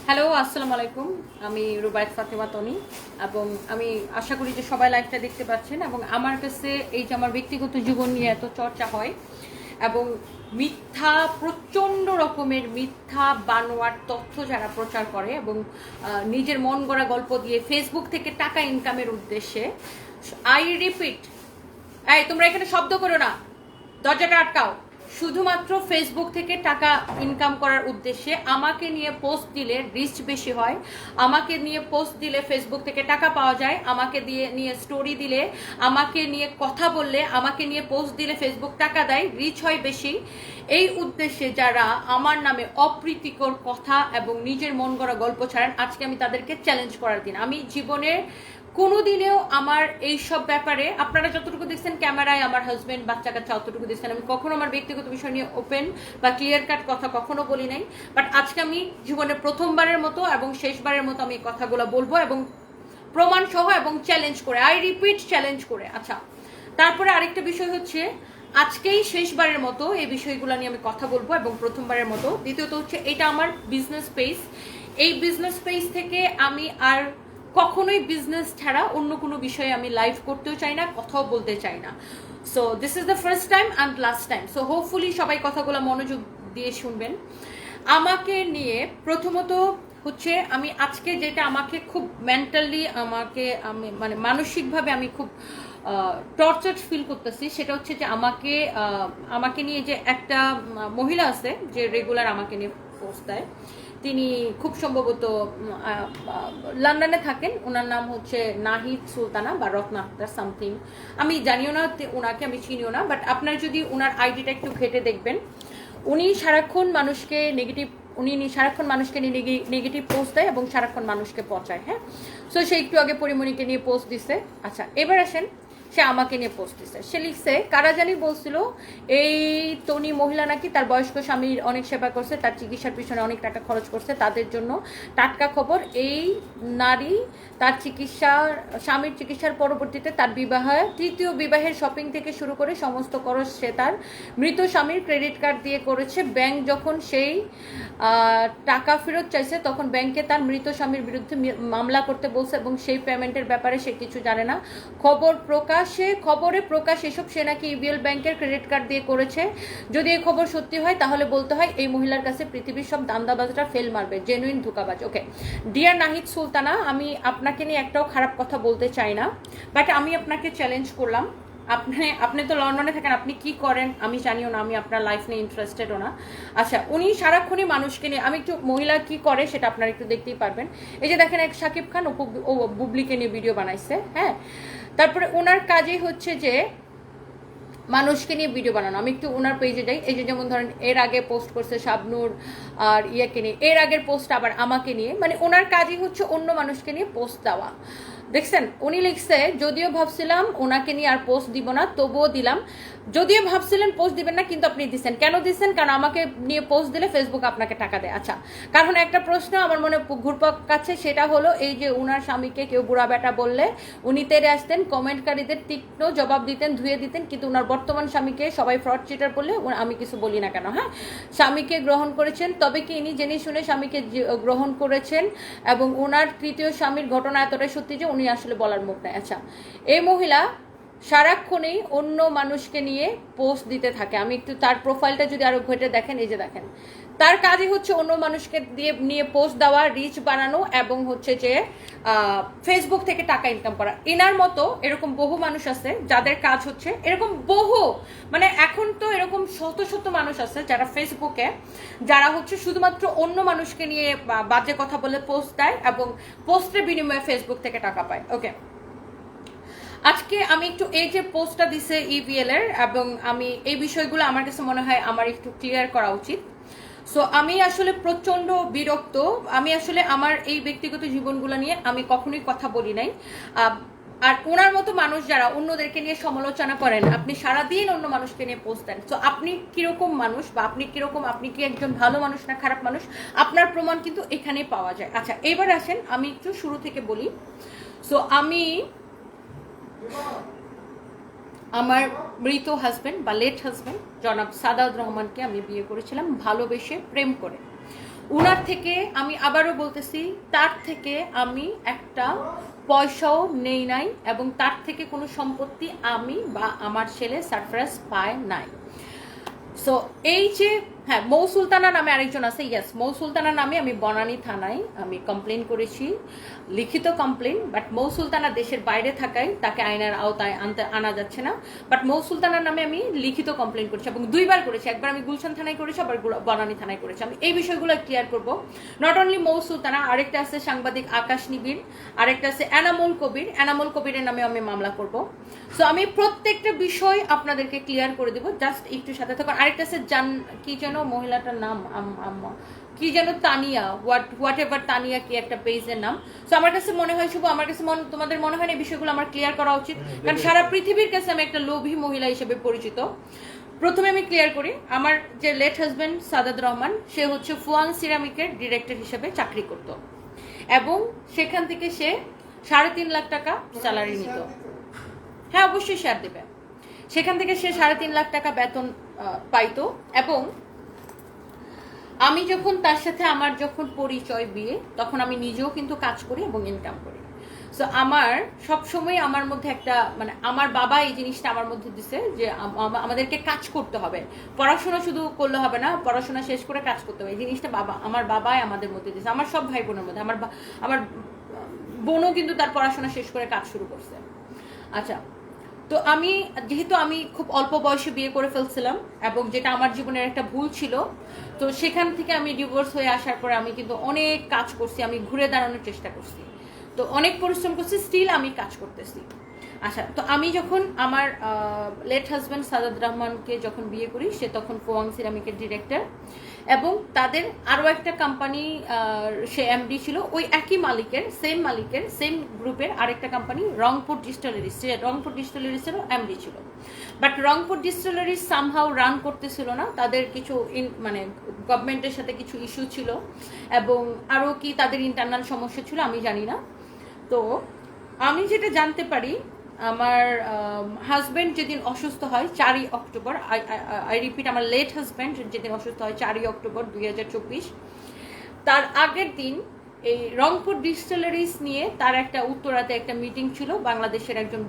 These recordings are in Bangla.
হ্যালো, আসসালামু আলাইকুম। আমি রুবায়েত ফাতেমা তনি এবং আমি আশা করি যে সবাই লাইভটা দেখতে পাচ্ছেন এবং আমার কাছে এই যে আমার ব্যক্তিগত জীবন নিয়ে এত চর্চা হয় এবং মিথ্যা প্রচণ্ড রকমের মিথ্যা বানোয়ার তথ্য যারা প্রচার করে এবং নিজের মন গড়া গল্প দিয়ে ফেসবুক থেকে টাকা ইনকামের উদ্দেশ্যে আই রিপিট, এই তোমরা এখানে শব্দ করো না, দরজাটা আটকাও। শুধুমাত্র ফেসবুক থেকে টাকা ইনকাম করার উদ্দেশ্যে আমাকে নিয়ে পোস্ট দিলে রিচ বেশি হয়, আমাকে নিয়ে পোস্ট দিলে ফেসবুক থেকে টাকা পাওয়া যায়, আমাকে নিয়ে স্টোরি দিলে, আমাকে নিয়ে কথা বললে, আমাকে নিয়ে পোস্ট দিলে ফেসবুক টাকা দেয়, রিচ হয় বেশি। এই উদ্দেশ্যে যারা আমার নামে অপ্রীতিকর কথা এবং নিজের মন গড়া গল্প ছাড়েন, আজকে আমি তাদেরকে চ্যালেঞ্জ করার দিন। আমি জীবনের কোনোদিনেও আমার এইসব ব্যাপারে, আপনারা যতটুকু দেখছেন ক্যামেরায় আমার হাজবেন্ড বাচ্চা কাচ্চা অতটুকু দেখছেন, আমি কখনো আমার ব্যক্তিগত বিষয় নিয়ে ওপেন বা ক্লিয়ার কাট কথা কখনো বলি নাই। বাট আজকে আমি জীবনে প্রথমবারের মতো এবং শেষবারের মতো আমি কথাগুলো বলবো এবং প্রমাণ সহ এবং চ্যালেঞ্জ করে, আই রিপিট চ্যালেঞ্জ করে। আচ্ছা, তারপরে আরেকটা বিষয় হচ্ছে, আজকেই শেষবারের মতো এই বিষয়গুলো নিয়ে আমি কথা বলবো এবং প্রথমবারের মতো। দ্বিতীয়ত হচ্ছে, এটা আমার বিজনেস পেজ। এই বিজনেস পেজ থেকে আমি আর কখনোই বিজনেস ছাড়া অন্য কোনো বিষয়ে আমি লাইভ করতেও চাই না, কথাও বলতে চাই না। So this is the first time and last time. So hopefully সবাই কথাগুলো মনোযোগ দিয়ে শুনবেন। আমাকে নিয়ে প্রথমত হচ্ছে, আমি আজকে যেটা আমাকে খুব মেন্টালি আমি মানে মানসিকভাবে আমি খুব টর্চার ফিল করতেছি, সেটা হচ্ছে যে আমাকে নিয়ে যে একটা মহিলা আছে যে রেগুলার আমাকে নিয়ে পোস্ট দেয়, তিনি খুব সম্ভবত লন্ডনে থাকেন। ওনার নাম হচ্ছে নাহিদ সুলতানা বা রত্না আক্তার সামথিং, আমি জানিও না ওনাকে, আমি চিনিও না। বাট আপনার যদি ওনার আইডিটা একটু ঘেটে দেখবেন, উনি সারাক্ষণ মানুষকে নেগেটিভ পোস্ট দেয় এবং সারাক্ষণ মানুষকে পচায়। হ্যাঁ, সো সে একটু আগে পরিমণিকে নিয়ে পোস্ট দিছে। আচ্ছা, এবার আসেন, সে আমাকে নিয়ে পোস্ট দিছে। সে লিখছে, কারা জানি বলছিল এই তনি মহিলা নাকি তার বয়স্ক স্বামীর অনেক সেবা করছে, তার চিকিৎসার পিছনে অনেক টাকা খরচ করছে, তাদের জন্য টাটকা খবর, এই নারী তার স্বামীর চিকিৎসার পরবর্তীতে তার তৃতীয় বিবাহের শপিং থেকে শুরু করে সমস্ত খরচ সে তার মৃত স্বামীর ক্রেডিট কার্ড দিয়ে করেছে। ব্যাংক যখন সেই টাকা ফেরত চাইছে তখন ব্যাংকে তার মৃত স্বামীর বিরুদ্ধে মামলা করতে বলছে এবং সেই পেমেন্টের ব্যাপারে সে কিছু জানে না। খবরে প্রকাশ এসব সে নাকি ইবিএল ব্যাংকের ক্রেডিট কার্ড দিয়ে করেছে। যদি এই খবর সত্যি হয় তাহলে বলতে হয় এই মহিলার কাছে পৃথিবীর সব দান্দাবাজরা ফেল মারবে, জেনুইন ধোকাবাজ। ওকে ডিয়ার নাহিদ সুলতানা, আমি আপনাকে নিয়ে একটাও খারাপ কথা বলতে চাই না, বাট আমি আপনাকে চ্যালেঞ্জ করলাম। আপনি তো লন্ডনে থাকেন, আপনি কি করেন আমি জানিও না, আমি আপনার লাইফ নিয়ে ইন্টারেস্টেডও না। আচ্ছা, উনি সারাক্ষণই মানুষকে নিয়ে, আমি একটু মহিলা কি করে সেটা আপনারা একটু দেখতেই পারবেন। এই যে দেখেন, এক শাকিব খান ও বুবলিকে নিয়ে ভিডিও বানাইছে। হ্যাঁ, তারপরে ওনার কাজই হচ্ছে যে মানুষকে নিয়ে ভিডিও বানানো। আমি একটু ওনার পেজে যাই। এই যে যেমন ধরেন এর আগে পোস্ট করছে শাবনূর আর ইয়াকে নিয়ে, এর আগের পোস্ট আবার আমাকে নিয়ে, মানে ওনার কাজই হচ্ছে অন্য মানুষকে নিয়ে পোস্ট দেওয়া। দেখছেন, উনি লিখছে, যদিও ভাবছিলাম ওনাকে নিয়ে আর পোস্ট দিব না, তবুও দিলাম। যদিও ভাবছিলেন পোস্ট দিবেন না, কিন্তু আপনি দিচ্ছেন। কেন দিচ্ছেন? কারণ আমাকে নিয়ে পোস্ট দিলে ফেসবুক আপনাকে টাকা দেয়। আচ্ছা, কারণ একটা প্রশ্ন আমার মনে ঘুরপাক কাছে, সেটা হলো এই যে উনার স্বামীকে কেউ বুড়া বেটা বললে উনি তেড়ে আসতেন, কমেন্টকারীদের তীক্ষ্ণ জবাব দিতেন, ধুয়ে দিতেন, কিন্তু উনার বর্তমান স্বামীকে সবাই ফ্রড চিটার বললে আমি কিছু বলি না কেন। হ্যাঁ, স্বামীকে গ্রহণ করেছেন, তবে কি ইনি জেনে শুনে স্বামীকে গ্রহণ করেছেন এবং ওনার তৃতীয় স্বামীর ঘটনা এতটাই সত্যি যে উনি আসলে বলার মুখ নাই। আচ্ছা, এই মহিলা সারাক্ষণেই অন্য মানুষকে নিয়ে পোস্ট দিতে থাকে। আমি একটু তার প্রোফাইলটা যদি আরো ঘেটে দেখেন, এই যে দেখেন, তার কাজই হচ্ছে অন্য মানুষকে নিয়ে পোস্ট দেওয়া, রিচ বানানো এবং হচ্ছে যে ফেসবুক থেকে টাকা ইনকাম করা। এনার মতো এরকম বহু মানুষ আছে যাদের কাজ হচ্ছে এরকম, মানে এখন তো এরকম শত শত মানুষ আছে যারা ফেসবুকে, যারা হচ্ছে শুধুমাত্র অন্য মানুষকে নিয়ে বাজে কথা বলে পোস্ট দেয় এবং পোস্টের বিনিময়ে ফেসবুক থেকে টাকা পায়। ওকে, আজকে আমি একটু এই যে পোস্টটা দিছে ইভিএল এর, এবং আমি এই বিষয়গুলো আমার কাছে মনে হয় আমার একটু ক্লিয়ার করা উচিত। সো আমি আসলে প্রচন্ড বিরক্ত। আমি আসলে আমার এই ব্যক্তিগত জীবনগুলো নিয়ে আমি কখনোই কথা বলি নাই। আর ওনার মতো মানুষ যারা অন্যদেরকে নিয়ে সমালোচনা করেন, আপনি সারাদিন অন্য মানুষকে নিয়ে পোস্ট দেন। সো আপনি কিরকম মানুষ বা আপনি কি একজন ভালো মানুষ না খারাপ মানুষ, আপনার প্রমাণ কিন্তু এখানেই পাওয়া যায়। আচ্ছা, এবার আসেন আমি একটু শুরু থেকে বলি। সো আমি আমার মৃত হাজবেন্ড বা লেট হাজবেন্ড জনাব সাদাত রহমানকে আমি বিয়ে করেছিলাম ভালোবেসে, প্রেম করে। উনার থেকে আমি আবারও বলতেছি, তার থেকে আমি একটা পয়সাও নেই নাই, এবং তার থেকে কোনো সম্পত্তি আমি বা আমার ছেলে সারফরাজ পায় নাই। সো এই যে হ্যাঁ, মৌ সুলতানা নামে আরেকজন আছে, ইয়েস, মৌ সুলতানা নামে আমি বনানী থানায় আমি কমপ্লেন করেছি, লিখিত কমপ্লেন। বাট মৌ সুলতানা দেশের বাইরে থাকায় তাকে আইনের আওতায় আনা যাচ্ছে না। বাট মৌ সুলতানার নামে আমি লিখিত কমপ্লেন করেছি, এবং দুইবার করেছি, একবার আমি গুলশান থানায় করেছি, আবার বনানী থানায় করেছি। আমি এই বিষয়গুলো ক্লিয়ার করব। নট অনলি মৌ সুলতানা, আরেকটা আছে সাংবাদিক আকাশ নিবিড়, আরেকটা আছে এনামুল কবির, এনামুল কবিরের নামে আমি মামলা করব। সো আমি প্রত্যেকটা বিষয় আপনাদেরকে ক্লিয়ার করে দেবো, জাস্ট একটু সাথে থাকুন। আরেকটা আছে কি যেন মহিলাটার নাম, কি যেন তানিয়া, হোয়াট এভার তানিয়া, কি একটা পেজের নাম। সো আমার কাছে মনে হয় শুভ, আমার কাছে তোমাদের মনে হয় না এই বিষয়গুলো আমার ক্লিয়ার করা উচিত, কারণ সারা পৃথিবীর কাছে আমি একটা লোভী মহিলা হিসেবে পরিচিত। প্রথমে আমি ক্লিয়ার করি, আমার যে লেট হাজব্যান্ড সাদাত রহমান, সে হচ্ছে ফুয়াং সিরামিকের ডিরেক্টর হিসেবে চাকরি করত, এবং সেখান থেকে সে 3.5 লাখ টাকা স্যালারি নিত। হ্যাঁ, অবশ্যই শেয়ার দেবে। সেখান থেকে সে 3.5 লাখ টাকা বেতন পাইতো, এবং আমি যখন তার সাথে আমার যখন পরিচয় বিয়ে, তখন আমি নিজেও কিন্তু কাজ করি এবং ইনকাম করি। সো আমার সবসময় আমার মধ্যে একটা মানে আমার বাবা এই জিনিসটা আমার মধ্যে দিছে যে আমাদেরকে কাজ করতে হবে, পড়াশোনা শুধু করলে হবে না, পড়াশোনা শেষ করে কাজ করতে হবে। এই জিনিসটা আমার বাবাই আমাদের মধ্যে দিছে, আমার সব ভাই বোনের মধ্যে। আমার বোনও কিন্তু তার পড়াশোনা শেষ করে কাজ শুরু করছে। আচ্ছা, তো যেহেতু আমি খুব অল্প বয়সে বিয়ে করে ফেলছিলাম, এবং যেটা আমার জীবনের একটা ভুল ছিল, তো সেখান থেকে আমি ডিভোর্স হয়ে আসার পরে আমি কিন্তু অনেক কাজ করছি, আমি ঘুরে দাঁড়ানোর চেষ্টা করছি, তো অনেক পরিশ্রম করছি, স্টিল আমি কাজ করতেছি। আচ্ছা, তো আমি যখন আমার লেট হাজব্যান্ড সাদাত রহমানকে যখন বিয়ে করি, সে তখন ফুয়াং সিরামিকের ডিরেক্টর, এবং তাদের আরও একটা কোম্পানি, সে এমডি ছিল, ওই একই মালিকের সেম গ্রুপের আরেকটা কোম্পানি রংপুর ডিস্টিলারিজ, সে রংপুর ডিস্টিলারিজেরও এমডি ছিল। But Rangpur distilleries somehow run করতেছিল না, তাদের কিছু মানে গভর্নমেন্টের সাথে কিছু ইস্যু ছিল, এবং আরও কি তাদের ইন্টারনাল সমস্যা ছিল, আমি জানি না। তো আমি যেটা জানতে পারি, আমার হাজব্যান্ড যেদিন অসুস্থ হয় 4ই অক্টোবর, আই রিপিট, আমার লেট হাজব্যান্ড যেদিন অসুস্থ হয় 4ই অক্টোবর 2024, তার আগের দিন এই রংপুর ডিস্টিলারিজ নিয়ে তার একটা উত্তরাতে একটা মিটিং ছিল বাংলাদেশের একজন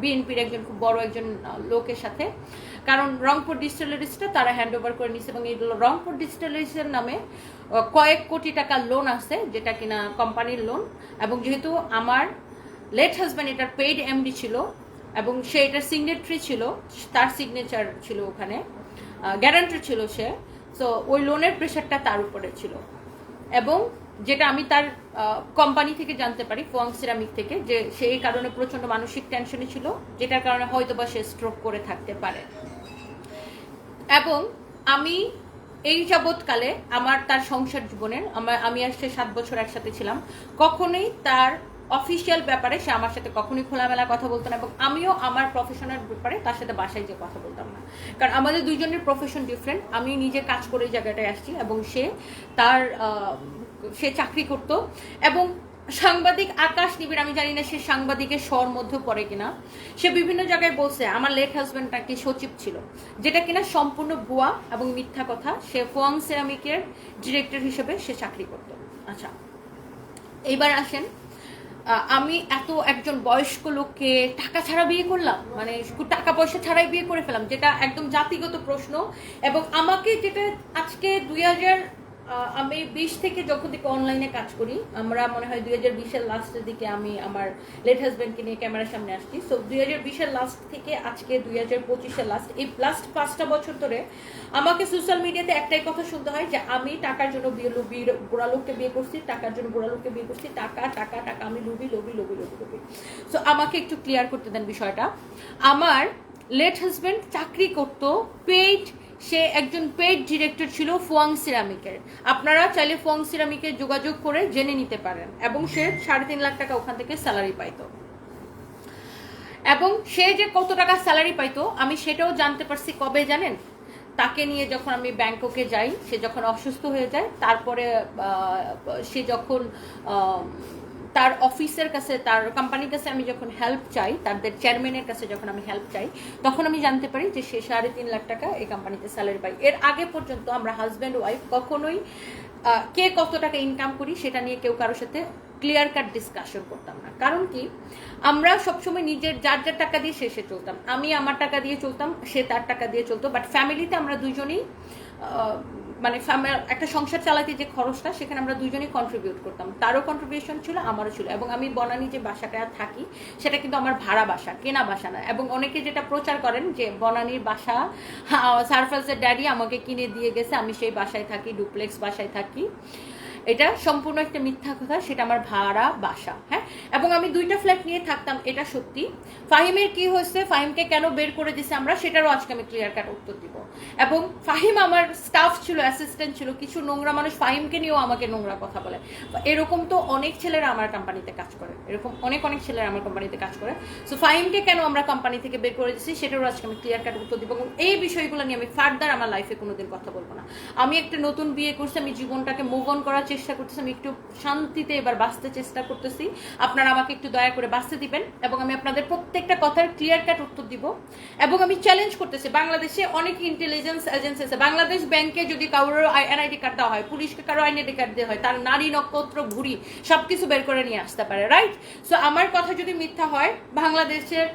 বিএনপির একজন খুব বড় একজন লোকের সাথে। কারণ রংপুর ডিস্টিলারিজটা তারা হ্যান্ড ওভার করে নিচ্ছে, এবং এই রংপুর ডিস্টিলারিজের নামে কয়েক কোটি টাকা লোন আছে, যেটা কিনা কোম্পানির লোন। এবং যেহেতু আমার লেট হাজব্যান্ড এটার পেইড এমডি ছিল, এবং সে এটার সিগনেটরি ছিল, তার সিগনেচার ছিল ওখানে, গ্যারান্টার ছিল সে, সো ওই লোনের প্রেশারটা তার উপরে ছিল। এবং যেটা আমি তার কোম্পানি থেকে জানতে পারি, ফুয়াং সিরামিক থেকে, যে সেই কারণে প্রচন্ড মানসিক টেনশনে ছিল, যেটার কারণে হয়তো বা সে স্ট্রোক করে থাকতে পারে। এবং আমি এই যাবৎকালে তার সংসার জীবনের আমি আর সে 7 বছর একসাথে ছিলাম, কখনোই তার অফিসিয়াল ব্যাপারে সে আমার সাথে কখনোই খোলামেলা কথা বলতো না, এবং আমিও আমার প্রফেশনাল ব্যাপারে তার সাথে বাসায় যে কথা বলতাম না, কারণ আমাদের দুইজনের প্রফেশন ডিফারেন্ট। আমি নিজে কাজ করে এই জায়গাটায় আসছি, এবং সে চাকরি করত। এবং সাংবাদিক আকাশ নিবিড়, আমি জানি না সে সাংবাদিকের স্বর মধ্যে পড়ে কিনা, সে বিভিন্ন জায়গায় বলছে আমার লেট হাজব্যান্ড নাকি সচিব ছিল, যেটা কিনা সম্পূর্ণ ভুয়া এবং মিথ্যা কথা। সে ফুয়াং সিরামিকের ডিরেক্টর হিসেবে সে চাকরি করত। আচ্ছা, এইবার আসেন, আমি একজন বয়স্ক লোককে টাকা ছাড়া বিয়ে করলাম, মানে টাকা পয়সা ছাড়াই বিয়ে করে ফেলাম, যেটা একদম জাতিগত প্রশ্ন। এবং আমাকে যেটা আজকে আমি 20 থেকে যখন থেকে অনলাইনে কাজ করি, আমরা মনে হয় 2020-এর লাস্টের দিকে আমি আমার লেট হাজব্যান্ডকে নিয়ে ক্যামেরার সামনে আসছি। সো 2020-এর লাস্ট থেকে আজকে 2025-এর লাস্ট, এই লাস্ট 5টা বছর ধরে আমাকে সোশ্যাল মিডিয়াতে একটাই কথা শুনতে হয় যে আমি টাকার জন্য বুড়া লোককে বিয়ে করছি, টাকার জন্য বুড়া লোককে বিয়ে করছি, টাকা টাকা টাকা, আমি লোভি। সো আমাকে একটু ক্লিয়ার করতে দেন বিষয়টা। আমার লেট হাজব্যান্ড চাকরি করতো সে একজন পেইড ডিরেক্টর ছিল ফুয়াং সিরামিকের। আপনারা চাইলে ফুয়াং সিরামিকে যোগাযোগ করে জেনে নিতে পারেন। এবং সে 3.5 লাখ টাকা ওখান থেকে স্যালারি পাইতো। এবং সে যে কত টাকা স্যালারি পাইতো আমি সেটাও জানতে পারছি কবে জানেন? তাকে নিয়ে যখন আমি ব্যাংককে যাই, সে যখন অসুস্থ হয়ে যায়, তারপরে সে যখন তার অফিসের কাছে, তার কোম্পানির কাছে আমি যখন হেল্প চাই, তাদের চেয়ারম্যানের কাছে যখন আমি হেল্প চাই, তখন আমি জানতে পারি যে সে 3.5 লাখ টাকা এই কোম্পানিতে স্যালারি পাই। এর আগে পর্যন্ত আমরা হাজব্যান্ড ওয়াইফ কখনোই কে কত টাকা ইনকাম করি সেটা নিয়ে কেউ কারোর সাথে ক্লিয়ার কাট ডিসকাশন করতাম না। কারণ কি, আমরা সবসময় নিজের যার যার টাকা দিয়ে সে চলতাম। আমি আমার টাকা দিয়ে চলতাম, সে তার টাকা দিয়ে চলতো। বাট ফ্যামিলিতে আমরা দুজনেই মানে একটা সংসার চালাতে যে খরচটা, সেখানে আমরা দুজনেই কন্ট্রিবিউট করতাম। তারও কন্ট্রিবিউশন ছিল, আমারও ছিল। এবং আমি বনানী যে বাসাটা থাকি সেটা কিন্তু আমার ভাড়া বাসা, কেনা বাসা না। এবং অনেকে যেটা প্রচার করেন যে বনানীর বাসা সারফাজের ড্যাডি আমাকে কিনে দিয়ে গেছে, আমি সেই বাসায় থাকি, ডুপ্লেক্স বাসায় থাকি, এটা সম্পূর্ণ একটা মিথ্যা কথা। সেটা আমার ভাড়া বাসা। হ্যাঁ, এবং আমি 2টা ফ্ল্যাট নিয়ে থাকতাম, এটা সত্যি। ফাহিমের কি হয়েছে, ফাহিমকে কেন বের করে দিছে আমরা, সেটারও আজকে আমি ক্লিয়ার কাট উত্তর দিব। এবং ফাহিম আমার স্টাফ ছিল, অ্যাসিস্ট্যান্ট ছিল। কিছু নোংরা মানুষ ফাহিমকে নিয়েও আমাকে নোংরা কথা বলে। এরকম তো অনেক ছেলেরা আমার কোম্পানিতে কাজ করে, এরকম অনেক ছেলেরা আমার কোম্পানিতে কাজ করে। সো ফাহিমকে কেন আমরা কোম্পানি থেকে বের করে দিচ্ছি সেটারও আজকে আমি ক্লিয়ার কাট উত্তর দিব। এবং এই বিষয়গুলো নিয়ে আমি ফার্দার আমার লাইফে কোনোদিন কথা বলবো না। আমি একটা নতুন বিয়ে করছি, আমি জীবনটাকে মুভ অন করার চেষ্টা করতেছি, আমি একটু শান্তিতে এবার বাঁচতে চেষ্টা করতেছি। আপনারা আমাকে একটু দয়া করে বাঁচতে দিবেন, এবং আমি আপনাদের প্রত্যেকটা কথার ক্লিয়ার কাট উত্তর দিব। এবং আমি চ্যালেঞ্জ করতেছি, বাংলাদেশে অনেক ইন্টেলিজেন্স এজেন্সি আছে। বাংলাদেশ ব্যাংকে যদি কারোর এনআইডি কার্ড দেওয়া হয়, পুলিশকে কারো আইডেন্টি কার্ড দেওয়া হয়, তার নারী নক্ষত্র ভুড়ি সবকিছু বের করে নিয়ে আসতে পারে, রাইট? সো আমার কথা যদি মিথ্যা হয়, বাংলাদেশের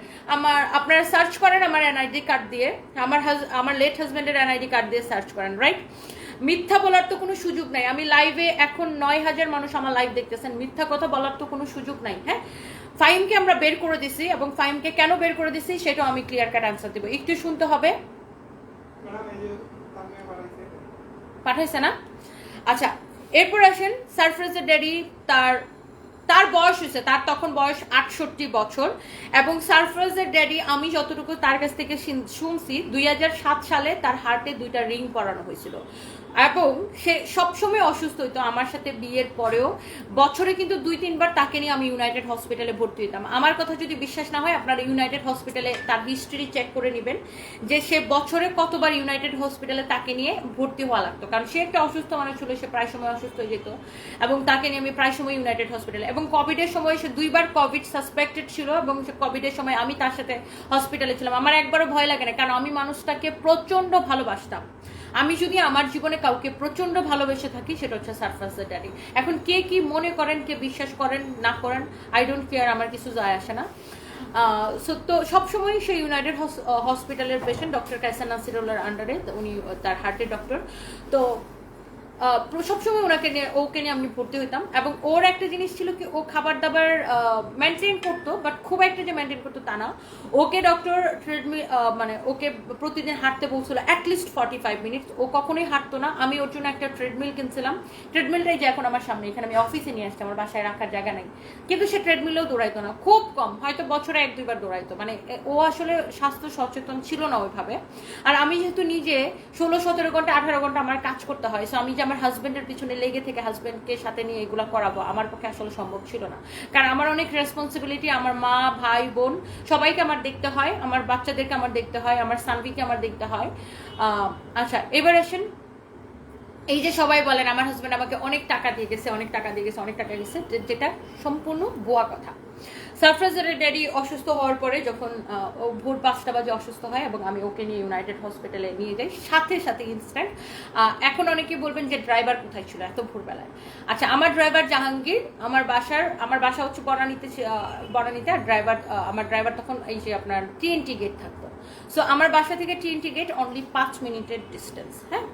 আপনারা সার্চ করেন আমার এনআইডি কার্ড দিয়ে, আমার লেট হাজব্যান্ডের এনআইডি কার্ড দিয়ে সার্চ করেন, রাইট? মিথ্যা বলার তো কোনো সুযোগ নাই। আমি লাইভে এখন 9,000 মানুষ আমার লাইভ দেখতেছেন, মিথ্যা কথা বলার তো কোনো সুযোগ নাই। হ্যাঁ, ফাহিমকে আমরা বের করে দিছি, এবং ফাহিমকে কেন বের করে দিছি সেটাও আমি ক্লিয়ার কাট আনসার দিব। একটু শুনতে হবে, পাঠাইছে না? আচ্ছা, এরপর আসেন সারফরাজের ড্যাডি। তার বয়স হয়েছে, তার তখন বয়স 68 বছর। এবং সারফরাজের ড্যাডি, আমি যতটুকু তার কাছ থেকে শুনছি, 2007 সালে তার হার্টে 2টা রিং পরানো হয়েছিল। এবং সে সবসময় অসুস্থ হইতো। আমার সাথে বিয়ের পরেও বছরে কিন্তু 2-3 বার তাকে নিয়ে আমি ইউনাইটেড হসপিটালে ভর্তি হইতাম। আমার কথা যদি বিশ্বাস না হয়, আপনারা ইউনাইটেড হসপিটালে তার হিস্ট্রি চেক করে নেবেন যে সে বছরে কতবার ইউনাইটেড হসপিটালে তাকে নিয়ে ভর্তি হওয়া লাগতো। কারণ সে একটা অসুস্থ মানুষ ছিল, সে প্রায় সময় অসুস্থ হয়ে যেত। এবং তাকে নিয়ে আমি প্রায় সময় ইউনাইটেড হসপিটালে, এবং কোভিডের সময় সে 2বার কোভিড সাসপেক্টেড ছিল, এবং সে কোভিডের সময় আমি তার সাথে হসপিটালে ছিলাম। আমার একবারও ভয় লাগে না, কারণ আমি মানুষটাকে প্রচন্ড ভালোবাসতাম। আমি যদি আমার জীবনে কাউকে প্রচন্ড ভালোবেসে থাকি, সেটা হচ্ছে সারফরাজের ড্যাডি। এখন কে কি মনে করেন, কে বিশ্বাস করেন না করেন, আই ডোন্ট কেয়ার, আমার কিছু যায় আসে না। তো সবসময় সে ইউনাইটেড হসপিটালের পেশেন্ট, ডক্টর কায়সার নাসিরুল্লাহর আন্ডারে, উনি তার হার্টের ডক্টর। তো সবসময় ওকে নিয়ে আমি ভর্তি হইতাম। এবং ওর একটা জিনিস ছিল কি, ও খাবার দাবার মেনটেন করতো, বাট খুব একটা যে মেনটেন করতো তা না। ওকে ডক্টর ট্রেডমিল, মানে ওকে প্রতিদিন হাঁটতে বলছিল অ্যাটলিস্ট 45 মিনিটস। ও কখনোই হাঁটতো না। আমি ওর জন্য একটা ট্রেডমিল কিনছিলাম। ট্রেডমিলটাই যে এখন আমার সামনে, এখানে আমি অফিসে নিয়ে আসছি, আমার বাসায় রাখার জায়গা নেই। কিন্তু সে ট্রেডমিলেও দৌড়াইতো না, খুব কম, হয়তো বছরে 1-2 বার দৌড়াইতো। মানে ও আসলে স্বাস্থ্য সচেতন ছিল না ওইভাবে। আর আমি যেহেতু নিজে 16-17 ঘন্টা 18 ঘন্টা আমার কাজ করতে হয়, সো আমি যে আমার হাজব্যান্ডের পিছনে লেগে থেকে হাজব্যান্ডকে সাথে নিয়ে এগুলো করাবো, আমার পক্ষে আসলে সম্ভব ছিল না। কারণ আমার অনেক রেসপন্সিবিলিটি, আমার মা, ভাই, বোন সবাইকে আমার দেখতে হয়, আমার বাচ্চাদেরকে আমার দেখতে হয়, আমার সানভিকে আমার দেখতে হয়। আচ্ছা, এবার আসেন, এই যে সবাই বলেন আমার হাজব্যান্ড আমাকে অনেক টাকা দিয়ে গেছে, অনেক টাকা দিয়ে গেছে, অনেক টাকা গেছে, যেটা সম্পূর্ণ ভুয়া কথা। সারফরাজের ড্যাডি অসুস্থ হওয়ার পরে যখন ও ভোর 5টা বাজে অসুস্থ হয়, এবং আমি ওকে নিয়ে ইউনাইটেড হসপিটালে নিয়ে যাই, সাথে সাথে ইনস্ট্যান্ট। এখন অনেকে বলবেন যে ড্রাইভার কোথায় ছিল এত ভোরবেলায়। আচ্ছা, আমার ড্রাইভার জাহাঙ্গীর, আমার বাসা হচ্ছে বনানীতে। আর আমার ড্রাইভার তখন এই যে আপনার TNT গেট থাকতো। সো আমার বাসা থেকে TNT গেট অনলি 5 মিনিটের ডিস্টেন্স। হ্যাঁ,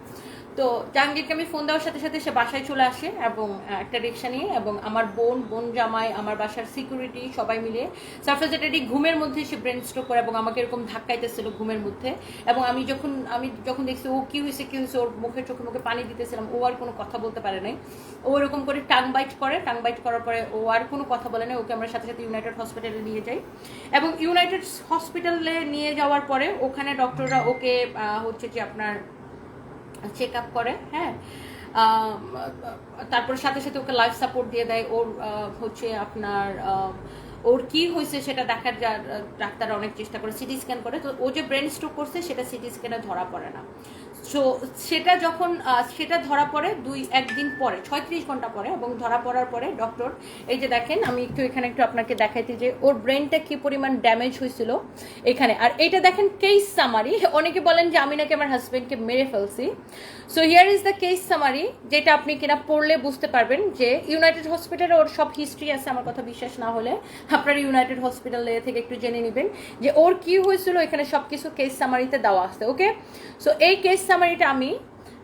তো জাহাঙ্গীরকে আমি ফোন দেওয়ার সাথে সাথে সে বাসায় চলে আসে, এবং একটা রিক্সা নিয়ে, এবং আমার বোন জামাই, আমার বাসার সিকিউরিটি সবাই মিলে। সারফরাজের ড্যাডি ঘুমের মধ্যে সে ব্রেন স্ট্রোক করে, এবং আমাকে এরকম ধাক্কাইতেছিল ঘুমের মধ্যে। এবং আমি যখন দেখছি ও কি হয়েছে, ওর চোখে পানি দিতেছিলাম, ও আর কোনো কথা বলতে পারে নাই। ও এরকম করে টাং বাইট করার পরে ও আর কোনো কথা বলে নাই। ওকে আমরা সাথে সাথে ইউনাইটেড হসপিটালে নিয়ে যাই, এবং ইউনাইটেড হসপিটালে নিয়ে যাওয়ার পরে ওখানে ডক্টররা ওকে হচ্ছে যে আপনার চেক আপ করে। হ্যাঁ, তারপরে সাথে সাথে ওকে লাইফ সাপোর্ট দিয়ে দেয়। ওর হচ্ছে আপনার ওর কি হয়েছে সেটা দেখার ডাক্তাররা অনেক চেষ্টা করে, সিটি স্ক্যান করে। তো ও যে ব্রেন স্ট্রোক করছে সেটা সিটি স্ক্যানে ধরা পড়ে না। সো সেটা যখন সেটা ধরা পড়ে একদিন পরে 36 ঘন্টা পরে, এবং ধরা পড়ার পরে ডক্টর, এই যে দেখেন আমি একটু এখানে একটু আপনাকে দেখাইতে যে ওর ব্রেনটা কি পরিমাণ ড্যামেজ হয়েছিল এখানে। আর এইটা দেখেন কেস সামারি। অনেকে বলেন যে আমি নাকি আমার হাজব্যান্ডকে মেরে ফেলছি। So here is the case summary, যেটা আপনি কিনা পড়লে বুঝতে পারবেন যে ইউনাইটেড হসপিটালে ওর সব হিস্ট্রি আছে। আমার কথা বিশ্বাস না হলে আপনারা ইউনাইটেড হসপিটালে থেকে একটু জেনে নেবেন যে ওর কি হয়েছিল, এখানে সব কিছু কেস সামারিতে দেওয়া আছে। ওকে, সো এই কেস সামারিটা আমি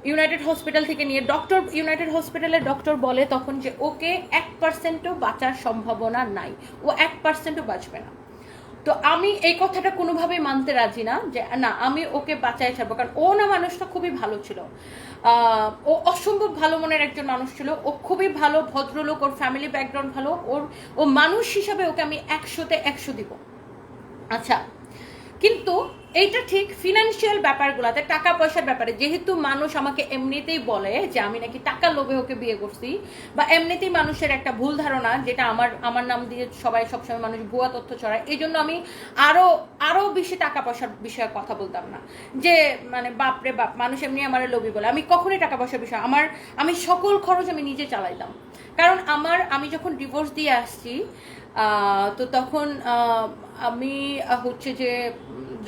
ইউনাইটেড হসপিটাল থেকে নিয়ে ইউনাইটেড হসপিটালের ডক্টর বলে তখন যে ওকে 1%ও বাঁচার সম্ভাবনা নাই, ও 1%ও বাঁচবে না। তো আমি এই কথাটা কোনোভাবেই মানতে রাজি না যে না আমি ওকে বাঁচাই ছাড়বো, কারণ ও না মানুষটা খুবই ভালো ছিল, ও অসম্ভব ভালো মনের একজন মানুষ ছিল, ও খুবই ভালো ভদ্রলোক, ওর ফ্যামিলি ব্যাকগ্রাউন্ড ভালো, ও মানুষ হিসাবে ওকে আমি 100-তে 100 দিব। আচ্ছা, কিন্তু এইটা ঠিক ফিনান্সিয়াল ব্যাপারগুলোতে, টাকা পয়সার ব্যাপারে, যেহেতু মানুষ আমাকে এমনিতেই বলে যে আমি নাকি টাকার লোভে ওকে বিয়ে করছি, বা এমনিতেই মানুষের একটা ভুল ধারণা যেটা আমার নাম দিয়ে সবাই সবসময় মানুষ ভুয়া তথ্য ছড়ায়, এই জন্য আমি আরো বেশি টাকা পয়সার বিষয়ে কথা বলতাম না। যে মানে বাপরে বাপ, মানুষ এমনি আমার লোভী বলে, আমি কখনোই টাকা পয়সার বিষয় আমি সকল খরচ আমি নিজে চালাইতাম। কারণ আমি যখন ডিভোর্স দিয়ে আসছি, তো তখন আমি হচ্ছে যে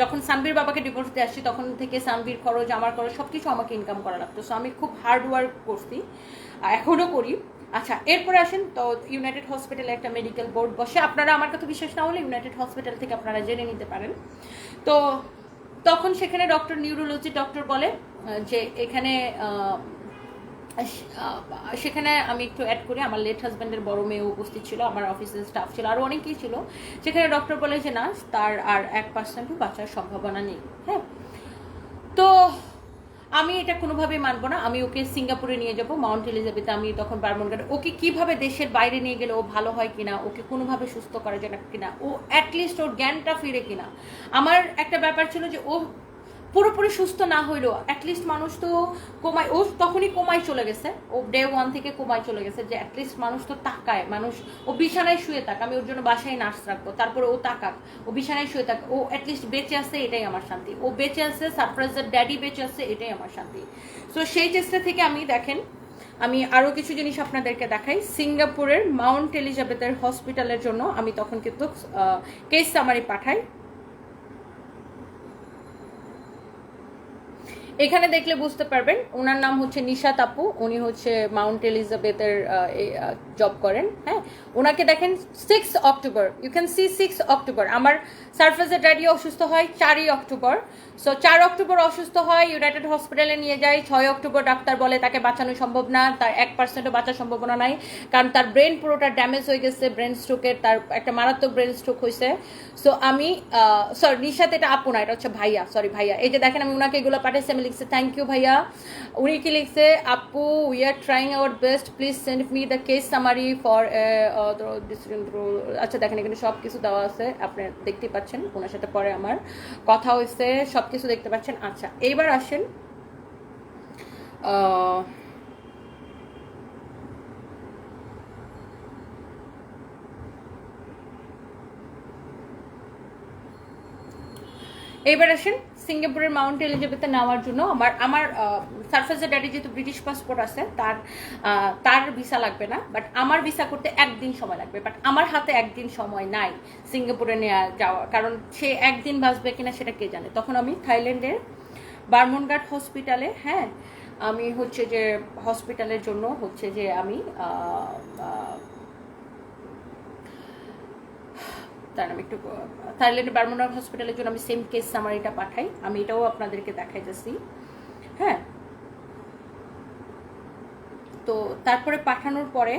যখন সানভীর বাবাকে ডিভোর্স দিয়ে আসছি তখন থেকে সানভীর খরচ, আমার খরচ, সব কিছু আমাকে ইনকাম করা লাগতো। সো আমি খুব হার্ড ওয়ার্ক করছি, এখনও করি। আচ্ছা, এরপরে আসেন, তো ইউনাইটেড হসপিটালে একটা মেডিকেল বোর্ড বসে, আপনারা আমার কথা বিশ্বাস না হলে ইউনাইটেড হসপিটাল থেকে আপনারা জেনে নিতে পারেন। তো তখন সেখানে নিউরোলজি ডক্টর বলে যে এখানে সেখানে আমি একটু অ্যাড করি, আমার লেট হাজব্যান্ডের বড় মেয়ে উপস্থিত ছিল, আমার অফিসের স্টাফ ছিল, আরও অনেকেই ছিল। সেখানে ডক্টর বলে যে না, তার আর 1%ও বাঁচার সম্ভাবনা নেই। হ্যাঁ, তো আমি এটা কোনোভাবেই মানবো না। আমি ওকে সিঙ্গাপুরে নিয়ে যাব, মাউন্ট এলিজাবেথে। আমি তখন বারমনঘাটে ওকে কিভাবে দেশের বাইরে নিয়ে গেলে ও ভালো হয় কিনা, ওকে কোনোভাবে সুস্থ করা যায় না কিনা, ও অ্যাটলিস্ট ওর জ্ঞানটা ফিরে কিনা। আমার একটা ব্যাপার ছিল যে ও পুরোপুরি সুস্থ না হইলেও অ্যাটলিস্ট মানুষ তো কোমায়, ও তখনই কোমায় চলে গেছে, ও ডে 1 থেকে কোমায় চলে গেছে, যে অ্যাটলিস্ট মানুষ তো তাকায়, মানুষ ও বিছানায় শুয়ে থাক, আমি ওর জন্য বাসায় নার্স রাখবো, তারপরে ও তাকাক, ও বিছানায় শুয়ে থাক, ও অ্যাটলিস্ট বেঁচে আছে, এটাই আমার শান্তি। ও বেঁচে আছে, সারপ্রাইজের ড্যাডি বেঁচে আছে, এটাই আমার শান্তি। সো সেই চেষ্টা থেকে আমি আরও কিছু জিনিস আপনাদেরকে দেখাই। সিঙ্গাপুরের মাউন্ট এলিজাবেথের হসপিটালের জন্য আমি তখন কিন্তু কেস সামারি পাঠাই। এখানে দেখলে বুঝতে পারবেন, ওনার নাম হচ্ছে নিশাত আপু, উনি হচ্ছে মাউন্ট এলিজাবেথের জব করেন। হ্যাঁ, ওনাকে দেখেন 6 অক্টোবর, ইউ ক্যান সি 6 অক্টোবর আমার সারফেসের ড্যাডি অসুস্থ হয় 4ই অক্টোবর। সো 4 অক্টোবর অসুস্থ হয়, ইউনাইটেড হসপিটালে নিয়ে যায়। 6 অক্টোবর ডাক্তার বলে তাকে বাঁচানো সম্ভব না, তার 1%ও বাঁচার সম্ভাবনা নাই, কারণ তার ব্রেন পুরোটা ড্যামেজ হয়ে গেছে, ব্রেন স্ট্রোকের, তার একটা মারাত্মক ব্রেন স্ট্রোক হয়েছে। সো আমি সরি, নিশাত এটা আপু না, এটা হচ্ছে ভাইয়া, সরি ভাইয়া। এই যে দেখেন আমি ওনাকে এগুলো পাঠাইছি, আমি লিখছে থ্যাংক ইউ ভাইয়া। উনি কি লিখছে, আপু we are trying our best, please send me the case summary for. আচ্ছা দেখেন এখানে সব কিছু দেওয়া আছে, আপনি দেখতেই পাচ্ছেন, ওনার সাথে পরে আমার কথা হয়েছে, সব কিছু দেখতে পাচ্ছেন। আচ্ছা, এইবার আসেন সিঙ্গাপুরের মাউন্ট এলিজাবেথে নেওয়ার জন্য আমার সারফেসের ড্যাডি যেহেতু ব্রিটিশ পাসপোর্ট আছে, তার ভিসা লাগবে না, বাট আমার ভিসা করতে 1 দিন সময় লাগবে। বাট আমার হাতে 1 দিন সময় নাই সিঙ্গাপুরে যাওয়া, কারণ সে 1 দিন বাঁচবে কিনা সেটা কে জানে। তখন আমি থাইল্যান্ডের বারমনঘাট হসপিটালে, হ্যাঁ, আমি হচ্ছে যে হসপিটালের জন্য হচ্ছে যে আমি তার আমি একটু থাইল্যান্ডের বারমনঘাট হসপিটালের জন্য আমি সেম কেস সামারিটা পাঠাই, আমি এটাও আপনাদেরকে দেখাইতেছি। হ্যাঁ, তো তারপরে পাঠানোর পরে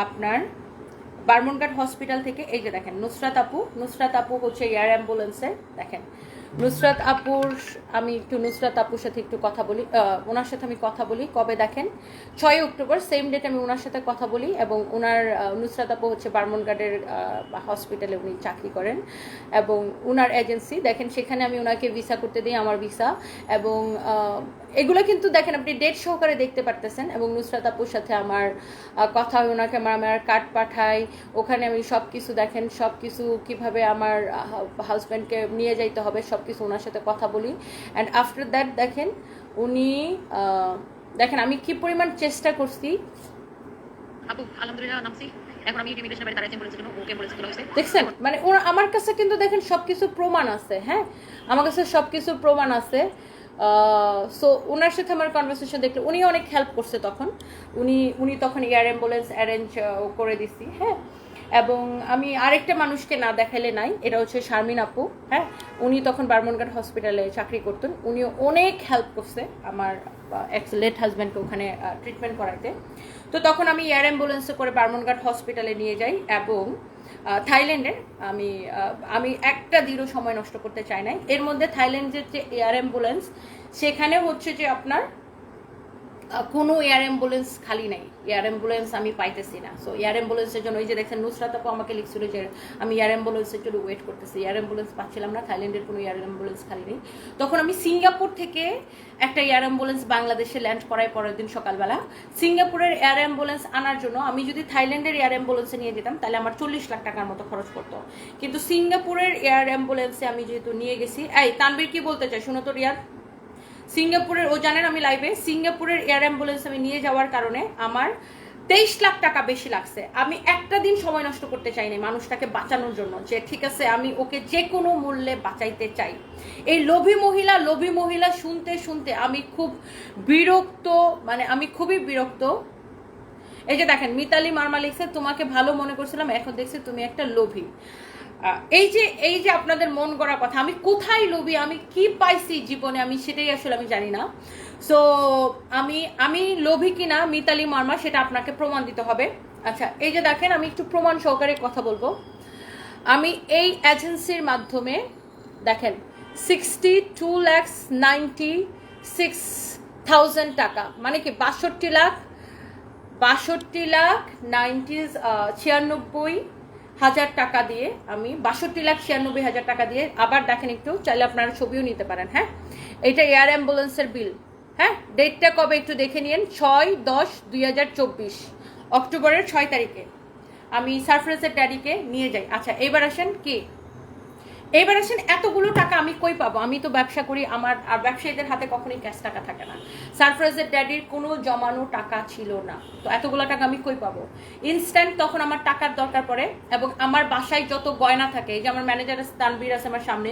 আপনার বারমনঘাট হসপিটাল থেকে এই যে দেখেন নুসরাত আপু হচ্ছে এয়ার অ্যাম্বুলেন্সে। দেখেন নুসরাত আপুর, আমি একটু নুসরাত আপুর সাথে একটু কথা বলি, ওনার সাথে আমি কথা বলি কবে দেখেন 6 অক্টোবর, সেম ডেট আমি ওনার সাথে কথা বলি। এবং নুসরাত আপু হচ্ছে বারমনঘাটের হসপিটালে উনি চাকরি করেন, এবং ওনার এজেন্সি দেখেন, সেখানে আমি ওনাকে ভিসা করতে দিই, আমার ভিসা। এবং এগুলো কিন্তু দেখেন আপনি ডেট সহকারে দেখতে পারতেছেন। এবং নুসরাত আপুর সাথে আমার কথা হয়, ওনাকে আমার কার্ড পাঠাই, ওখানে আমি সব কিছু দেখেন, সব কিছু কীভাবে আমার হাজব্যান্ডকে নিয়ে যাইতে হবে সব কিছু ওনার সাথে কথা বলি। অ্যান্ড আফটার দ্যাট দেখেন উনি দেখেন আমি কি পরিমাণ চেষ্টা করছি। আপু আলহামদুলিল্লাহ নামছি, এখন আমি ইমিগ্রেশনের বাইরে দাঁড়াইছি, বলেছিল ওকে বলেছিল হইছে দেখছেন, মানে ওরা আমার কাছে কিন্তু দেখেন সব কিছু প্রমাণ আছে, হ্যাঁ আমার কাছে সব কিছু প্রমাণ আছে। সো ওনার সাথে আমার কনভারসেশন দেখলে উনি অনেক হেল্প করছে তখন, উনি তখন এয়ার অ্যাম্বুলেন্স অ্যারেঞ্জ করে দিছি, হ্যাঁ। এবং আমি আরেকটা মানুষকে না দেখাইলে নাই, এটা হচ্ছে শারমিন আপু, হ্যাঁ উনি তখন বার্মনঘাট হসপিটালে চাকরি করতেন, উনিও অনেক হেল্প করছে আমার এক্স লেট হাজব্যান্ডকে ওখানে ট্রিটমেন্ট করাইতে। তো তখন আমি এয়ার অ্যাম্বুলেন্সে করে বার্মনঘাট হসপিটালে নিয়ে যাই এবং থাইল্যান্ডের আমি একটা দৃঢ় সময় নষ্ট করতে চাই নাই। এর মধ্যে থাইল্যান্ডের যে এয়ার অ্যাম্বুলেন্স সেখানে হচ্ছে যে আপনার কোনো এয়ার অ্যাম্বুলেন্স খালি নাই, এয়ার অ্যাম্বুলেন্স আমি পাইতেছি না। সো এয়ার অ্যাম্বুলেন্সের জন্য ওই যে দেখছেন নুসরাত আপু আমাকে লিখছিল যে আমি এয়ার অ্যাম্বুলেন্সের জন্য ওয়েট করতেছি, এয়ার অ্যাম্বুলেন্স পাচ্ছিলাম না, থাইল্যান্ডের কোনো এয়ার অ্যাম্বুলেন্স খালি নেই। তখন আমি সিঙ্গাপুর থেকে একটা এয়ার অ্যাম্বুলেন্স বাংলাদেশে ল্যান্ড করাই পরের দিন সকালবেলা। সিঙ্গাপুরের এয়ার অ্যাম্বুলেন্স আনার জন্য আমি যদি থাইল্যান্ডের এয়ার অ্যাম্বুলেন্সে নিয়ে যেতাম তাহলে আমার 40 লাখ টাকার মতো খরচ করতো, কিন্তু সিঙ্গাপুরের এয়ার অ্যাম্বুলেন্সে আমি যেহেতু নিয়ে গেছি। এই তানবীর কি বলতে চাই শুনো তো রিয়াদ। সিঙ্গাপুরের ও জানেন আমি লাইভে সিঙ্গাপুরের এয়ার অ্যাম্বুলেন্স আমি নিয়ে যাওয়ার কারণে আমার 23 লাখ টাকা বেশি লাগছে। আমি একটা দিন সময় নষ্ট করতে চাইনি মানুষটাকে বাঁচানোর জন্য, যে ঠিক আছে আমি ওকে যে কোনো মূল্যে বাঁচাইতে চাই। এই লোভী মহিলা শুনতে শুনতে আমি খুব বিরক্ত, মানে আমি খুবই বিরক্ত। এই যে দেখেন মিতালি মার্মা লিখছে তোমাকে ভালো মনে করছিলাম, এখন দেখছি তুমি একটা লোভী। এই যে আপনাদের মন গড়া কথা, আমি কোথায় লোভী, আমি কি পাইছি জীবনে আমি সেটাই আসলে আমি জানি না। সো আমি লোভী কিনা মিতালি মার্মা সেটা আপনাকে প্রমাণ দিতে হবে। আচ্ছা এই যে দেখেন আমি একটু প্রমাণ সহকারে কথা বলবো। আমি এই এজেন্সির মাধ্যমে দেখেন 62,96,000 টাকা, মানে কি 62,96,000 টাকা দিয়ে আমি 62,96,000 টাকা দিয়ে, আবার দেখেন একটু চাইলে আপনারা ছবিও নিতে পারেন, হ্যাঁ এটা এয়ার অ্যাম্বুলেন্সের বিল, হ্যাঁ ডেটটা কবে একটু দেখে নিন, 6/10/2024 অক্টোবরের 6 তারিখে আমি সারফ্রাজের ড্যাডিকে নিয়ে যাই। আচ্ছা এবার আসেন এতগুলো টাকা আমি কই পাবো, আমি তো ব্যবসা করি, আমার আর ব্যবসায়ীদের হাতে কখনোই ক্যাশ টাকা থাকে না। সারফ্রাজের ড্যাডির কোনো জমানো টাকা ছিল না, তো এতগুলো টাকা আমি কই পাবো। ইনস্ট্যান্ট তখন আমার টাকার দরকার পড়ে এবং আমার বাসায় যত গয়না থাকে, এই যে আমার ম্যানেজার তানবীর আছে আমার সামনে,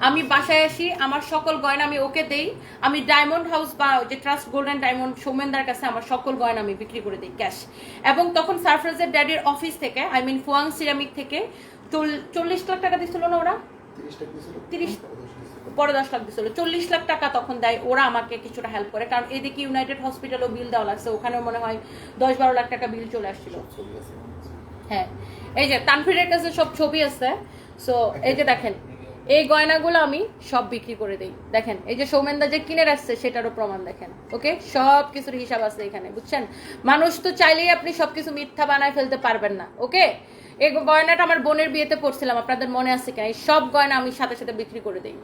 আমি বাসায় আসি আমার সকল গয়না আমি ওকে দেই। আমি ডায়মন্ড হাউস বা যে ট্রাস্ট গোল্ডেন ডায়মন্ড সৌমেনদার কাছে আমার সকল গয়না আমি বিক্রি করে দিই ক্যাশ। এবং তখন সারফ্রাজের ড্যাডির অফিস থেকে ফুয়াং সিরামিক থেকে 40 লাখ টাকা দিচ্ছিল না ওরা, 30 পরে 10 লাখ দিচ্ছিল, 40 লাখ টাকা তখন দেয় ওরা আমাকে কিছুটা হেল্প করে, কারণ এদিকে ইউনাইটেড হসপিটালও বিল দেওয়া লাগছে, ওখানেও মনে হয় 10-12 লাখ টাকা বিল চলে আসছিল। হ্যাঁ এই যে তানভীরের কাছে সব ছবি আছে। সো এই যে দেখেন এই গয়নাগুলো আমি সব বিক্রি করে দিই। দেখেন এই যে সৌমেনদা যে কিনে রাখছে সেটারও প্রমাণ দেখেন, ওকে সব কিছুর হিসাব আছে এখানে, বুঝছেন। মানুষ তো চাইলেই আপনি সবকিছু মিথ্যা বানায় ফেলতে পারবেন না, ওকে। এই গয়নাটা আমার বোনের বিয়েতে পড়ছিলাম, আপনাদের মনে আছে কিনা, এই সব গয়না আমি সাথে সাথে বিক্রি করে দিই।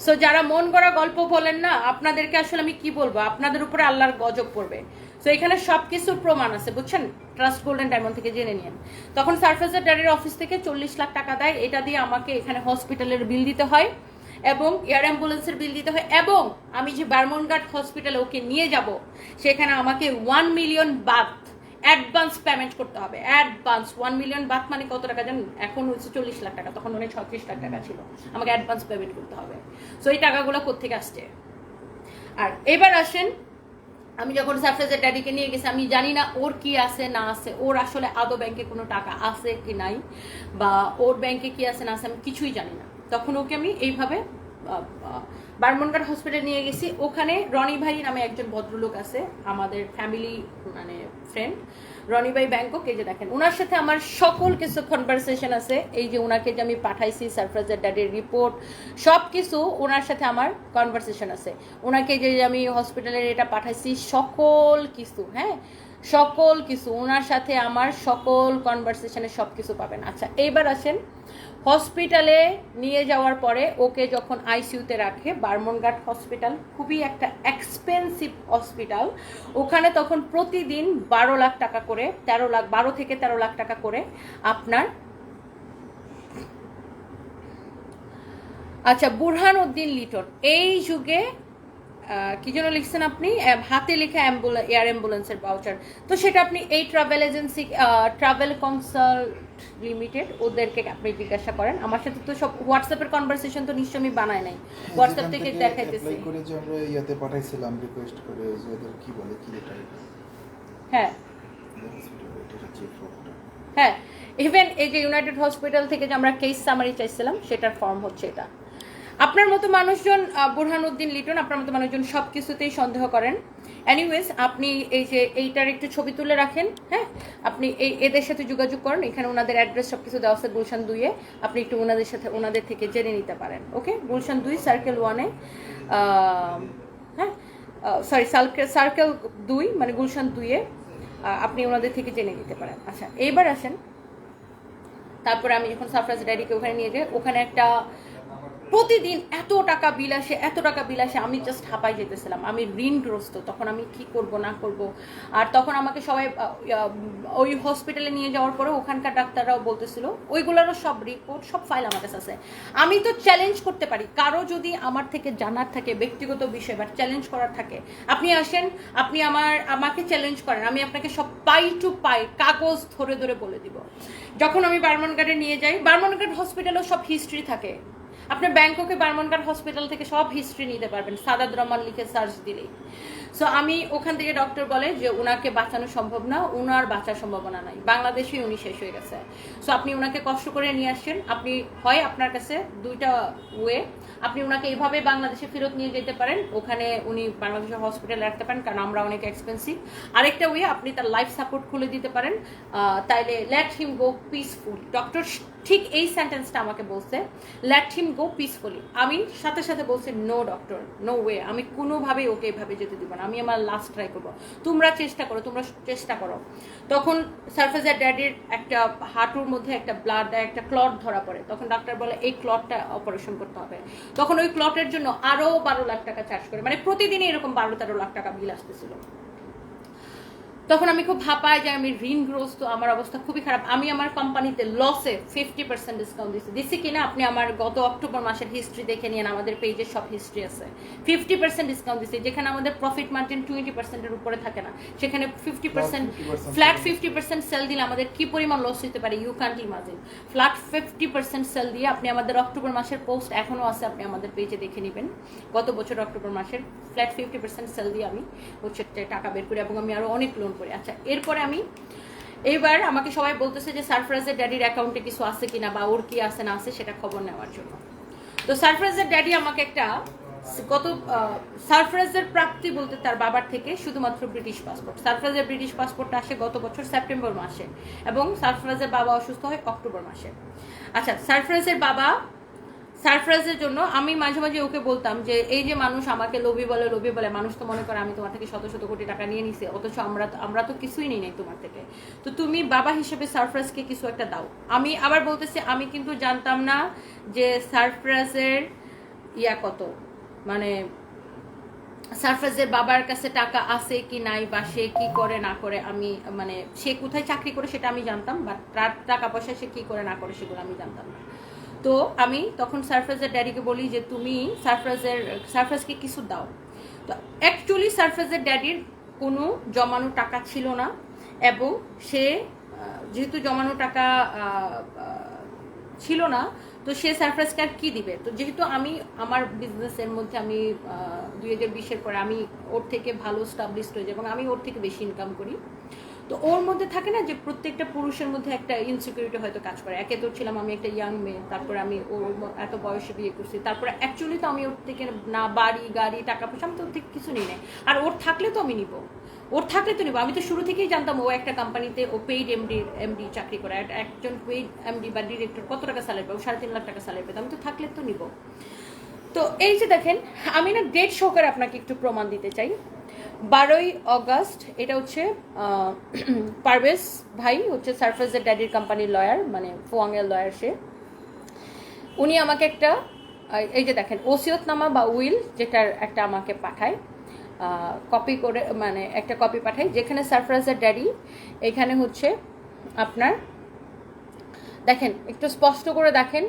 সো যারা মন গড়া গল্প বলেন না, আপনাদেরকে আসলে আমি কি বলবো, আপনাদের উপরে আল্লাহর গজব পড়বে। সো এখানে সবকিছুর প্রমাণ আছে, বুঝছেন, ট্রাস্ট গোল্ডেন ডায়মন্ড থেকে জেনে নিন। তখন সারফেসের ড্যাডির অফিস থেকে 40 লাখ টাকা দেয়, এটা দিয়ে আমাকে এখানে হসপিটালের বিল দিতে হয় এবং এয়ার অ্যাম্বুলেন্সের বিল দিতে হয়, এবং আমি যে বার্মনঘাট হসপিটালে ওকে নিয়ে যাব সেখানে আমাকে 1 মিলিয়ন বাত অ্যাডভান্স পেমেন্ট করতে হবে। অ্যাডভান্স 1 মিলিয়ন বাত মানে কত টাকা জানেন, এখন হচ্ছে 40 লাখ টাকা, তখন অনেক 36 লাখ টাকা ছিল, আমাকে অ্যাডভান্স পেমেন্ট করতে হবে। সো এই টাকাগুলো কোত্থেকে আসছে। আর এবার আসেন, আমি যখন সারফ্রাজের ড্যাডিকে নিয়ে গেছি আমি জানি না ওর কি আছে না আছে, ওর আসলে আদৌ ব্যাংকে কোনো টাকা আছে কি নাই, বা ওর ব্যাংকে কি আছে না আছে আমি কিছুই জানি না। তখন ওকে আমি এইভাবে বার্মনঘাট হসপিটাল নিয়ে গেছি। ওখানে রনি ভাই নামে একজন ভদ্রলোক আছে, আমাদের ফ্যামিলি মানে ফ্রেন্ড, রনি ভাই ব্যাংকক। এই যে দেখেন ওনার সাথে আমার সকল কিছু কনভারসেশন আছে, এই যে ওনাকে যে আমি পাঠাইছি সারফ্রাজের ড্যাডির রিপোর্ট সব কিছু ওনার সাথে আমার কনভারসেশন আছে। ওনাকে যে আমি হসপিটালের এটা পাঠাইছি সকল কিছু, হ্যাঁ সকল কিছু ওনার সাথে আমার সকল কনভারসেশনে সব কিছু পাবেন। আচ্ছা এইবার আসেন, হসপিটালে নিয়ে যাওয়ার পরে ওকে যখন আইসিইউতে রাখে, বার্মনঘাট হসপিটাল খুবই একটা এক্সপেন্সিভ হসপিটাল, ওখানে তখন প্রতিদিন 12 লাখ টাকা করে 12 থেকে 13 লাখ টাকা করে আপনার আচ্ছা, বুরহান উদ্দিন লিটন এই যুগে কি যেন লিখছেন আপনি, হাতে লেখা এয়ার অ্যাম্বুলেন্সের ভাউচার। তো সেটা আপনি এই travel agency, travel consult limited, ওদেরকে আপনি জিজ্ঞাসা করেন। আমার সাথে তো সব হোয়াটসঅ্যাপের কনভারসেশন তো নিশ্চয়ই আমি বানাই নাই, হোয়াটসঅ্যাপ থেকে দেখাইতেছি। অ্যাপ্লাই করে যে আমরা ইয়াতে পাঠাইছিলাম রিকোয়েস্ট করে, যে ওদের কি বলে, কি এটা হ্যাঁ হ্যাঁ, ইভেন এই যে ইউনাইটেড হসপিটাল থেকে যে আমরা কেস সামারি চাইছিলাম, সেটার ফর্ম হচ্ছে এটা। আপনার মতো মানুষজন, বুরহান উদ্দিন লিটন, আপনার মতো মানুষজন সব কিছুতেই সন্দেহ করেন। এনিওয়েজ, আপনি এই যে এইটার একটু ছবি তুলে রাখেন, হ্যাঁ, আপনি এদের সাথে যোগাযোগ করেন, এখানে ওনাদের অ্যাড্রেস সব কিছু দেওয়া আছে গুলশান 2-এ, আপনি একটু ওনাদের থেকে জেনে নিতে পারেন। ওকে, গুলশান 2 সার্কেল 1-এ, হ্যাঁ সরি সার্কেল 2 মানে গুলশান 2-এ, আপনি ওনাদের থেকে জেনে নিতে পারেন। আচ্ছা, এইবার আসেন, তারপরে আমি যখন সারফরাজ ড্যাডিকে ওখানে নিয়ে যাই, ওখানে একটা প্রতিদিন এত টাকা বিল আসে, আমি জাস্ট হাঁপাই যেতেছিলাম, আমি ঋণগ্রস্ত। তখন আমি কি করব না করব। আর তখন আমাকে সবাই ওই হসপিটালে নিয়ে যাওয়ার পরে ওখানকার ডাক্তাররাও বলতেছিল ওইগুলোরও সব রিপোর্ট, সব ফাইল আমার কাছে আছে। আমি তো চ্যালেঞ্জ করতে পারি, কারো যদি আমার থেকে জানার থাকে ব্যক্তিগত বিষয় বা চ্যালেঞ্জ করার থাকে, আপনি আসেন, আপনি আমাকে চ্যালেঞ্জ করেন, আমি আপনাকে সব পাই টু পাই কাগজ ধরে ধরে বলে দিব। যখন আমি বার্মনগার্ডে নিয়ে যাই, বার্মনগার্ড হসপিটালেও সব হিস্ট্রি থাকে, আপনি ব্যাংককে বার্মনগার্ড হসপিটাল থেকে সব হিস্ট্রি নিতে পারবেন সাদাত রহমান লিখে সার্চ দিলেই। সো আমি ওখান থেকে ডক্টর বলে যে ওনাকে বাঁচানো সম্ভব না, ওনার বাঁচার সম্ভাবনা নাই, বাংলাদেশেই উনি শেষ হয়ে গেছে। সো আপনি ওনাকে কষ্ট করে নিয়ে আসছেন, আপনি হয় আপনার কাছে দুইটা ওয়ে, আপনি ওনাকে এইভাবে বাংলাদেশে ফেরত নিয়ে যেতে পারেন, ওখানে উনি বাংলাদেশের হসপিটালে রাখতে পারেন, কারণ আমরা অনেক এক্সপেন্সিভ। আরেকটা ওয়ে, আপনি তার লাইফ সাপোর্ট খুলে দিতে পারেন, তাইলে লেট হিম গো পিসফুল। ডক্টর ঠিক এই সেন্টেন্সটা আমাকে বলছে, লেট হিম গো পিসফুলি। আমি সাথে সাথে বলছি নো ডক্টর, নো ওয়ে, আমি কোনোভাবেই ওকে এভাবে যেতে দিব না, আমি আমার লাস্ট ট্রাই করবো, তোমরা চেষ্টা করো। তখন সারফেজার ড্যাডির একটা হাঁটুর মধ্যে একটা ব্লাড, একটা ক্লট ধরা পড়ে, তখন ডাক্তার বলে এই ক্লটটা অপারেশন করতে হবে। তখন ওই ক্লটের জন্য আরো 12 লাখ টাকা চার্জ করে, মানে প্রতিদিনই এরকম 12-13 লাখ টাকা বিল আসতেছিল। তখন আমি খুব ভাপাই যে আমি ঋণগ্রস্ত, আমার অবস্থা খুবই খারাপ। আমি আমার কোম্পানিতে লসে 50% ডিসকাউন্ট দিচ্ছি কিনা আপনি আমার গত অক্টোবর মাসের হিস্ট্রি দেখে নিন, আমাদের পেজে সব হিস্ট্রি আছে। 50% ডিসকাউন্ট দিচ্ছি, যেখানে আমাদের প্রফিট মার্জিন 20%-এর উপরে থাকে না, সেখানে 50% ফ্ল্যাট 50% সেল দিলে আমাদের কি পরিমাণ লস হতে পারে, you can't imagine. Flat 50% sale দিয়ে আপনি আমাদের অক্টোবর মাসের পোস্ট এখনও আছে, আপনি আমাদের পেজে দেখে নেবেন, গত বছর অক্টোবর মাসের ফ্ল্যাট 50% সেল দিয়ে আমি হচ্ছে টাকা বের করি, এবং আমি আরও অনেক লোন করি। আচ্ছা, এরপরে আমি এইবার আমাকে সবাই বলতেছে যে সারফরাজের ড্যাডির অ্যাকাউন্টে কিছু আছে কিনা বা ওর কি আছে না আছে সেটা খবর নেওয়ার জন্য। তো সারফরাজের ড্যাডি আমাকে একটা সারফরাজের প্রাপ্তি বলতে তার বাবার থেকে শুধুমাত্র ব্রিটিশ পাসপোর্ট, সারফরাজের ব্রিটিশ পাসপোর্টটা আসে গত বছর সেপ্টেম্বর মাসে, এবং সারফরাজের বাবা অসুস্থ হয় অক্টোবর মাসে। আচ্ছা, সারফরাজের জন্য আমি মাঝে মাঝে ওকে বলতাম যে এই যে মানুষ আমাকে লোভী বলে, মানুষ তো মনে করে আমি তোমার থেকে শত শত কোটি টাকা নিয়ে নিছি, অথচ আমরা তো কিছুই নিই নাই তোমার থেকে, তো তুমি বাবা হিসেবে সারফরাজকে কিছু একটা দাও। আমি আবার বলতেছি, আমি কিন্তু জানতাম না যে সারফরাজের কত, মানে সারফরাজের বাবার কাছে টাকা আছে কি নাই, বা সে কি করে না করে, আমি মানে সে কোথায় চাকরি করে সেটা আমি জানতাম, বাট তার টাকা পয়সা সে কি করে না করে সেগুলো আমি জানতাম না। তো আমি তখন সারফরাজের ড্যাডিকে বলি যে তুমি সারফরাজকে কিছু দাও। তো অ্যাকচুয়ালি সারফরাজের ড্যাডির কোনো জমানো টাকা ছিল না, এবং সে যেহেতু জমানো টাকা ছিল না, তো সে সারফরাজকে আর কি দিবে। তো যেহেতু আমি আমার বিজনেসের মধ্যে আমি 2020-এর পরে আমি ওর থেকে ভালো স্টাবলিশড হয়ে যাই, এবং আমি ওর থেকে বেশি ইনকাম করি, তো ওর মধ্যে থাকে না যে প্রত্যেকটা পুরুষের মধ্যে একটা ইনসিকিউরিটি হয়তো কাজ করে। একে তো ছিলাম আমি একটা ইয়াং মেয়ে, তারপরে আমি ওর এত বয়সে বিয়ে করছি, তারপরে অ্যাকচুয়ালি তো আমি ওর থেকে না বাড়ি গাড়ি টাকা পয়সা আমি তো ওর থেকে কিছু নিই নাই, আর ওর থাকলে তো আমি নিব, আমি তো শুরু থেকেই জানতাম ও একটা কোম্পানিতে ও পেইড এমডি চাকরি করে, একজন পেইড এমডি বা ডিরেক্টর কত টাকা স্যালারি পাবে, 3.5 লাখ টাকা স্যালারি পেতো, আমি তো থাকলে তো নিব। তো এই যে দেখেন, আমি না ডেট সহকারে আপনাকে একটু প্রমাণ দিতে চাই। 12ই অগস্ট, এটা হচ্ছে পারভেজ ভাই হচ্ছে সারফরাজের ড্যাডির কোম্পানির লয়ার, মানে ফোয়াংয়ের লয়ার, উনি আমাকে একটা এই যে দেখেন ওসিয়তনামা বা উইল, যেটার একটা আমাকে পাঠায় কপি করে, মানে একটা কপি পাঠায়, যেখানে সারফরাজের ড্যাডি এখানে হচ্ছে আপনার দেখেন একটু স্পষ্ট করে দেখেন,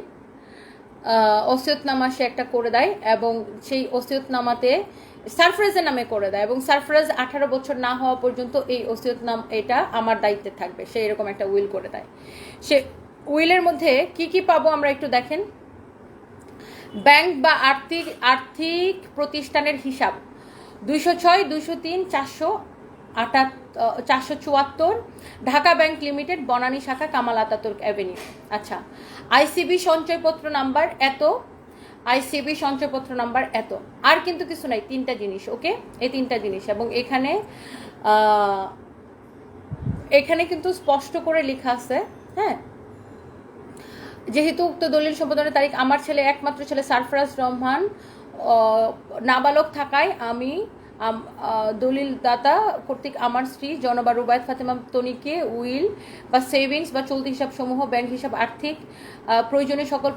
ওসিয়তনামা সে একটা করে দেয় এবং সেই ওসিয়তনামাতে সারফরাজের নামে করে দেয় এবং সারফরাজ 18 বছর না হওয়া পর্যন্ত এই ওসিয়তনাম এটা আমার দায়িত্বে থাকবে, সে এরকম একটা উইল করে দেয়। সে উইলের মধ্যে কি কি পাবো আমরা একটু দেখেন। ব্যাংক বা আর্থিক প্রতিষ্ঠানের হিসাব 206, 203, 474 ঢাকা ব্যাংক লিমিটেড, বনানী শাখা, কামাল আতাতুর্ক অ্যাভিনিউ। আচ্ছা, আইসিবি সঞ্চয়পত্র নাম্বার এত, আইসিবি সঞ্চয়পত্র নাম্বার এত, আর কিন্তু কিছু নাই, 3টা জিনিস। ওকে, এই 3টা জিনিস। এবং এখানে কিন্তু স্পষ্ট করে লেখা আছে, হ্যাঁ, যেহেতু উক্ত দলিল সম্পাদনের তারিখ আমার ছেলে, একমাত্র ছেলে সারফরাজ রহমান নাবালক থাকায় আমি দলিল দাতা কর্তৃক আমার স্ত্রী জনবা রুবায়েত ফাতেমা তনিকে উইল বা সেভিংস বা চলতি হিসাব সমূহ, ব্যাংক হিসাব, আর্থিক প্রয়োজনীয় সকল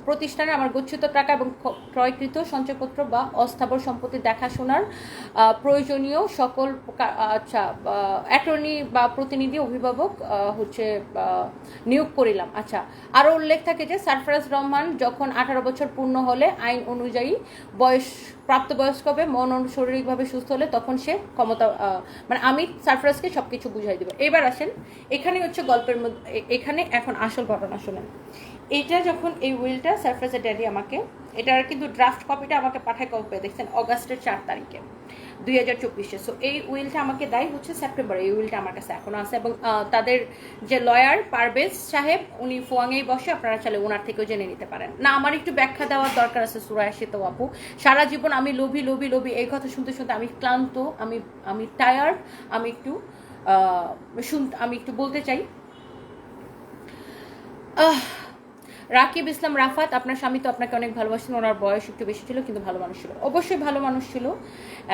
প্রতিষ্ঠানে আমার গচ্ছিত টাকা এবং ক্রয়কৃত সঞ্চয়পত্র বা অস্থাবর সম্পত্তি দেখাশোনার প্রয়োজনীয় সকল অ্যাটর্নি বা প্রতিনিধি অভিভাবক নিয়োগ করিলাম। আচ্ছা, আরও উল্লেখ থাকে যে সারফরাজ রহমান যখন 18 বছর পূর্ণ হলে আইন অনুযায়ী প্রাপ্তবয়স্ক হবে, মন ও শারীরিকভাবে সুস্থ হলে তখন সে ক্ষমতা, মানে আমি সারফরাজকে সবকিছু বুঝাই দেবো। এবার আসেন, এখানে হচ্ছে গল্পের মধ্যে, এখানে এখন আসল ঘটনা শোনেন। এইটা যখন এই উইলটা সারফরাজের ড্যাডি আমাকে, এটার কিন্তু ড্রাফট কপিটা আমাকে পাঠায় কবে দেখছেন, অগাস্টের 4 তারিখে 2024-এ। সো এই উইলটা আমাকে দেয় হচ্ছে সেপ্টেম্বরে। এই উইলটা আমার কাছে এখনো আছে এবং তাদের যে লয়ার পারভেজ সাহেব, উনি ফোয়াঙেই বসে, আপনারা চাইলে ওনার থেকেও জেনে নিতে পারেন। না, আমার একটু ব্যাখ্যা দেওয়ার দরকার আছে সুরায়াশে তো আপু, সারা জীবন আমি লোভী লোভী লোভী এই কথা শুনতে শুনতে আমি ক্লান্ত, আমি টায়ার্ড। আমি একটু বলতে চাই। রাকিব ইসলাম রাফাত, আপনার স্বামী তো আপনাকে অনেক ভালোবাসেন, ওনার বয়স একটু বেশি ছিল কিন্তু ভালো মানুষ ছিল, অবশ্যই ভালো মানুষ ছিল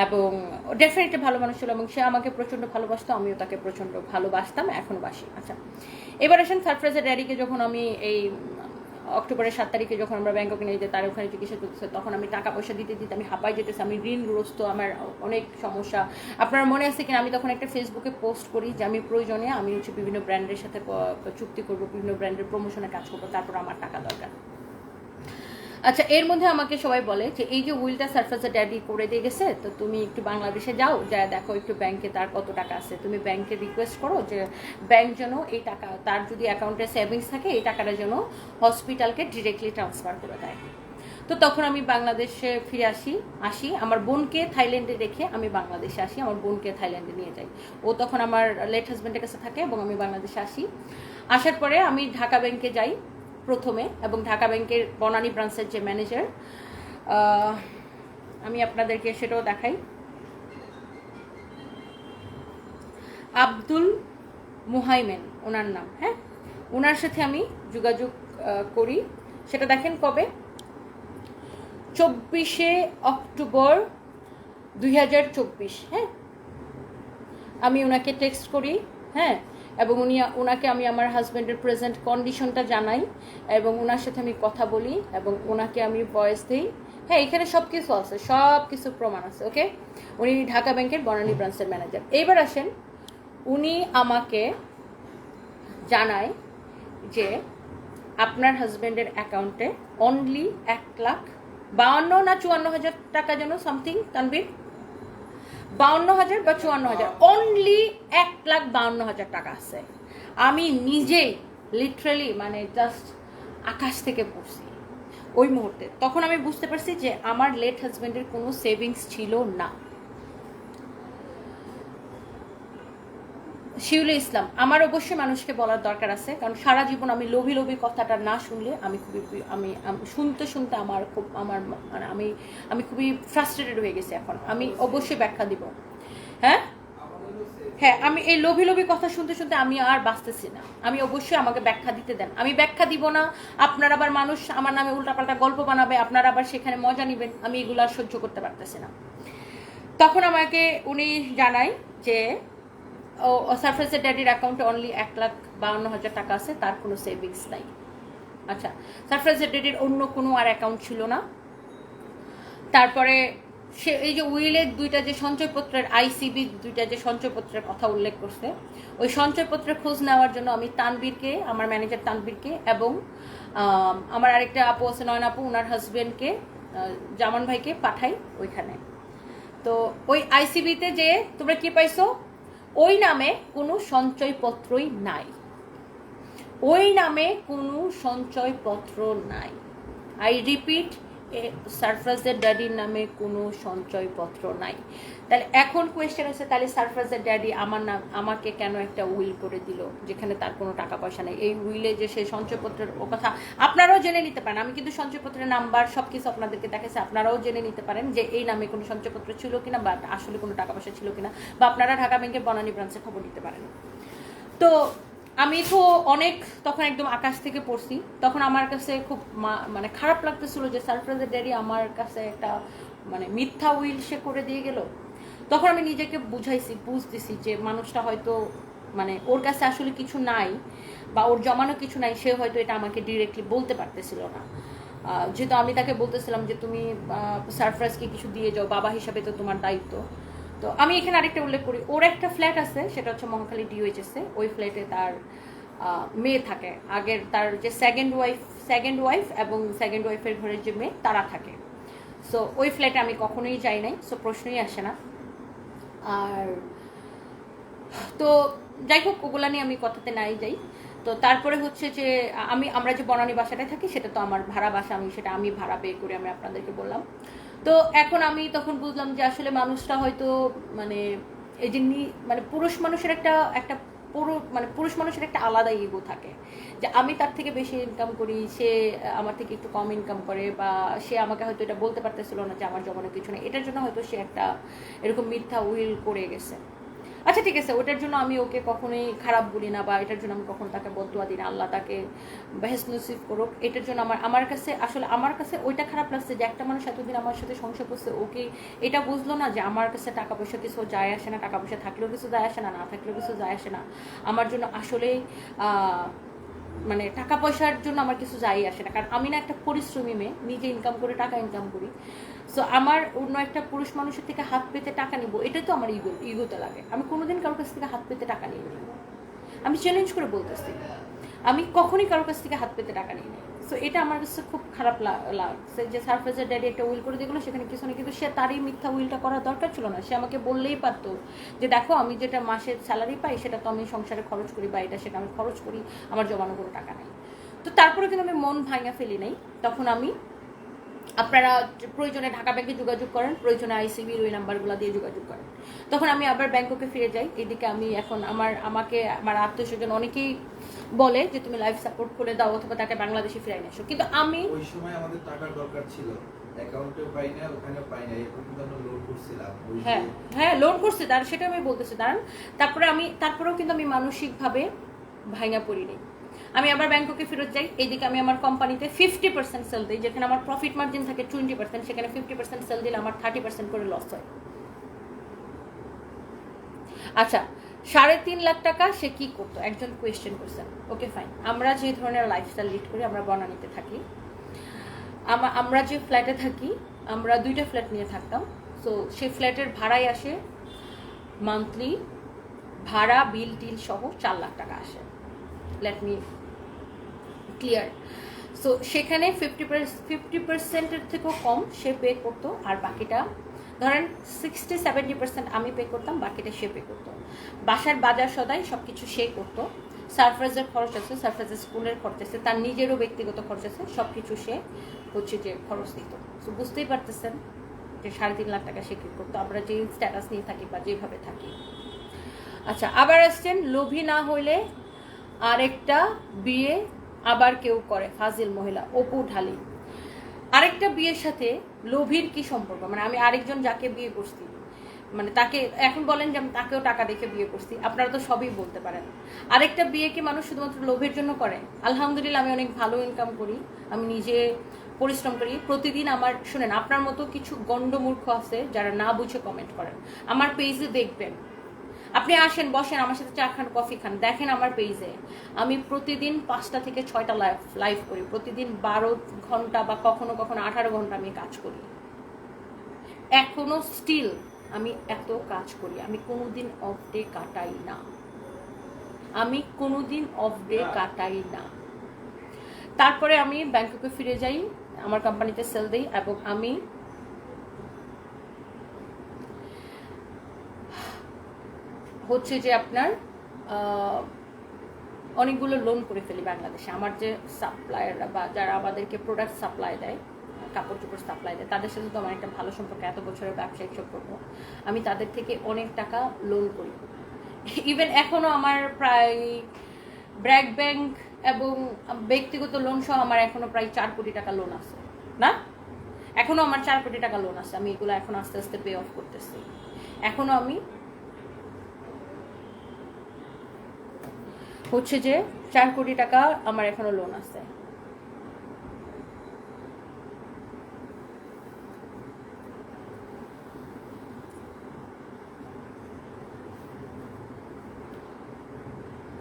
এবং ডেফিনেটলি ভালো মানুষ ছিল এবং সে আমাকে প্রচণ্ড ভালোবাসতো, আমিও তাকে প্রচণ্ড ভালোবাসতাম, এখনও বাসি। আচ্ছা, এবার আসেন সারফরাজের ড্যাডিকে যখন আমি এই অক্টোবরের 7 তারিখে যখন আমরা ব্যাংককে নিয়ে যেতে, তার ওখানে চিকিৎসা চলতেছে, তখন আমি টাকা পয়সা দিতে দিতে আমি হাঁপাই যেতেছি, আমি ঋণগ্রস্ত, আমার অনেক সমস্যা। আপনার মনে আছে কিনা, আমি তখন একটা ফেসবুকে পোস্ট করি যে আমি প্রয়োজনে আমি বিভিন্ন ব্র্যান্ডের সাথে চুক্তি করবো, বিভিন্ন ব্র্যান্ডের প্রমোশনে কাজ করবো, তারপর আমার টাকা দরকার। আচ্ছা, এর মধ্যে আমাকে সবাই বলে যে এই যে উইলটা সারফরাজের ড্যাডি করে দিয়ে গেছে, তো তুমি একটু বাংলাদেশে যাও, যা দেখো একটু ব্যাংকে তার কত টাকা আছে, তুমি ব্যাংকে রিকোয়েস্ট করো যে ব্যাংক যেন এই টাকা, তার যদি অ্যাকাউন্টে সেভিংস থাকে, এই টাকাটা যেন হসপিটালকে ডিরেক্টলি ট্রান্সফার করে দেয়। তো তখন আমি বাংলাদেশে ফিরে আসি আমার বোনকে থাইল্যান্ডে রেখে আমি বাংলাদেশে আসি, আমার বোনকে থাইল্যান্ডে নিয়ে যাই। ও তখন আমার লেট হাজব্যান্ডের কাছে থাকে এবং আমি বাংলাদেশে আসি। আসার পরে আমি ঢাকা ব্যাংকে যাই প্রথমে, এবং ঢাকা ব্যাংকের বনানী ব্রাঞ্চের যে ম্যানেজার, আমি আপনাদেরকে সেটাও দেখাই, আব্দুল মুহাইমেন ওনার নাম, হ্যাঁ, ওনার সাথে আমি যোগাযোগ করি। সেটা দেখেন কবে, 24শে অক্টোবর 2024, হ্যাঁ, আমি ওনাকে টেক্সট করি, হ্যাঁ, এবং ওনাকে আমি আমার হাজব্যান্ডের প্রেজেন্ট কন্ডিশনটা জানাই এবং ওনার সাথে আমি কথা বলি এবং ওনাকে আমি ভয়েস দিই, হ্যাঁ, এখানে সব কিছু আছে, সব কিছু প্রমাণ আছে। ওকে, উনি ঢাকা ব্যাংকের বনানী ব্রাঞ্চের ম্যানেজার। এইবার আসেন, উনি আমাকে জানায় যে আপনার হাজব্যান্ডের অ্যাকাউন্টে অনলি 1,52,000 না 54,000 টাকা যেন সামথিং, তানবীর 52,000 বা 54,000, অনলি 1,52,000 টাকা আছে। আমি নিজেই লিটারালি মানে জাস্ট আকাশ থেকে পড়ছি ওই মুহূর্তে। তখন আমি বুঝতে পারছি যে আমার লেট হাজব্যান্ডের কোনো সেভিংস ছিল না। শিউলি ইসলাম, আমার অবশ্যই মানুষকে বলার দরকার আছে, কারণ সারা জীবন আমি লোভী লোভী কথাটা না শুনলে আমি খুবই আমি শুনতে আমি খুবই ফ্রাস্ট্রেটেড হয়ে গেছি। এখন আমি অবশ্যই ব্যাখ্যা দিব। হ্যাঁ, আমি এই লোভী লোভী কথা শুনতে শুনতে আমি আর বাঁচতেছি না। আমি অবশ্যই আমাকে ব্যাখ্যা দিতে দেন। আমি ব্যাখ্যা দিব না, আপনার আবার মানুষ আমার নামে উল্টাপাল্টা গল্প বানাবে, আপনারা আবার সেখানে মজা নেবেন, আমি এগুলো আর সহ্য করতে পারতেছি না। তখন আমাকে উনি জানায় যে সারফরাজের ড্যাডির অ্যাকাউন্টে অনলি 1,52,000 টাকা আছে, তার কোনো সেভিংস নাই। আচ্ছা, সারফরাজের ড্যাডির অন্য কোনো আর অ্যাকাউন্ট ছিল না। তারপরে সে এই যে উইলের দুইটা যে সঞ্চয়পত্রের আইসিবি দুইটা যে সঞ্চয়পত্রের কথা উল্লেখ করছে, ওই সঞ্চয়পত্রের খোঁজ নেওয়ার জন্য আমি তানবীরকে, আমার ম্যানেজার তানবীরকে, এবং আমার আরেকটা আপু আছে নয়ন আপু, ওনার হাজবেন্ডকে, জামান ভাইকে পাঠাই ওইখানে। তো ওই আইসিবিতে যে তোমরা কি পাইছো, ওই নামে কোনো সঞ্চয়পত্রই নাই, ওই নামে কোনো সঞ্চয়পত্র নাই। আই রিপিট, সারফরাজের ড্যাডির নামে কোনো সঞ্চয়পত্র নাই। তাহলে এখন কোয়েশ্চেন আছে, তাহলে সারফরাজের ড্যাডি আমাকে কেন একটা উইল করে দিল যেখানে তার কোনো টাকা পয়সা নেই? এই উইলে যে সেই সঞ্চয়পত্রের ও কথা আপনারাও জেনে নিতে পারেন। আমি কিন্তু সঞ্চয়পত্রের নাম্বার সব কিছু আপনাদেরকে দেখাচ্ছি, আপনারাও জেনে নিতে পারেন যে এই নামে কোনো সঞ্চয়পত্র ছিল কিনা, বা আসলে কোনো টাকা পয়সা ছিল কিনা, বা আপনারা ঢাকা ব্যাংকের বনানী ব্রাঞ্চে খবর নিতে পারেন। তো আমি তো অনেক তখন একদম আকাশ থেকে পড়ছি, তখন আমার কাছে খুব মানে খারাপ লাগতেছিল যে সারফরাজের ড্যাডি আমার কাছে একটা মানে মিথ্যা উইল সে করে দিয়ে গেল। তখন আমি নিজেকে বুঝতেছি যে মানুষটা হয়তো মানে ওর কাছে আসলে কিছু নাই, বা ওর জমানো কিছু নাই, সে হয়তো এটা আমাকে ডিরেক্টলি বলতে পারতেছিল না। যেহেতু আমি তাকে বলতেছিলাম যে তুমি সারফরাজকে কিছু দিয়ে যাও, বাবা হিসাবে তো তোমার দায়িত্ব। তো আমি এখানে আরেকটা উল্লেখ করি, ওর একটা ফ্ল্যাট আছে, সেটা হচ্ছে মহাখালী ডিওএইচএসে। ওই ফ্ল্যাটে তার মেয়ে থাকে, আগের তার যে সেকেন্ড ওয়াইফ এবং সেকেন্ড ওয়াইফের ঘরের যে মেয়ে তারা থাকে। সো ওই ফ্ল্যাটে আমি কখনোই যাই নাই, সো প্রশ্নই আসে না। আর তো যাই হোক, ওগুলা নিয়ে আমি কথাতে নাই যাই। তো তারপরে হচ্ছে যে আমরা যে বনানী বাসাটায় থাকি সেটা তো আমার ভাড়া বাসা, আমি ভাড়া পে করে আমি আপনাদেরকে বললাম। তো এখন আমি তখন বুঝলাম যে আসলে মানুষটা হয়তো মানে এই যে মানে পুরুষ মানুষের একটা পুরুষ মানুষের একটা আলাদা ইগো থাকে, যে আমি তার থেকে বেশি ইনকাম করি, সে আমার থেকে একটু কম ইনকাম করে, বা সে আমাকে হয়তো এটা বলতে পারতেছিল না যে আমার জমানো কিছু নেই, এটার জন্য হয়তো সে একটা এরকম মিথ্যা উইল করে গেছে। আচ্ছা ঠিক আছে, ওটার জন্য আমি ওকে কখনোই খারাপ বলি না, বা এটার জন্য আমি কখনো তাকে বদদুয়া দিই না, আল্লাহ তাকে বেহেশত নসিব করুক। এটার জন্য আমার কাছে ওইটা খারাপ লাগছে যে একটা মানুষ এতদিন আমার সাথে সংসার করছে, ওকে এটা বুঝলো না যে আমার কাছে টাকা পয়সা কিছু যায় আসে না, টাকা পয়সা থাকলেও কিছু যায় আসে না, না থাকলেও কিছু যায় আসে না। আমার জন্য আসলেই মানে টাকা পয়সার জন্য আমার কিছু যাই আসে না, কারণ আমি না একটা পরিশ্রমী মেয়ে, নিজে ইনকাম করে টাকা ইনকাম করি। সো আমার অন্য একটা পুরুষ মানুষের থেকে হাত পেতে টাকা নিব, এটাই তো আমার ইগোতে লাগে। আমি কোনোদিন কারোর কাছ থেকে হাত পেতে টাকা নিই নি, আমি চ্যালেঞ্জ করে বলতেছি, আমি কখনই কারোর কাছ থেকে হাত পেতে টাকা নিই নি। সো এটা আমার কাছে খুব খারাপ লাগছে যে সারফরাজের ড্যাডি একটা উইল করে দিয়েগুলো, সেখানে কিছু না, কিন্তু সে তারই মিথ্যা উইলটা করার দরকার ছিল না। সে আমাকে বললেই পারতো যে দেখো আমি যেটা মাসের স্যালারি পাই সেটা তো আমি সংসারে খরচ করি, বা এটা সেটা আমি খরচ করি, আমার জমানো কোনো টাকা নাই। তো তারপরে কিন্তু আমি মন ভাঙা ফেলি নাই। তখন আমি, আপনারা প্রয়োজনে ঢাকা ব্যাংকে যোগাযোগ করেন, প্রয়োজনে আইসিবির ওই নাম্বারগুলো দিয়ে যোগাযোগ করেন। তখন আমি আবার ব্যাংককে ফিরে যাই। এদিকে আমি এখন আমাকে আমার আত্মীয় স্বজন অনেকেই বলে যে তুমি লাইফ সাপোর্ট করে দাও অথবা তাকে বাংলাদেশে ফিরাই নিয়ে আসো, কিন্তু আমি ওই সময় আমাদের টাকার দরকার ছিল, অ্যাকাউন্টেও পাই না, ওখানেও পাই না, এরকম কিন্তু আমরা লোন করছিলাম। হ্যাঁ লোন করছি, সেটা আমি বলতেছি দাঁড়ান। তারপরেও কিন্তু আমি মানসিকভাবে ভাঙা পড়িনি। আমি আবার ব্যাংককে ফেরত যাই। এইদিকে আমি আমার কোম্পানিতে 50% সেল দিই, যেখানে আমার প্রফিট মার্জিন থাকে 20%, সেখানে 50% সেল দিলে আমার 30% করে লস হয়। আচ্ছা, 3.5 লাখ টাকা সে কি করতো, একজন কোয়েশ্চেন করছেন। ওকে ফাইন, আমরা যে ধরনের লাইফস্টাইল লিড করি, আমরা বনানীতে থাকি, আমরা যে ফ্ল্যাটে থাকি, আমরা 2টা ফ্ল্যাট নিয়ে থাকতাম। সো সেই ফ্ল্যাটের ভাড়াই আসে মান্থলি, ভাড়া বিল টিল সহ 4 লাখ টাকা আসে। Let me clear. সো সেখানে 50%-এর থেকেও কম সে পে করতো, আর বাকিটা ধরেন 60-70% আমি পে করতাম, বাকিটা সে পে করতো। বাসার বাজার সদাই সব কিছু সে করতো। সারফরাজের খরচ আছে, সারফরাজের স্কুলের খরচ আছে, তার নিজেরও ব্যক্তিগত খরচ আছে, সব কিছু সে হচ্ছে যে খরচ দিত। সো বুঝতেই পারতেছেন যে 3.5 লাখ টাকা সে কি করতো, আমরা যে স্ট্যাটাস নিয়ে থাকি বা যেভাবে থাকি। আচ্ছা, আবার আসছেন লোভী না হইলে আরেকটা বিয়ে আবার কেউ করে, ফাজিল মহিলা অপু ঢালি। আরেকটা বিয়ের সাথে লোভীর কি সম্পর্ক? মানে আমি আরেকজন যাকে বিয়ে করছি, মানে তাকে এখন বলেন যে আমি তাকেও টাকা দেখে বিয়ে করছি, আপনারা তো সবই বলতে পারেন। আরেকটা বিয়ে কি মানুষ শুধুমাত্র লোভের জন্য করে? আলহামদুলিল্লাহ আমি অনেক ভালো ইনকাম করি, আমি নিজে পরিশ্রম করি প্রতিদিন। আমার শুনেন, আপনার মতো কিছু গণ্ডমূর্খ আছে যারা না বুঝে কমেন্ট করেন। আমার পেজে দেখবেন, আপনি আসেন, বসেন, আমার সাথে চা খান, কফি খান, দেখেন আমার পেজে আমি প্রতিদিন 5টা থেকে 6টা লাইভ করি, প্রতিদিন 12 ঘন্টা বা কখনো কখনো 18 ঘন্টা আমি কাজ করি। এখনো স্টিল আমি এত কাজ করি, আমি কোনোদিন অফ ডে কাটাই না, আমি কোনোদিন অফ ডে কাটাই না। তারপরে আমি ব্যাংককে ফিরে যাই, আমার কোম্পানিতে সেল দিই, এবং আমি হচ্ছে যে আপনার অনেকগুলো লোন করে ফেলি বাংলাদেশে। আমার যে সাপ্লায়াররা বা যারা আমাদেরকে প্রোডাক্ট সাপ্লাই দেয়, কাপড় চোপড় সাপ্লাই দেয়, তাদের সাথে তো আমার একটা ভালো সম্পর্ক, এত বছরের ব্যবসায়িক সম্পর্ক। আমি তাদের থেকে অনেক টাকা লোন করি। ইভেন এখনও আমার প্রায় ব্র্যাক ব্যাংক এবং ব্যক্তিগত লোন সহ আমার এখনও প্রায় 4 কোটি টাকা লোন আছে না, এখনও আমার 4 কোটি টাকা লোন আছে। আমি এগুলো এখন আস্তে আস্তে পে অফ করতেছি। এখনও আমি হচ্ছে যে 4 কোটি টাকা আমার এখনো লোন আছে।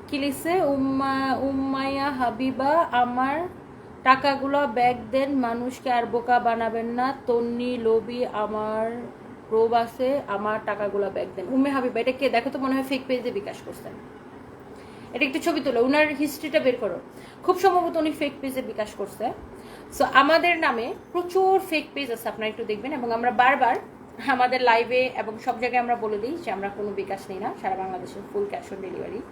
কি লিখছে উম্মাইয়া হাবিবা, আমার টাকাগুলো ব্যাগ দেন, মানুষকে আর বোকা বানাবেন না। তন্নি লোভি, আমার রোব আছে, আমার টাকাগুলো ব্যাগ দেন। উম্মে হাবিবা এটা কে দেখো তো, মনে হয় ফেক পেজে বিকাশ করছেন। এটা একটু ছবি তোলো, ওনার হিস্ট্রিটা বের করো। খুব সম্ভবত উনি ফেক পেজে বিকাশ করছে। সো আমাদের নামে প্রচুর ফেক পেজ আছে, আপনারা একটু দেখবেন। এবং আমরা বারবার আমাদের লাইভে এবং সব জায়গায় আমরা বলে দিই যে আমরা কোনো বিকাশ নেই না, সারা বাংলাদেশে ফুল ক্যাশ অন ডেলিভারি।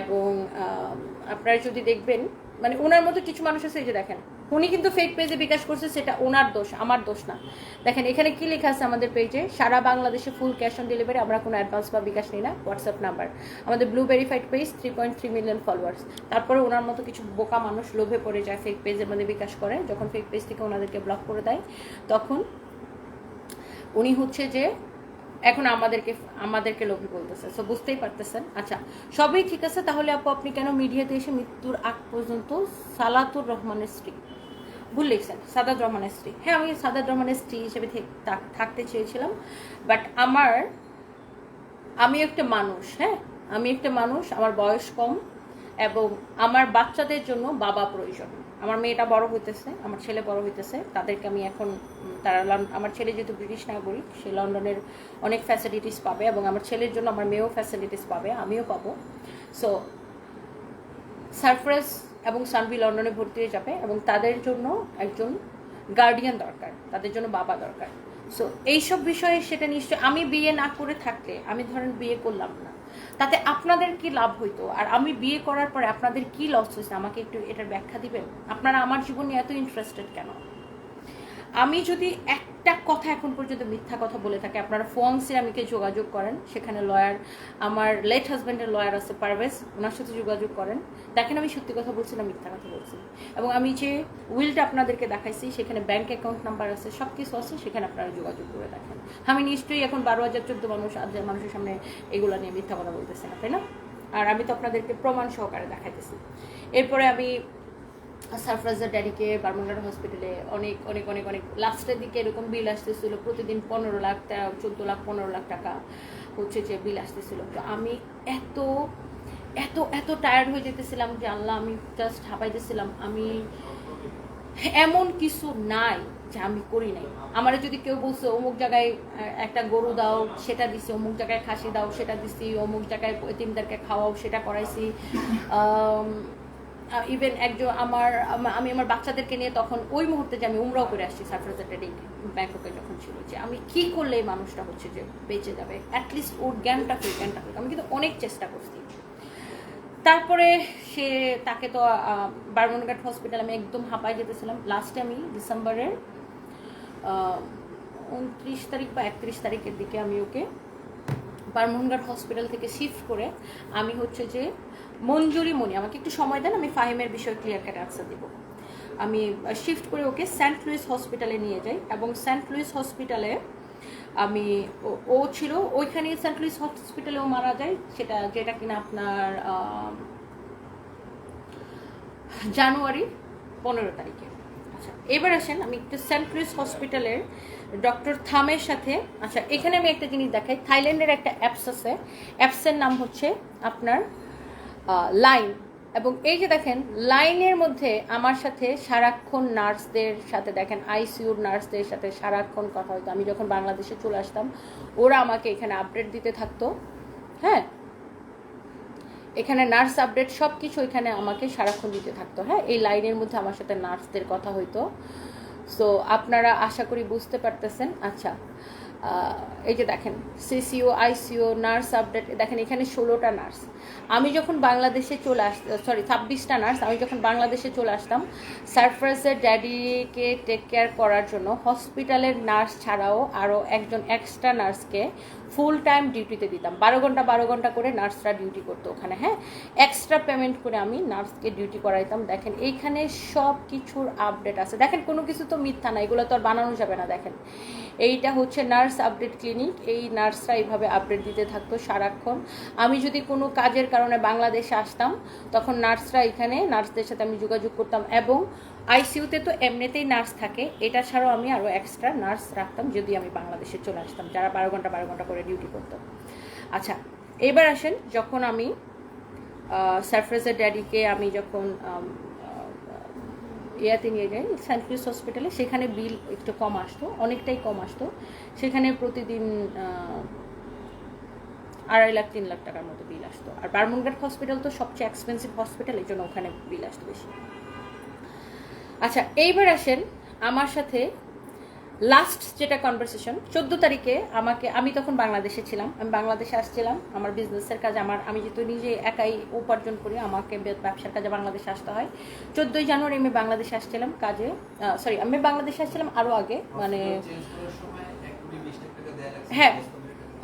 এবং আপনারা যদি দেখবেন, মানে ওনার মতো কিছু মানুষ আছে, এই যে দেখেন উনি কিন্তু ফেক পেজে বিকাশ করছে, সেটা ওনার দোষ, আমার দোষ না। দেখেন এখানে কি লেখা আছে আমাদের পেজে, সারা বাংলাদেশে ফুল ক্যাশ অন ডেলিভারি, আমরা কোনো অ্যাডভান্স বা বিকাশ নিই না। হোয়াটসঅ্যাপ নাম্বার আমাদের blue verified page, 3.3 million followers. তারপরে ওনার মতো কিছু বোকা মানুষ লোভে পড়ে যায়, ফেক পেজের মধ্যে বিকাশ করে। যখন ফেক পেজ থেকে ওনাদেরকে ব্লক করে দেয়, তখন উনি হচ্ছে যে এখন আমাদেরকে লোভী বলতেছে। সো বুঝতেই পারতেছেন। আচ্ছা, সবই ঠিক আছে, তাহলে আপু আপনি কেন মিডিয়াতে এসে মৃত্যুর আগ পর্যন্ত সালাতুর রহমানের স্ত্রী ভুল লিখছেন, সাদাত রহমানের স্ত্রী? হ্যাঁ, আমি সাদাত রহমানের স্ত্রী হিসেবে থাকতে চেয়েছিলাম, বাট আমি একটা মানুষ, হ্যাঁ আমি একটা মানুষ, আমার বয়স কম, এবং আমার বাচ্চাদের জন্য বাবা প্রয়োজন। আমার মেয়েটা বড় হইতেছে, আমার ছেলে বড় হইতেছে, তাদেরকে আমি এখন আমার ছেলে যেহেতু ব্রিটিশ নাগরিক, সে লন্ডনের অনেক ফ্যাসিলিটিস পাবে, এবং আমার ছেলের জন্য আমার মেয়েও ফ্যাসিলিটিস পাবে, আমিও পাবো। সো সারফরাজ এবং সানভি লন্ডনে ভর্তি হয়ে যাবে, এবং তাদের জন্য একজন গার্ডিয়ান দরকার, তাদের জন্য বাবা দরকার। সো এইসব বিষয়ে সেটা নিশ্চয়ই, আমি বিয়ে না করে থাকলে, আমি ধরেন বিয়ে করলাম না, তাতে আপনাদের কি লাভ হইতো, আর আমি বিয়ে করার পরে আপনাদের কি লস হয়েছে, আমাকে একটু এটার ব্যাখ্যা দিবেন। আপনারা আমার জীবন নিয়ে এত ইন্টারেস্টেড কেন? আমি যদি একটা কথা এখন পর্যন্ত মিথ্যা কথা বলে থাকি, আপনারা ফোনসে আমাকে যোগাযোগ করেন, সেখানে লয়ার, আমার লেট হাজব্যান্ডের লয়ার আছে পারভেজ, ওনার সাথে যোগাযোগ করেন, দেখেন আমি সত্যি কথা বলছি না মিথ্যা কথা বলছি। এবং আমি যে উইলটা আপনাদেরকে দেখাইছি, সেখানে ব্যাংক অ্যাকাউন্ট নাম্বার আছে, সব কিছু আছে, সেখানে আপনারা যোগাযোগ করে দেখেন। আমি নিশ্চয়ই এখন 12,014 মানুষের সামনে এগুলো নিয়ে মিথ্যা কথা বলতেছি না, তাই না? আর আমি তো আপনাদেরকে প্রমাণ সহকারে দেখাইতেছি। এরপরে আমি সারফরাজের ড্যাডিকে বার্মিংহাম হসপিটালে অনেক অনেক অনেক অনেক লাস্টের দিকে এরকম বিল আসতেছিল, প্রতিদিন 15 লাখ, 14 লাখ, 15 লাখ টাকা হচ্ছে যে বিল আসতেছিল। তো আমি এত এত এত টায়ার্ড হয়ে যেতেছিলাম যে আল্লাহ, আমি জাস্ট হাঁপাইতেছিলাম। আমি এমন কিছু নাই যে আমি করি নাই। আমার যদি কেউ বলছে অমুক জায়গায় একটা গরু দাও, সেটা দিছি, অমুক জায়গায় খাসি দাও, সেটা দিছি, অমুক জায়গায় এতিমদেরকে খাওয়াও, সেটা করাইছি। ইভেন একজন আমি আমার বাচ্চাদেরকে নিয়ে তখন ওই মুহূর্তে যে আমি উমরাও করে আসছি সারফরাজের ড্যাডি ব্যাংককে যখন ছিল, যে আমি কি করলে এই মানুষটা হচ্ছে যে বেঁচে যাবে, অ্যাটলিস্ট ওর জ্ঞানটা হোক। আমি কিন্তু অনেক চেষ্টা করছি। তারপরে তাকে তো বার্মিংহাম হসপিটাল, আমি একদম হাঁপাই যেতেছিলাম। লাস্টে আমি ডিসেম্বরের 29 তারিখ বা 31 তারিখের দিকে আমি ওকে বার্মিংহাম হসপিটাল থেকে শিফট করে, আমি হচ্ছে যে মঞ্জুরি মনি, আমাকে একটু সময় দেন, আমি ফাহিমের বিষয়ে ক্লিয়ার কাট আনসার দেবো। আমি শিফট করে ওকে সেন্ট লুইস হসপিটালে নিয়ে যাই, এবং সেন্ট লুইস হসপিটালে ও ছিল ওইখানে। সেন্ট লুইস হসপিটালেও মারা যায়, যেটা কিনা আপনার জানুয়ারি 15 তারিখে। আচ্ছা, এবার আসেন আমি একটু সেন্ট লুইস হসপিটালের ডক্টর থামের সাথে। আচ্ছা, এখানে আমি একটা জিনিস দেখাই, থাইল্যান্ডের একটা অ্যাপস আছে, অ্যাপসের নাম হচ্ছে আপনার এবং এই যে দেখেন লাইনের মধ্যে আমার সাথে সারাক্ষণ নার্সদের সাথে, দেখেন আইসিইউর নার্সদের সাথে সারাক্ষণ কথা হতো। আমি যখন বাংলাদেশে চলে আসতাম ওরা আমাকে এখানে আপডেট দিতে থাকতো। হ্যাঁ, এখানে নার্স আপডেট সব কিছু এখানে আমাকে সারাক্ষণ দিতে থাকতো। হ্যাঁ, এই লাইনের মধ্যে আমার সাথে নার্সদের কথা হইতো। সো আপনারা আশা করি বুঝতে পারতেছেন। আচ্ছা, এই যে দেখেন সিসিও, আইসিও, নার্স আপডেট, দেখেন এখানে 16টা নার্স। আমি যখন বাংলাদেশে চলে 26টা নার্স। আমি যখন বাংলাদেশে চলে আসতাম সারফারাজের ড্যাডিকে টেক কেয়ার করার জন্য হসপিটালের নার্স ছাড়াও আরও একজন এক্সট্রা নার্সকে ফুল টাইম ডিউটিতে দিতাম। 12 ঘন্টা করে নার্সরা ডিউটি করতো ওখানে। হ্যাঁ, এক্সট্রা পেমেন্ট করে আমি নার্সকে ডিউটি করাইতাম। দেখেন এইখানে সব কিছুর আপডেট আছে। দেখেন কোনো কিছু তো মিথ্যা না, এগুলো তো আর বানানো যাবে না। দেখেন এইটা হচ্ছে নার্স আপডেট ক্লিনিক। এই নার্সরা এইভাবে আপডেট দিতে থাকতো সারাক্ষণ। আমি যদি কোনো কাজের কারণে বাংলাদেশে আসতাম তখন নার্সরা এখানে, নার্সদের সাথে আমি যোগাযোগ করতাম। এবং আইসিইউতে তো এমনিতেই নার্স থাকে, এটা ছাড়াও আমি আরও এক্সট্রা নার্স রাখতাম যদি আমি বাংলাদেশে চলে আসতাম, যারা 12 ঘন্টা করে ডিউটি করতো। আচ্ছা, এবার আসেন, যখন আমি সারফারাজের ড্যাডিকে আমি যখন ইয়াতে নিয়ে যাই সেন্ট লুইস হসপিটালে, সেখানে বিল একটু কম আসতো, অনেকটাই কম আসতো। সেখানে প্রতিদিন 2.5 লাখ 3 লাখ টাকার মতো বিল আসতো। আর বারমুনঘাট হসপিটাল তো সবচেয়ে এক্সপেন্সিভ হসপিটাল, এই জন্য ওখানে বিল আসতো বেশি। আচ্ছা, এইবার আসেন আমার সাথে লাস্ট যেটা কনভারসেশন 14 তারিখে আমি তখন বাংলাদেশে ছিলাম। আমি বাংলাদেশে আসছিলাম আমার বিজনেসের কাজে। আমি যেহেতু নিজে একাই উপার্জন করি, আমাকে ব্যবসার কাজে বাংলাদেশে আসতে হয়। 14ই জানুয়ারি আমি বাংলাদেশে আসছিলাম কাজে। আমি বাংলাদেশে আসছিলাম আরও আগে, মানে হ্যাঁ,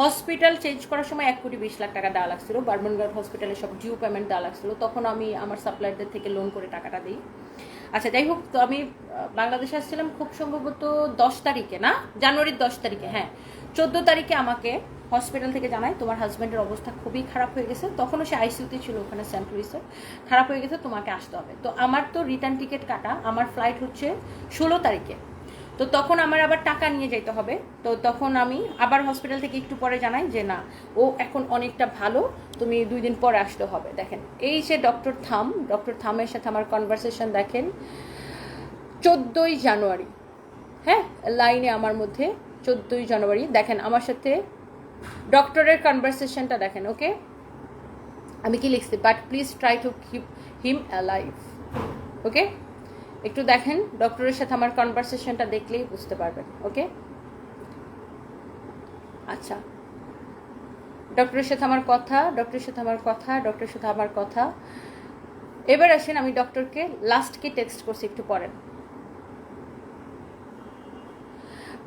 হসপিটাল চেঞ্জ করার সময় 1,20,00,000 টাকা দেওয়া লাগছিল। বারমুনঘাট হসপিটালে সব ডিউ পেমেন্ট দেওয়া লাগছিল। তখন আমি আমার সাপ্লায়ারদের থেকে লোন করে টাকাটা দিই। আচ্ছা, যাই হোক, তো আমি বাংলাদেশে আসছিলাম খুব সম্ভবত 10 তারিখে, না জানুয়ারির 10 তারিখে। হ্যাঁ, 14 তারিখে আমাকে হসপিটাল থেকে জানায় তোমার হাজব্যান্ডের অবস্থা খুবই খারাপ হয়ে গেছে। তখনও সে আইসিইউতে ছিল ওখানে সেন্ট লুইসে। খারাপ হয়ে গেছে, তোমাকে আসতে হবে। তো আমার তো রিটার্ন টিকিট কাটা, আমার ফ্লাইট হচ্ছে 16 তারিখে। তো তখন আমার আবার টাকা নিয়ে যেতে হবে। তো তখন আমি আবার হসপিটাল থেকে একটু পরে জানাই যে না, ও এখন অনেকটা ভালো, তুমি 2 দিন পরে আসতে হবে। দেখেন এই যে ডক্টর থামের সাথে আমার কনভারসেশন দেখেন 14ই জানুয়ারি। হ্যাঁ, লাইনে আমার মধ্যে 14ই জানুয়ারি। দেখেন আমার সাথে ডক্টরের কনভারসেশনটা দেখেন। ওকে, আমি কি লিখছি, but please try to keep him alive. Okay, একটু দেখেন, ডক্টরের সাথে আমার কনভারসেশনটা দেখলেই বুঝতে পারবেন। ওকে, আচ্ছা, ডক্টরের সাথে আমার কথা। এবার আসেন, আমি ডক্টরকে লাস্টকে টেক্সট করছি, একটু পড়েন।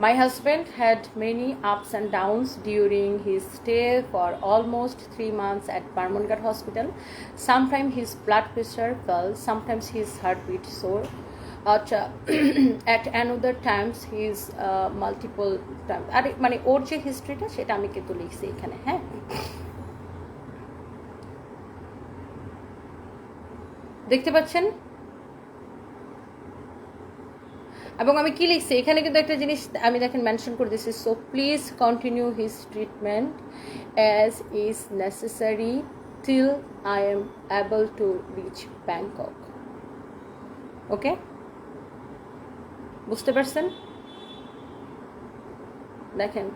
My husband had many ups and downs during his stay for almost 3 months at Barmanghat Hospital. Sometimes his blood pressure fell, sometimes his heartbeat soared. At another times his multiple times, আরে মানে ওর যে হিস্ট্রিটা সেটা আমি কিন্তু লিখছি এখানে। হ্যাঁ, দেখতে পাচ্ছেন। এবং আমি কি লিখছি এখানে কিন্তু একটা জিনিস আমি দেখেন মেনশন করে দিয়েছি, so please continue his treatment as is necessary till I am able to reach Bangkok. Okay, বুঝতে পারছেন? দেখেন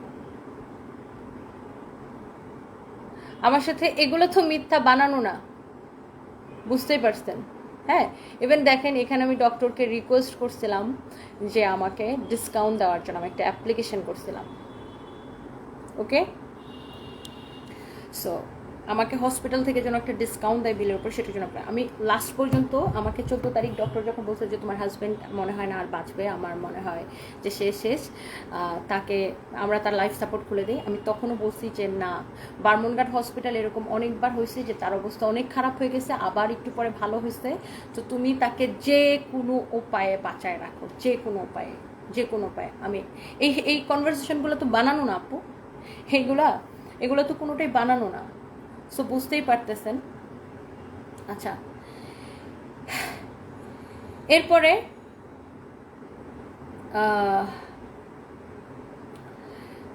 আমার সাথে এগুলো তো মিথ্যা বানানো না, বুঝতেই পারছেন। হ্যাঁ, ইভেন দেখেন এখানে আমি ডক্টরকে রিকোয়েস্ট করছিলাম যে আমাকে ডিসকাউন্ট দেওয়ার জন্য, আমি একটা অ্যাপ্লিকেশন করছিলাম। ওকে, সো আমাকে হসপিটাল থেকে যেন একটা ডিসকাউন্ট দেয় বিলের উপর, সেটার জন্য আমি লাস্ট পর্যন্ত আমাকে 14 তারিখ ডক্টর যখন বলছে যে তোমার হাজব্যান্ড মনে হয় না আর বাঁচবে, আমার মনে হয় যে সে শেষ, তাকে আমরা তার লাইফ সাপোর্ট খুলে দিই। আমি তখনও বলছি যে না, বারমুনঘাট হসপিটাল এরকম অনেকবার হয়েছে যে তার অবস্থা অনেক খারাপ হয়ে গেছে, আবার একটু পরে ভালো হয়েছে। তো তুমি তাকে যে কোনো উপায়ে বাঁচায় রাখো, যে কোনো উপায়ে। আমি এই কনভারসেশনগুলো তো বানানো না আপু, এগুলো তো কোনোটাই বানানো না। সো বুঝতেই পারতেছেন। আচ্ছা, এরপরে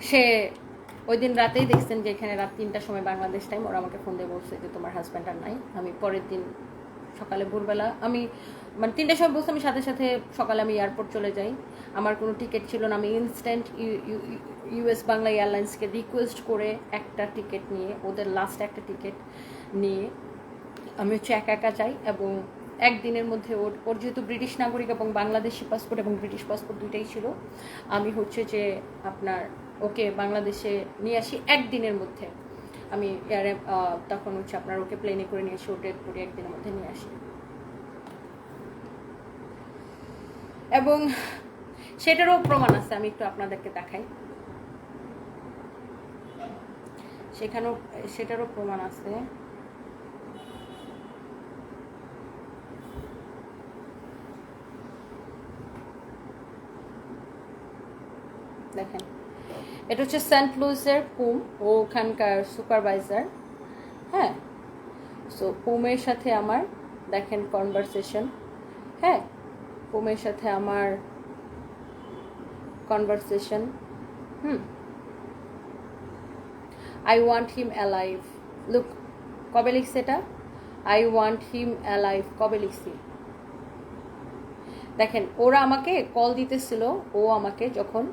সে ওই দিন রাতেই দেখছেন যে এখানে রাত 3টার সময় বাংলাদেশ টাইম ওরা আমাকে ফোন দিয়ে বলছে যে তোমার হাজব্যান্ড আর নাই। আমি পরের দিন সকালে ভোরবেলা আমি মানে 3টার সময় বলছি, আমি সাথে সাথে সকালে আমি এয়ারপোর্ট চলে যাই। আমার কোনো টিকিট ছিল না, আমি ইনস্ট্যান্ট ইউএস বাংলা এয়ারলাইন্সকে রিকোয়েস্ট করে একটা টিকিট নিয়ে, ওদের লাস্ট একটা টিকিট নিয়ে আমি হচ্ছে একা একা যাই। এবং একদিনের মধ্যে ওর যেহেতু ব্রিটিশ নাগরিক এবং বাংলাদেশি পাসপোর্ট এবং ব্রিটিশ পাসপোর্ট দুইটাই ছিল, আমি হচ্ছে যে আপনার ওকে বাংলাদেশে নিয়ে আসি একদিনের মধ্যে। আমি এয়ারে তখন হচ্ছে আপনার ওকে প্লেনে করে নিয়ে আসি, ওটা করে একদিনের মধ্যে নিয়ে আসি। এবং সেটারও প্রমাণ আছে, আমি একটু আপনাদেরকে দেখাই। সেটারও প্রমাণ আছে। দেখেন, এটা হচ্ছে সেন্ট লুইসের পুম, ও ওখানকার সুপারভাইজার। হ্যাঁ, সো পুমের সাথে আমার দেখেন কনভারসেশন। হ্যাঁ, পুমের সাথে আমার conversation. I want him alive. Look, কবে লিখছে এটা? আই ওয়ান্ট হিম অ্যালাইভ কবে লিখছি দেখেন। ওরা আমাকে কল দিতেছিল, ও আমাকে যখন,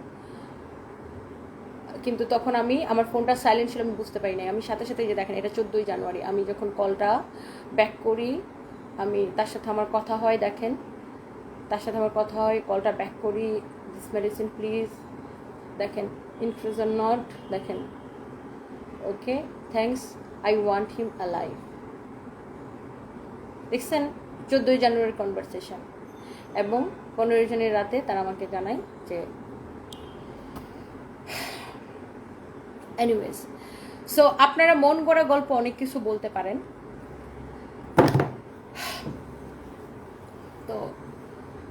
কিন্তু তখন আমার ফোনটা সাইলেন্ট ছিল, আমি বুঝতে পারি নাই। আমি সাথে সাথে যে দেখেন, এটা 14ই জানুয়ারি, আমি যখন কলটা ব্যাক করি, আমি তার সাথে আমার কথা হয়, দেখেন তার সাথে আমার কথা হয়, কলটা ব্যাক করি, দিস মেডিসিন প্লিজ, দেখেন ইনফিউশন নট, দেখেন okay thanks, I want him alive. দেখছেন 14ই জানুয়ারির কনভারসেশন। এবং 15 জনের রাতে তারা আমাকে জানায় যে এনিওয়েজ। সো আপনারা মন গড়া গল্প অনেক কিছু বলতে পারেন। তো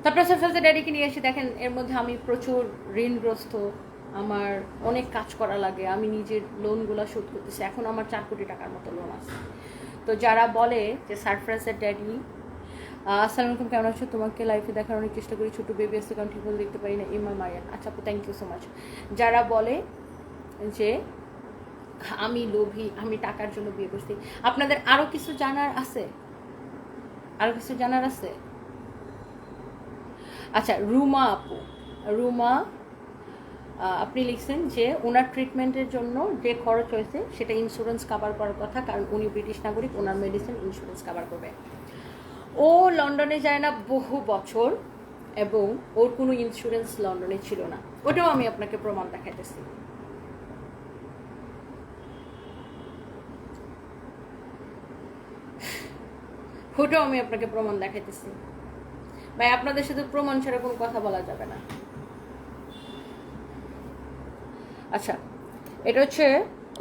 তারপর সফলতে ড্যাডিকে নিয়ে এসে দেখেন, এর মধ্যে আমি প্রচুর ঋণগ্রস্ত, আমার অনেক কাজ করা লাগে, আমি নিজের লোনগুলো শোধ করতেছি। এখন আমার 4 কোটি টাকার মতো লোন আছে। তো যারা বলে যে সারপ্রাইজের ড্যাডি, আসসালামু আলাইকুম, কেমন আছো? তোমাকে লাইফে দেখার অনেক চেষ্টা করি, ছোটো বেবি আসতে কারণ ঠিক বলে দেখতে পারি না, ইমা মারিয়ান। আচ্ছা আপু, থ্যাংক ইউ সো মাচ। যারা বলে যে আমি লোভী, আমি টাকার জন্য বিয়ে করছি, আপনাদের আরও কিছু জানার আছে? আরও কিছু জানার আছে? আচ্ছা, রুমা আপু, রুমা আপনি লিখছেন যে ওনার ট্রিটমেন্টের জন্য যে খরচ হয়েছে সেটা ইন্স্যুরেন্স কভার করার কথা, কারণ উনি ব্রিটিশ নাগরিক, ওনার মেডিসিন ইন্স্যুরেন্স কভার করবে। ও লন্ডনে যায় না বহু বছর, এবং ওর কোনো ইন্স্যুরেন্স লন্ডনে ছিল না। ওটাও আমি আপনাকে প্রমাণ দেখাইতেছি। ওটাও আমি আপনাকে প্রমাণ দেখাইতেছি ভাই, আপনাদের সাথে প্রমাণ ছাড়া কোনো কথা বলা যাবে না। আচ্ছা, এটা হচ্ছে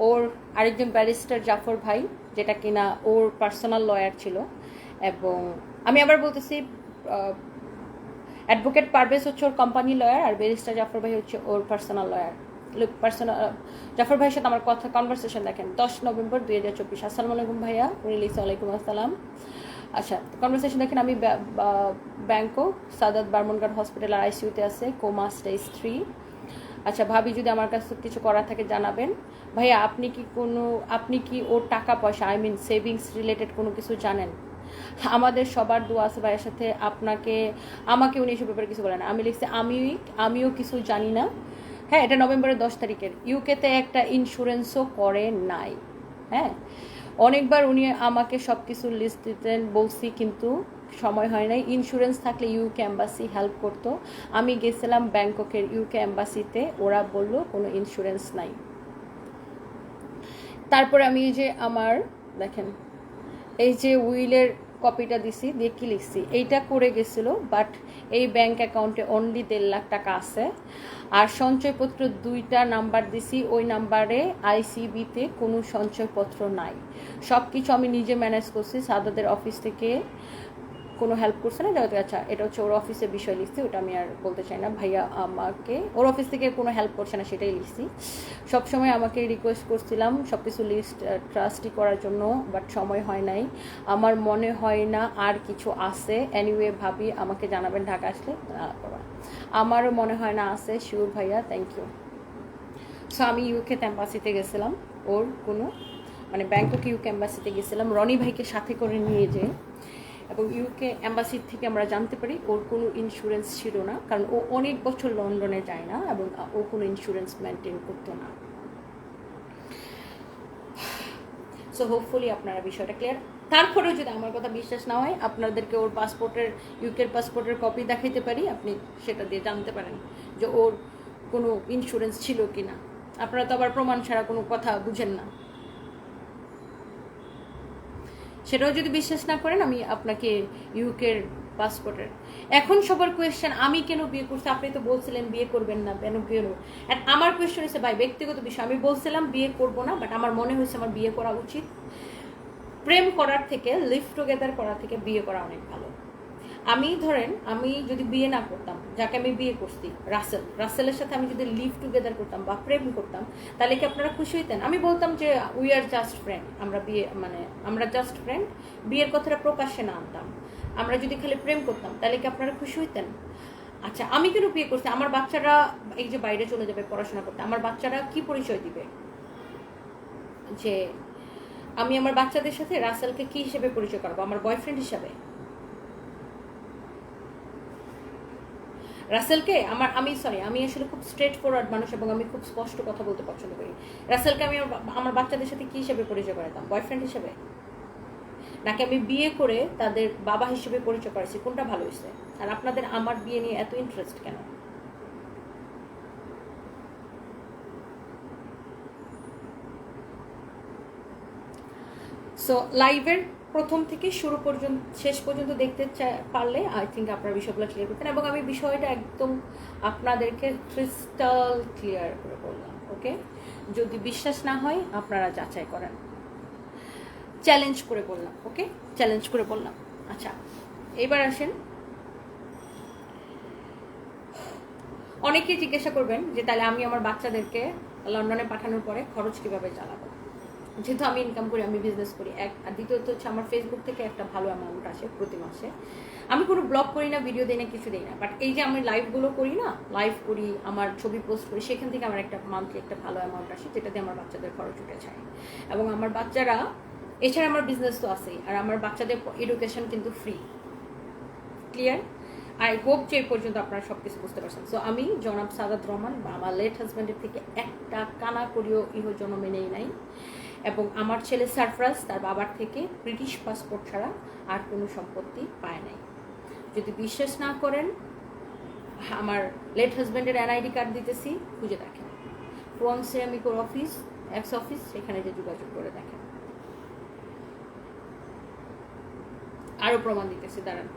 ওর আরেকজন ব্যারিস্টার জাফর ভাই, যেটা কিনা ওর পার্সোনাল লয়ার ছিল। এবং আমি আবার বলতেছি, অ্যাডভোকেট পারভেজ হচ্ছে ওর কোম্পানি লয়ার, আর ব্যারিস্টার জাফর ভাই হচ্ছে ওর পার্সোনাল লয়ার। লুক, জাফর ভাইয়ের সাথে আমার কথা কনভারসেশন দেখেন, 10 নভেম্বর 2024। আসসালামু আলাইকুম ভাইয়া। রিলিজ ওয়ালাইকুম আসসালাম। আচ্ছা, কনভারসেশন দেখেন, আমি ব্যাংকক সাদাত বার্মনগার্ড হসপিটাল আইসিইউতে আছে, কোমা স্টেজ 3। আচ্ছা ভাবি, যদি আমার কাছে কিছু করার থাকে জানাবেন। ভাইয়া আপনি কি ওর টাকা পয়সা, আই মিন সেভিংস রিলেটেড কোনো কিছু জানেন? আমাদের সবার দোয়া আছে ভাইয়ের সাথে। আমাকে উনি এসব ব্যাপারে কিছু বলেন। আমি লিখছি আমিও কিছু জানি না। হ্যাঁ, এটা নভেম্বরের 10 তারিখের। ইউকেতে একটা ইন্স্যুরেন্সও করে নাই। হ্যাঁ, অনেকবার উনি আমাকে সব কিছু লিস্ট দিতেন, বলছি, কিন্তু সময় হয় নাই। ইন্স্যুরেন্স থাকলে ইউকে এম্বাসি হেল্প করতো। আমি গেছিলাম ব্যাংককের ইউকে এম্বাসিতে, ওরা বলল কোনো ইন্স্যুরেন্স নাই। তারপরে আমি যে আমার দেখেন, এই যে উইলের কপিটা দিছি, দিয়ে কি লিখছি, এইটা করে গেছিলো, বাট এই ব্যাংক অ্যাকাউন্টে অনলি 1.5 লাখ টাকা আছে। আর সঞ্চয়পত্র 2টা নাম্বার দিছি, ওই নাম্বারে আইসিবিতে কোনো সঞ্চয়পত্র নাই। সব কিছু আমি নিজে ম্যানেজ করছি, সাদাদের অফিস থেকে কোনো হেল্প করছে না। যাতে আচ্ছা, এটা হচ্ছে ওর অফিসের বিষয় লিখছি, ওটা আমি আর বলতে চাই না। ভাইয়া আমাকে ওর অফিস থেকে কোনো হেল্প করছে না, সেটাই লিখছি। সবসময় আমাকে রিকোয়েস্ট করছিলাম সব কিছু লিস্ট ট্রাস্টি করার জন্য, বাট সময় হয় নাই। আমার মনে হয় না আর কিছু আছে। এনিওয়ে ভাবি, আমাকে জানাবেন ঢাকা আসলে। আমারও মনে হয় না আছে। শিওর ভাইয়া, থ্যাংক ইউ। সো আমি ইউকে এম্বাসিতে গেছিলাম, ওর কোনো ব্যাংকক ইউকে এম্বাসিতে গেছিলাম, রনি ভাইকে সাথে করে নিয়ে যে এবং ইউকে অ্যাম্বাসির থেকে আমরা জানতে পারি ওর কোনো ইন্স্যুরেন্স ছিল না, কারণ ও অনেক বছর লন্ডনে যায় না এবং ও কোনো ইন্স্যুরেন্স মেনটেন করতো না। সো হোপফুলি আপনারা বিষয়টা ক্লিয়ার। তারপরেও যদি আমার কথা বিশ্বাস না হয়, আপনাদেরকে ওর পাসপোর্টের, ইউকের পাসপোর্টের কপি দেখাইতে পারি, আপনি সেটা দিয়ে জানতে পারেন যে ওর কোনো ইন্স্যুরেন্স ছিল কি না। আপনারা তো আবার প্রমাণ ছাড়া কোনো কথা বুঝেন না। সেটাও যদি বিশ্বাস না করেন, আমি আপনাকে ইউকের পাসপোর্টের, এখন সবার কোয়েশ্চেন আমি কেন বিয়ে করছি, আপনি তো বলছিলেন বিয়ে করবেন না, কেন কেন, অ্যান্ড আমার কোয়েশ্চেন হচ্ছে ভাই ব্যক্তিগত বিষয়, আমি বলছিলাম বিয়ে করব না, বাট আমার মনে হয়েছে আমার বিয়ে করা উচিত। প্রেম করার থেকে, লিভ টুগেদার করার থেকে বিয়ে করা অনেক ভালো। আমি ধরেন আমি যদি বিয়ে না করতাম, যাকে আমি বিয়ে করছি রাসেলের সাথে আমি যদি লিভ টুগেদার করতাম বা প্রেম করতাম, তাহলে কি আপনারা খুশি হইতেন? আমি বলতাম যে উই আর জাস্ট ফ্রেন্ড, আমরা বিয়ে মানে আমরা জাস্ট ফ্রেন্ড, বিয়ের কথাটা প্রকাশ্যে না আনতাম, আমরা যদি খালি প্রেম করতাম, তাহলে কি আপনারা খুশি হইতেন? আচ্ছা, আমি কেন বিয়ে করছি? আমার বাচ্চারা এই যে বাইরে চলে যাবে পড়াশোনা করতে, আমার বাচ্চারা কি পরিচয় দিবে? যে আমি আমার বাচ্চাদের সাথে রাসেলকে কি হিসেবে পরিচয় করবো? আমার বয়ফ্রেন্ড হিসাবে? রাসেলকে আমি আসলে খুব স্ট্রেট ফরওয়ার্ড মানুষ এবং আমি খুব স্পষ্ট কথা বলতে পছন্দ করি। রাসেলকে আমি আমার বাচ্চাদের সাথে কি হিসেবে পরিচয় করাতাম? বয়ফ্রেন্ড হিসেবে, নাকি আমি বিয়ে করে তাদের বাবা হিসেবে পরিচয় করেছি? কোনটা ভালো হয়েছে? আর আপনাদের আমার বিয়ে নিয়ে এত ইন্টারেস্ট কেন? সো লাইভের প্রথম থেকে শুরু পর্যন্ত শেষ পর্যন্ত দেখতে পারলে আই থিঙ্ক আপনারা বিষয়গুলো ক্লিয়ার করতেন, এবং আমি বিষয়টা একদম আপনাদেরকে ক্রিস্টাল ক্লিয়ার করে বললাম। ওকে, যদি বিশ্বাস না হয় আপনারা যাচাই করেন, চ্যালেঞ্জ করে বললাম। ওকে, চ্যালেঞ্জ করে বললাম। আচ্ছা, এবার আসেন, অনেকেই জিজ্ঞাসা করবেন যে তাহলে আমি আমার বাচ্চাদেরকে লন্ডনে পাঠানোর পরে খরচ কিভাবে চালাবো? যেহেতু আমি ইনকাম করি, আমি বিজনেস করি, আর দ্বিতীয়ত হচ্ছে আমার ফেসবুক থেকে একটা ভালো অ্যামাউন্ট আসে প্রতি মাসে। আমি কোনো ব্লগ করি না, ভিডিও দিই না, কিছু দিই না, বাট এই যে আমি লাইভগুলো করি না, লাইভ করি, আমার ছবি পোস্ট করি, সেখান থেকে আমার একটা মান্থলি একটা ভালো অ্যামাউন্ট আসে, যেটা দিয়ে আমার বাচ্চাদের খরচ উঠে যায়। এবং আমার বাচ্চারা, এছাড়া আমার বিজনেস তো আছেই, আর আমার বাচ্চাদের এডুকেশন কিন্তু ফ্রি। ক্লিয়ার? আই হোপ যে এই পর্যন্ত আপনারা সব কিছু বুঝতে পারছেন। সো আমি জনাব সাদাত রহমান বা আমার লেট হাজব্যান্ডের থেকে একটা কানা করিও ইহ জন্মে নেই নাই, এবং আমার ছেলে সারফরাজ তার বাবার থেকে ব্রিটিশ পাসপোর্ট ছাড়া আর কোনো সম্পত্তি পায় নাই। যদি বিশ্বাস না করেন, আমার লেট হাজব্যান্ডের এনআইডি কার্ড দিতেছি, খুঁজে দেখেন, ফোন সেরামিকোর অফিস, এক্স অফিস, সেখানে যে যোগাযোগ করে দেখেন। আরও প্রমাণ দিতেছি, দাঁড়ান।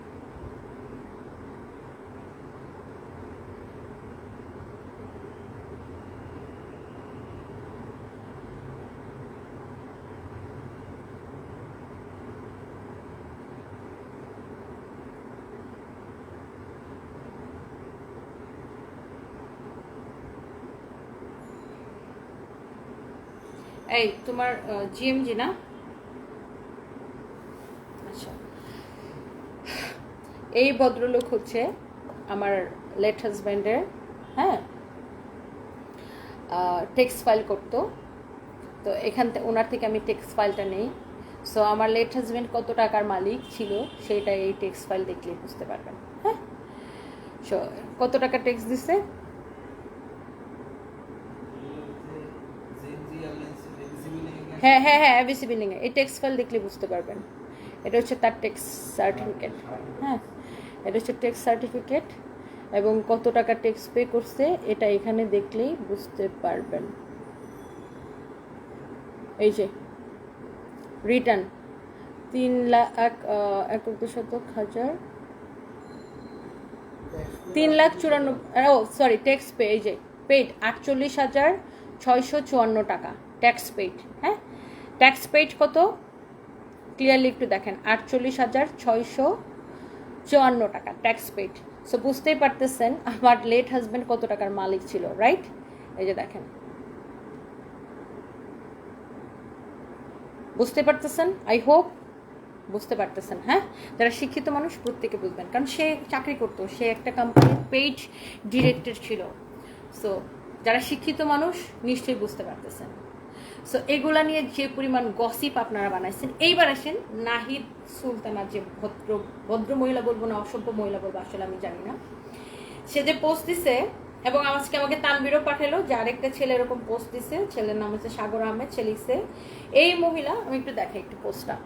এই তোমার জিএমজি না? আচ্ছা, এই ভদ্রলোক হচ্ছে আমার লেট হাজব্যান্ডের, হ্যাঁ, টেক্সট ফাইল করতো। তো এখান থেকে ওনার থেকে আমি টেক্সট ফাইলটা নেই। সো আমার লেট হাজব্যান্ড কত টাকার মালিক ছিল সেটা এই টেক্সট ফাইল দেখলেই বুঝতে পারবেন। হ্যাঁ, সো কত টাকা ট্যাক্স দিছে? হ্যাঁ হ্যাঁ হ্যাঁ, এবিসি বিল্ডিং এ। এই ট্যাক্স ফাইল দেখলে বুঝতে পারবেন। এটা হচ্ছে তার ট্যাক্স সার্টিফিকেট। হ্যাঁ, এটা হচ্ছে ট্যাক্স সার্টিফিকেট, এবং কত টাকা ট্যাক্স পে করছে এটা এখানে দেখলেই বুঝতে পারবেন। এই যে রিটার্ন 3,94,000, ও সরি, ট্যাক্স পে, এই যে পেড 48,654 টাকা ট্যাক্স পেড। হ্যাঁ, ট্যাক্স পেড কত ক্লিয়ারলি একটু দেখেন, 48,654 টাকা ট্যাক্স পেড। সো বুঝতেই পারতেছেন আমার লেট হাজব্যান্ড কত টাকার মালিক ছিল, রাইট? এই যে দেখেন, বুঝতে পারতেছেন? আই হোপ বুঝতে পারতেছেন। হ্যাঁ, যারা শিক্ষিত মানুষ প্রত্যেকে বুঝবেন, কারণ সে চাকরি করতো, সে একটা কোম্পানির পেইড ডিরেক্টর ছিল। সো যারা শিক্ষিত মানুষ নিশ্চয়ই বুঝতে পারতেছেন। সো এগুলা নিয়ে যে পরিমাণ গসিপ আপনারা বানাইছেন, এইবার আসেন নাহিদ সুলতানা, যে ভদ্র মহিলা বলবো না অসভ্য মহিলা বলবো আসলে আমি জানি না, সে যে পোস্ট দিছে, এবং আজকে আমাকে তানবিরও পাঠালো যে আরেকটা ছেলে এরকম পোস্ট দিছে, ছেলের নাম হচ্ছে সাগর আহমেদ, সে লিখছে এই মহিলা, আমি একটু দেখাই একটু পোস্টটা,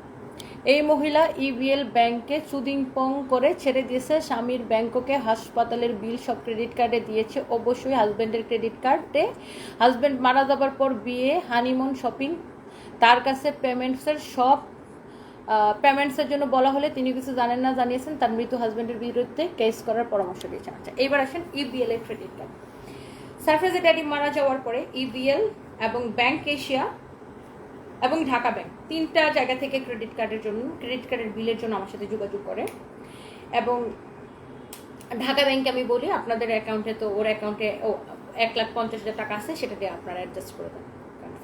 এই মহিলা ইবিএল ব্যাংকে চুদিং পং করে ছেড়ে দিয়েছে স্বামীর ব্যাংককে, হাসপাতালের বিল সব ক্রেডিট কার্ডে দিয়েছে, অবশ্যই হাজব্যান্ডের ক্রেডিট কার্ডে, হাজব্যান্ড মারা যাবার পর বিয়ে, হানিমুন, শপিং, তার কাছে পেমেন্টসের জন্য বলা হলে তিনি কিছু জানেন না জানিয়েছেন, তার মৃত হাজব্যান্ডের বিরুদ্ধে কেস করার পরামর্শ দিয়েছেন। আচ্ছা এইবার আসেন ইবিএল এর ক্রেডিট কার্ড। সারফরাজের ড্যাডি মারা যাওয়ার পরে ইবিএল এবং ব্যাংক এশিয়া এবং ঢাকা ব্যাংক তিনটা জায়গা থেকে ক্রেডিট কার্ডের বিলের জন্য আমার সাথে যোগাযোগ করে, এবং ঢাকা ব্যাংকে আমি বলি আপনাদের অ্যাকাউন্টে তো ওর অ্যাকাউন্টে 1,50,000 টাকা আছে, সেটা দিয়ে আপনারা অ্যাডজাস্ট করে দেন।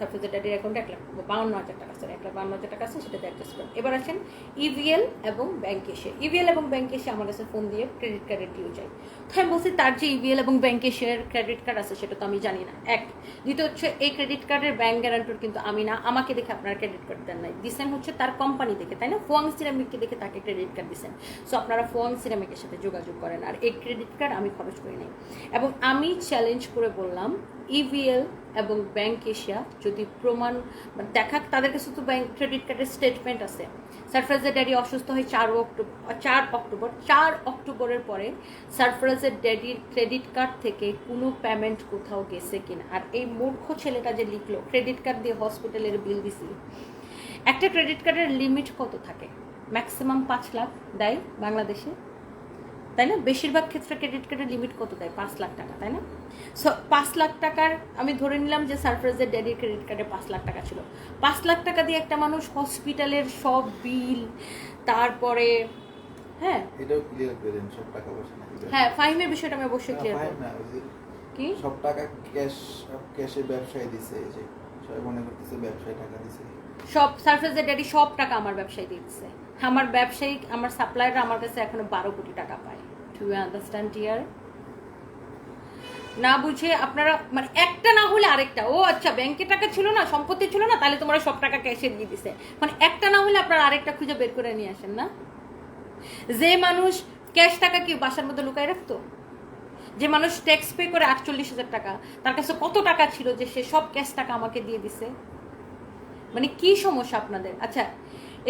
সারফরাজের ড্যাডির অ্যাকাউন্টে 1,52,000 টাকা আছে, 1,52,000 টাকা আছে, সেটাতে অ্যাডজাস্ট করেন। এবার আসেন ইভিএল এবং ব্যাংক এশিয়া। ইভিএল এবং ব্যাংক এশিয়া আমার কাছে ফোন দিয়ে ক্রেডিট কার্ডের ডিউ চাই। তো আমি বলছি তার যে ইভিএল এবং ব্যাংক এশিয়ার ক্রেডিট কার্ড আছে সেটা তো আমি জানি না, এক। দ্বিতীয় হচ্ছে এই ক্রেডিট কার্ডের ব্যাংক গ্যারান্টর কিন্তু আমি না, আমাকে দেখে আপনারা ক্রেডিট কার্ড দেন নাই, দিচ্ছেন হচ্ছে তার কোম্পানি দেখে, তাই না? ফোয়াং সিরামিককে দেখে তাকে ক্রেডিট কার্ড দিচ্ছেন। সো আপনারা ফোয়াং সিরামিকের সাথে যোগাযোগ করেন, আর এই ক্রেডিট কার্ড আমি খরচ করি নাই। এবং আমি চ্যালেঞ্জ করে বললাম ইভিএল এবং ব্যাংক এশিয়া যদি প্রমাণ দেখাক, তাদের কাছে তো ব্যাংক ক্রেডিট কার্ডের স্টেটমেন্ট আছে। সারফরাজের ড্যাডি অসুস্থ হয় 4 অক্টোবরের পরে সারফরাজের ড্যাডির ক্রেডিট কার্ড থেকে কোনো পেমেন্ট কোথাও গেছে কিনা। আর এই মূর্খ ছেলেটা যে লিখলো ক্রেডিট কার্ড দিয়ে হসপিটালের বিল দিছি, একটা ক্রেডিট কার্ডের লিমিট কত থাকে? ম্যাক্সিমাম 5 লাখ দেয় বাংলাদেশে, তাই না? বেশিরভাগ ক্ষেত্রে ক্রেডিট কার্ডের লিমিট কত দেয়? 5 লাখ টাকা, তাই না? সো 5 লাখ টাকার আমি ধরে নিলাম যে সারফরাজের ড্যাডির ক্রেডিট কার্ডে 5 লাখ টাকা ছিল। 5 লাখ টাকা দিয়ে একটা মানুষ হসপিটালের সব বিল, তারপরে হ্যাঁ এটাও ক্লিয়ার করেন সব টাকা পয়সা নাকি? হ্যাঁ, ফাইমের বিষয়টা আমি অবশ্যই ক্লিয়ার করব। না, ওই যে কি সব টাকা ক্যাশে ব্যবসায়ী দিছে, এই যে সবাই মনে করতেছে ব্যবসায়ী টাকা দিছে। সব সারফরাজের ড্যাডি সব টাকা আমার ব্যবসায় দিচ্ছে। আমার ব্যবসায়িক আমার সাপ্লায়াররা আমার কাছে এখনো 12 কোটি টাকা পায়। To understand here? না বুঝে আপনারা মানে একটা না হলে আরেকটা, ও আচ্ছা ব্যাংকে টাকা ছিল না, সম্পত্তি ছিল না, তাহলে তোমরা সব টাকা ক্যাশে দিয়ে দিছে, মানে একটা না হলে আপনারা আরেকটা খুঁজে বের করে নিয়ে আসেন না। যে মানুষ ক্যাশ টাকা কি বাসার মধ্যে লুকায় রাখতো? যে মানুষ ট্যাক্স পে করে 48,000 টাকা, তার কাছে কত টাকা ছিল যে সে সব ক্যাশ টাকা আমাকে দিয়ে দিছে? মানে কি সমস্যা আপনাদের? আচ্ছা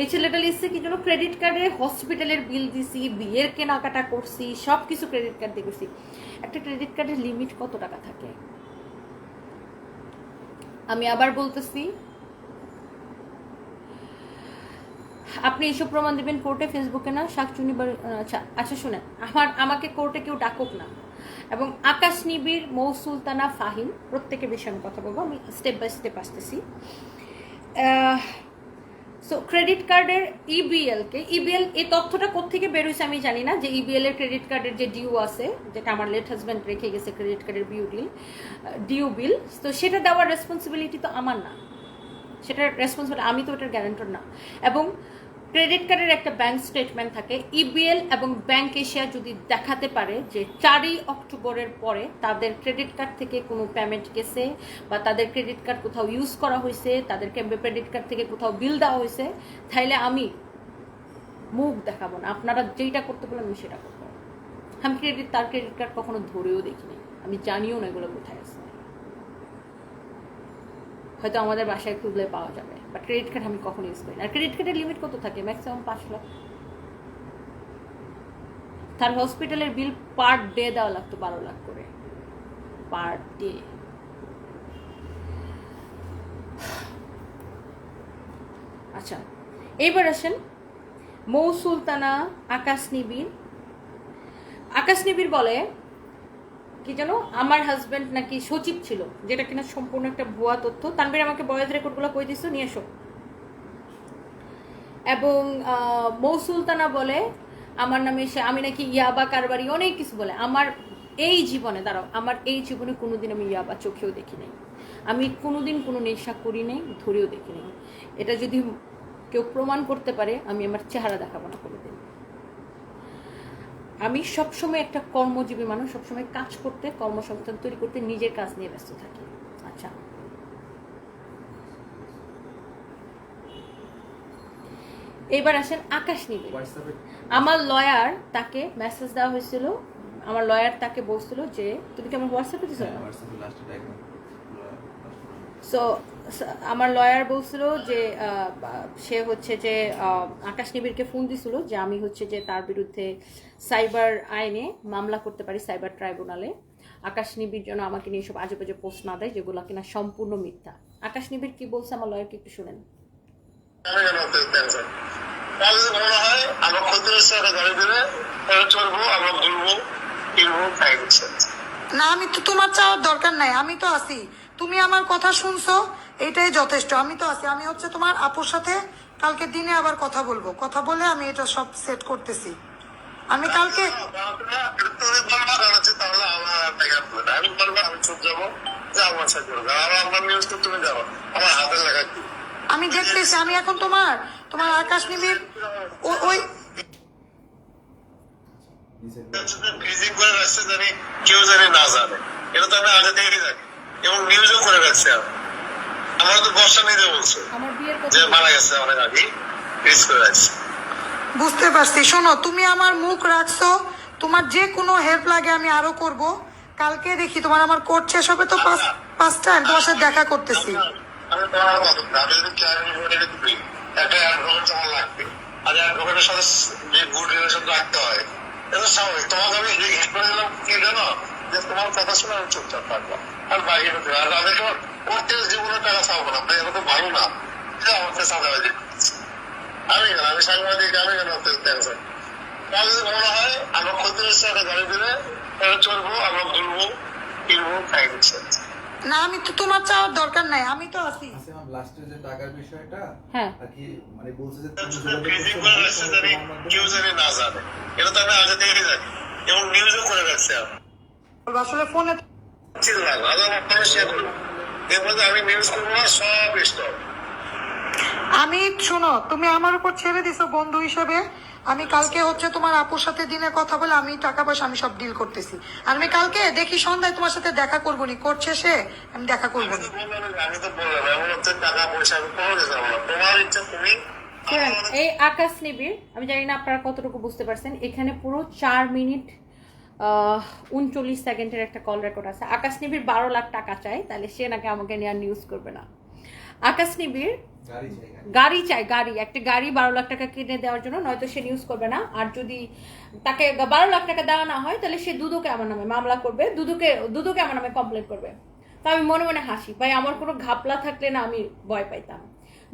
এই ছেলেটা লিখছে কি জন্য ক্রেডিট কার্ডে হসপিটালের বিল দিছি, বিয়ের কেনাকাটা করছি, সব কিছু ক্রেডিট কার্ড দিয়ে করছি। একটা ক্রেডিট কার্ডের লিমিট কত টাকা থাকে? আমি আবার বলতেছি, আপনি এসব প্রমাণ দিবেন কোর্টে, ফেসবুকে না, শাকচুনি। আচ্ছা শুনেন, আমাকে কোর্টে কেউ ডাকুক না। এবং আকাশ নিবিড়, মৌ সুলতানা, ফাহিম, প্রত্যেকের বিষয়ে আমি কথা বলবো, আমি স্টেপ বাই স্টেপ আসতেছি। সো ক্রেডিট কার্ডের ইবিএল এই তথ্যটা কোত্থেকে বের হয়েছে আমি জানি না, যে ইবিএল এর ক্রেডিট কার্ডের যে ডিউ আছে, যেটা আমার লেট হাজব্যান্ড রেখে গেছে ক্রেডিট কার্ডের ডিউ বিল, তো সেটা দেওয়ার রেসপন্সিবিলিটি তো আমার না, সেটার রেসপন্সিবিলিটি আমি তো ওটার গ্যারান্টর না। এবং ক্রেডিট কার্ডের একটা ব্যাংক স্টেটমেন্ট থাকে, ইবিএল এবং ব্যাংক এশিয়া যদি দেখাতে পারে যে 4 অক্টোবরের পরে তাদের ক্রেডিট কার্ড থেকে কোনো পেমেন্ট গেছে, বা তাদের ক্রেডিট কার্ড কোথাও ইউজ করা হয়েছে, তাদের ক্রেডিট কার্ড থেকে কোথাও বিল দেওয়া হয়েছে, তাহলে আমি মুখ দেখাবো না। আপনারা যেটা করতে বলেন আমি সেটা করবো। আমি তার ক্রেডিট কার্ড কখনো ধরেও দেখিনি, আমি জানিও না এগুলো কোথায় আছে। হয়তো আমাদের বাসায় খুঁজলে পাওয়া যাবে, বাট ক্রেডিট কার্ড আমি কখনো ইউজ করি না। আর ক্রেডিট কার্ডের লিমিট কত থাকে? ম্যাক্সিমাম 5 লাখ। তার হসপিটালের বিল পার ডে দেওয়া লাগতো 12 লাখ করে পার ডে। আচ্ছা এইবার আসেন মৌ সুলতানা, আকাশ নিবিড় বলে কি জানো, আমার হাজব্যান্ড নাকি সচিব ছিল, যেটা কিনা সম্পূর্ণ একটা ভুয়া তথ্য। তানভীর আমাকে ভয়েস রেকর্ডগুলো কই দিছো, নিয়ে এসো। এবং মৌ সুলতানা বলে আমার নামে আমি নাকি ইয়াবা কারবারি, অনেক কিছু বলে। আমার এই জীবনে আমার এই জীবনে কোনোদিন আমি ইয়াবা চোখেও দেখি নাই, আমি কোনোদিন কোনো নেশা করি নাই, ধরেও দেখি নাই। এটা যদি কেউ প্রমাণ করতে পারে, আমি আমার চেহারা দেখাবো না কোনোদিন। আমি সবসময় একটা কর্মজীবী মানুষ, সবসময় কাজ করতে, কর্মসংস্থান তৈরি করতে, নিজের কাজ নিয়ে ব্যস্ত থাকি। আচ্ছা এবার আসেন আকাশ নিবিড়। হোয়াটসঅ্যাপে আমার লয়ার তাকে মেসেজ দেওয়া হয়েছিল, আমার লয়ার তাকে বলছিল যে তুমি কি আমার হোয়াটসঅ্যাপে দিছো না? হোয়াটসঅ্যাপে লাস্টে দেখো। সো আমার লয়ার বলছিল যে সে হচ্ছে যে আকাশ নিবিড়কে ফোন দিছিল যে আমি হচ্ছে যে তার বিরুদ্ধে সাইবার আইনে মামলা করতে পারি সাইবার ট্রাইব্যুনালে। আকাশ নিবিড় যেন আমাকে নিয়ে সব আজে বাজে পোস্ট না দেয় যেগুলো কিনা সম্পূর্ণ মিথ্যা। আকাশ নিবিড় কি বলছে আমার লয়ারকে একটু শুনেন। মনে হয় আমার ক্ষতি হচ্ছে একটা গাড়ি দিলে চলবো, আমরা ঘুরবো ফিরবো, তাই হচ্ছে। না, আমি তো তোমার চাওয়ার দরকার নাই, আমি তো আছি। তুমি আমার কথা শুনছো, এটাই যথেষ্ট। আমি তো আছি, আমি হচ্ছে তোমার আপুর সাথে কালকে দিনে আবার কথা বলবো, কথা বলে আমি এটা সব সেট করতেছি। আমি কালকে তুমি বলবা জানাচ্ছি, তাহলে আমার আর দেখা হবে না। আমি বলবো আমি চুপ যাবো, যে আমার সাথে করবো। আর আমার নিউজ তো তুমি যাবো, আমার হাতের লেখা কি আমি দেখতেছি। আমি এখন তোমার তোমার আকাশ নিবিড় ওই ফ্রিজিং করে রাখছে, জানি কেউ জানি না জানে। এটা তো আমি আগে থেকে জানি এবং নিউজও করে রাখছি। আমার তো বর্ষা নিতে বলছে আমার বিয়ের যে কথা মারা গেছে অনেক আগে, ফ্রিজ করে রাখছে। বুঝতে পারছি। শোনো, তুমি আমার মুখ রাখছো, তোমার যে কোনো হেল্প লাগে আমি আরো করব। কালকে দেখি তোমার আমার কোর্ট শেষ হবে তো 5টা আমি তোমার সাথে দেখা করতেছি। আমি তোমার কথা না, আমি যদি ক্যারিয়ার দিবি একটা অ্যাডভোকেট আমার লাগবে, আর অ্যাডভোকেটের সাথে যে গুড রিলেশন রাখতে হয়, এটা স্বাভাবিক। তোমাকে আমি হিট করে দিলাম কি জানো, যে তোমার কথা শুনে আমি চুপচাপ থাকবো আর বাইরে হতে। আর আমি তো করতে জীবনের টাকা চাবো না, এটা তো ভালো না যে আমাকে সাদাবাজি করতেছে। আমি সাংবাদিক, আমি কেন টেনশন। তাহলে যদি মনে হয় আমার ক্ষতি হচ্ছে একটা গাড়ি দিলে চলবো, আমরা ঘুরবো ফিরবো, তাই হচ্ছে। না, আমি তো তোমার চাওয়ার দরকার নাই, আমি তো আছি। আচ্ছা ম্যাম, লাস্টের যে টাকার বিষয়টা হ্যাঁ। আর কি মানে বলছে যে ফ্রিজিং করে রাখছে, জানি কেউ জানি না জানে। এটা তো আমি আগে থেকে জানি এবং নিউজও করে রাখছি। আসলে ফোনে আমি নিউজ করবো না, সব স্টপ। আমি শোনো, তুমি আমার উপর ছেড়ে দিছো বন্ধু হিসেবে। আমি কালকে হচ্ছে তোমার আপুর সাথে দিনে কথা বলে আমি টাকা পয়সা আমি সব ডিল করতেছি। আর আমি কালকে দেখি সন্ধ্যায় তোমার সাথে দেখা করবো নি, কোর্ট শেষে আমি দেখা করবো নি। আমি তো বললাম এমন হচ্ছে টাকা পয়সা আমি কোনো যাবো না, তোমার ইচ্ছা তুমি। শুনেন, এই আকাশ নিবিড়, আমি জানি না আপনারা কতটুকু বুঝতে পারছেন, এখানে পুরো 4 মিনিট 39 সেকেন্ডের একটা কল রেকর্ড আছে। আকাশ নিবিড় 12 লাখ টাকা চাই, তাহলে সে নাকি আমাকে নিয়ে আর নিউজ করবে না। আকাশ নিবিড় গাড়ি চাই, গাড়ি, একটা গাড়ি 12 লাখ টাকা কিনে দেওয়ার জন্য, নয়তো সে নিউজ করবে না। আর যদি তাকে 12 লাখ টাকা দেওয়া না হয় তাহলে সে দুদকে আমার নামে মামলা করবে, দুদকে আমার নামে কমপ্লেন করবে। তো আমি মনে মনে হাসি, ভাই আমার কোনো ঘাপলা থাকলে না আমি ভয় পাইতাম।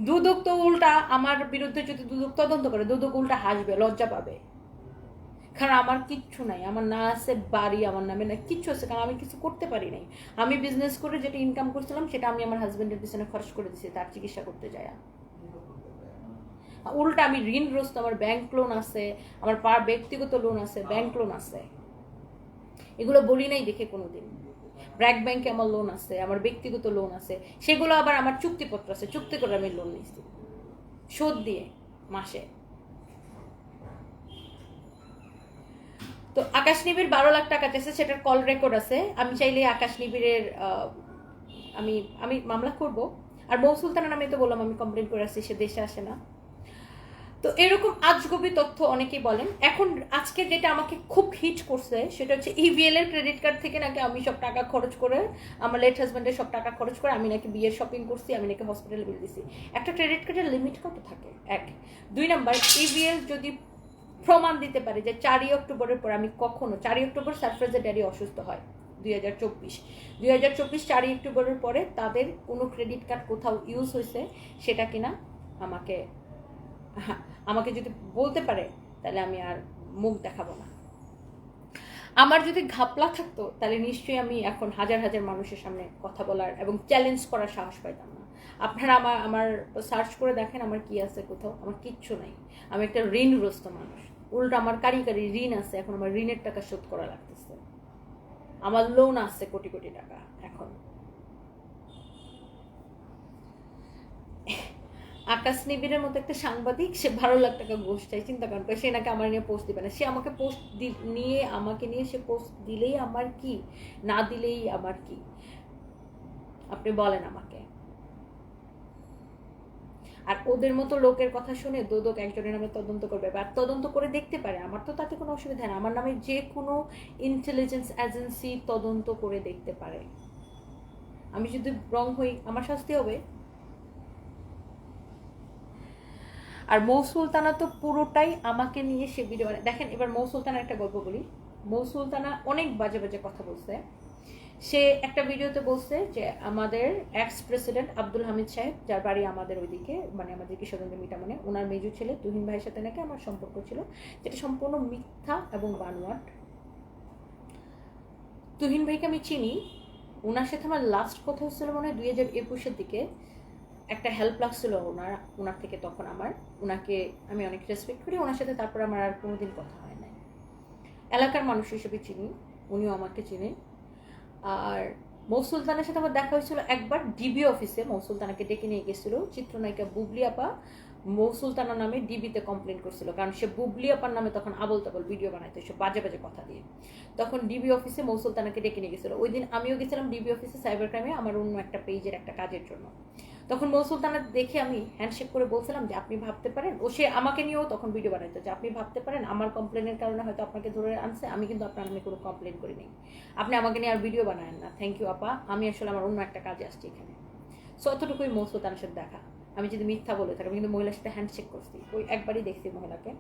দুদক তো উল্টা আমার বিরুদ্ধে যদি দুদক তদন্ত করে, দুদক উল্টা হাসবে, লজ্জা পাবে। কারণ আমার কিচ্ছু নাই, আমার না আছে বাড়ি আমার নামে, না কিচ্ছু আছে, কারণ আমি কিছু করতে পারি নাই। আমি বিজনেস করে যেটা ইনকাম করছিলাম সেটা আমি আমার হাজবেন্ডের পিছনে খরচ করে দিয়েছি তার চিকিৎসা করতে যায়। উল্টা আমি ঋণগ্রস্ত, আমার ব্যাংক লোন আছে, আমার ব্যক্তিগত লোন আছে, ব্যাংক লোন আছে, এগুলো বলি নাই দেখে কোনোদিন। ব্র্যাক ব্যাংকে আমার লোন আছে, আমার ব্যক্তিগত লোন আছে, সেগুলো আবার আমার চুক্তিপত্র আছে, চুক্তি করে আমি লোন নিয়েছি শোধ দিয়ে মাসে। তো আকাশ নিবিড় 12 লাখ টাকা চাইছে, সেটার কল রেকর্ড আছে। আমি চাইলে আকাশ নিবিড়ের আমি মামলা করব। আর মৌ সুলতানা নামে তো বললাম আমি কমপ্লেন করে আসছি, সে দেশে আসে না। তো এরকম আজগবি তথ্য অনেকেই বলেন। এখন আজকে যেটা আমাকে খুব হিট করছে সেটা হচ্ছে ইভিএল এর ক্রেডিট কার্ড থেকে নাকি আমি সব টাকা খরচ করে, আমার লেট হাজব্যান্ডের সব টাকা খরচ করে আমি নাকি বিয়ের শপিং করছি, আমি নাকি হসপিটালে বিল দিছি। একটা ক্রেডিট কার্ডের লিমিট কত থাকে? 1 2 নাম্বার, ইভিএল যদি প্রমাণ দিতে পারে যে 4 অক্টোবরের পর আমি কখনো, 4 অক্টোবর সারফ্রাজের ড্যাডি অসুস্থ হয় 2024 4 অক্টোবরের পরে তাদের কোনো ক্রেডিট কার্ড কোথাও ইউজ হয়েছে সেটা কিনা আমাকে যদি বলতে পারে তাহলে আমি আর মুখ দেখাবো না। আমার যদি ঘাপলা থাকতো তাহলে নিশ্চয়ই আমি এখন হাজার হাজার মানুষের সামনে কথা বলার এবং চ্যালেঞ্জ করার সাহস পাইতাম না। আপনারা আমার সার্চ করে দেখেন আমার কি আছে, কোথাও আমার কিচ্ছু নাই। আমি একটা ঋণগ্রস্ত মানুষ, উল্টা আমার কারি ঋণ আছে, এখন আমার ঋণের টাকা শোধ করা লাগতেছে, আমার লোন আছে কোটি কোটি টাকা। এখন আকাশ নিবিড়ের মতো একটা সাংবাদিক, সে 12 লাখ টাকা ঘুষ চাই, চিন্তা করেন, সে নাকি আমার নিয়ে পোস্ট দিবে না। সে আমাকে আমাকে নিয়ে সে পোস্ট দিলেই আমার কি, না দিলেই আমার কি? আপনি বলেন আমাকে। আর ওদের মতো লোকের কথা শুনে দোদক একজনের নামে তদন্ত করবে বা তদন্ত করে দেখতে পারে, আমার তো তাতে কোনো অসুবিধা নেই, আমার নামে যে কোনো ইন্টেলিজেন্স এজেন্সি তদন্ত করে দেখতে পারে। আমি যদি রং হই আমার শাস্তি হবে। আর মৌ সুলতানা তো পুরোটাই আমাকে নিয়ে সে ভিডিও বানায়। দেখেন এবার মৌ সুলতানার একটা গল্প বলি। মৌ সুলতানা অনেক বাজে বাজে কথা বলছে। সে একটা ভিডিওতে বলছে যে আমাদের এক্স প্রেসিডেন্ট আব্দুল হামিদ সাহেব, যার বাড়ি আমাদের ওইদিকে, মানে আমাদের কিশোরগঞ্জের মিটামনে, ওনার মেজু ছেলে তুহিন ভাইয়ের সাথে নাকি আমার সম্পর্ক ছিল, যেটা সম্পূর্ণ মিথ্যা এবং বানোয়াট। তুহিন ভাইকে আমি চিনি, ওনার সাথে আমার লাস্ট কথা হচ্ছিল মনে হয় 2021-এর দিকে। একটা হেল্প লাগছিল ওনার থেকে, তখন ওনাকে আমি অনেক রেসপেক্ট করি, ওনার সাথে তারপর আমার আর কোনোদিন কথা হয় নাই। এলাকার মানুষ হিসেবে চিনি, উনিও আমাকে চিনে। আর মৌ সুলতানের সাথে আমার দেখা হয়েছিল একবার ডিবি অফিসে। মৌ সুলতানাকে ডেকে নিয়ে গেছিল চিত্রনায়িকা বুবলি আপা, মৌ সুলতানা নামে ডিবিতে কমপ্লেন করছিল, কারণ সে বুবলি আপার নামে তখন আবল তাবল ভিডিও বানাইতো, সে বাজে বাজে কথা দিয়ে। তখন ডিবি অফিসে মৌ সুলতানাকে ডেকে নিয়ে গেছিল। ওই দিন আমিও গেছিলাম ডিবি অফিসে সাইবার ক্রাইমে আমার অন্য একটা পেজের একটা কাজের জন্য। তখন মৌ সুলতানা দেখে আমি হ্যান্ডশেক করে বলছিলাম যে আপনি ভাবতে পারেন, ও সে আমাকে নিয়েও তখন ভিডিও বানাইতো, যে আপনি ভাবতে পারেন আমার কমপ্লেনের কারণে হয়তো আপনাকে ধরে আনছে, আমি কিন্তু আপনার নামে কোনো কমপ্লেন করিনি, আপনি আমাকে নিয়ে আর ভিডিও বানায়েন না, থ্যাংক ইউ আপা, আমি আসলে আমার অন্য একটা কাজে আসছি এখানে। সো অতটুকুই মৌ সুলতানের সাথে দেখা। আমি যদি মিথ্যা বলে থাকি, আমি কিন্তু মহিলার সাথে হ্যান্ডশেক করছি, ওই একবারই দেখছি মহিলাকে।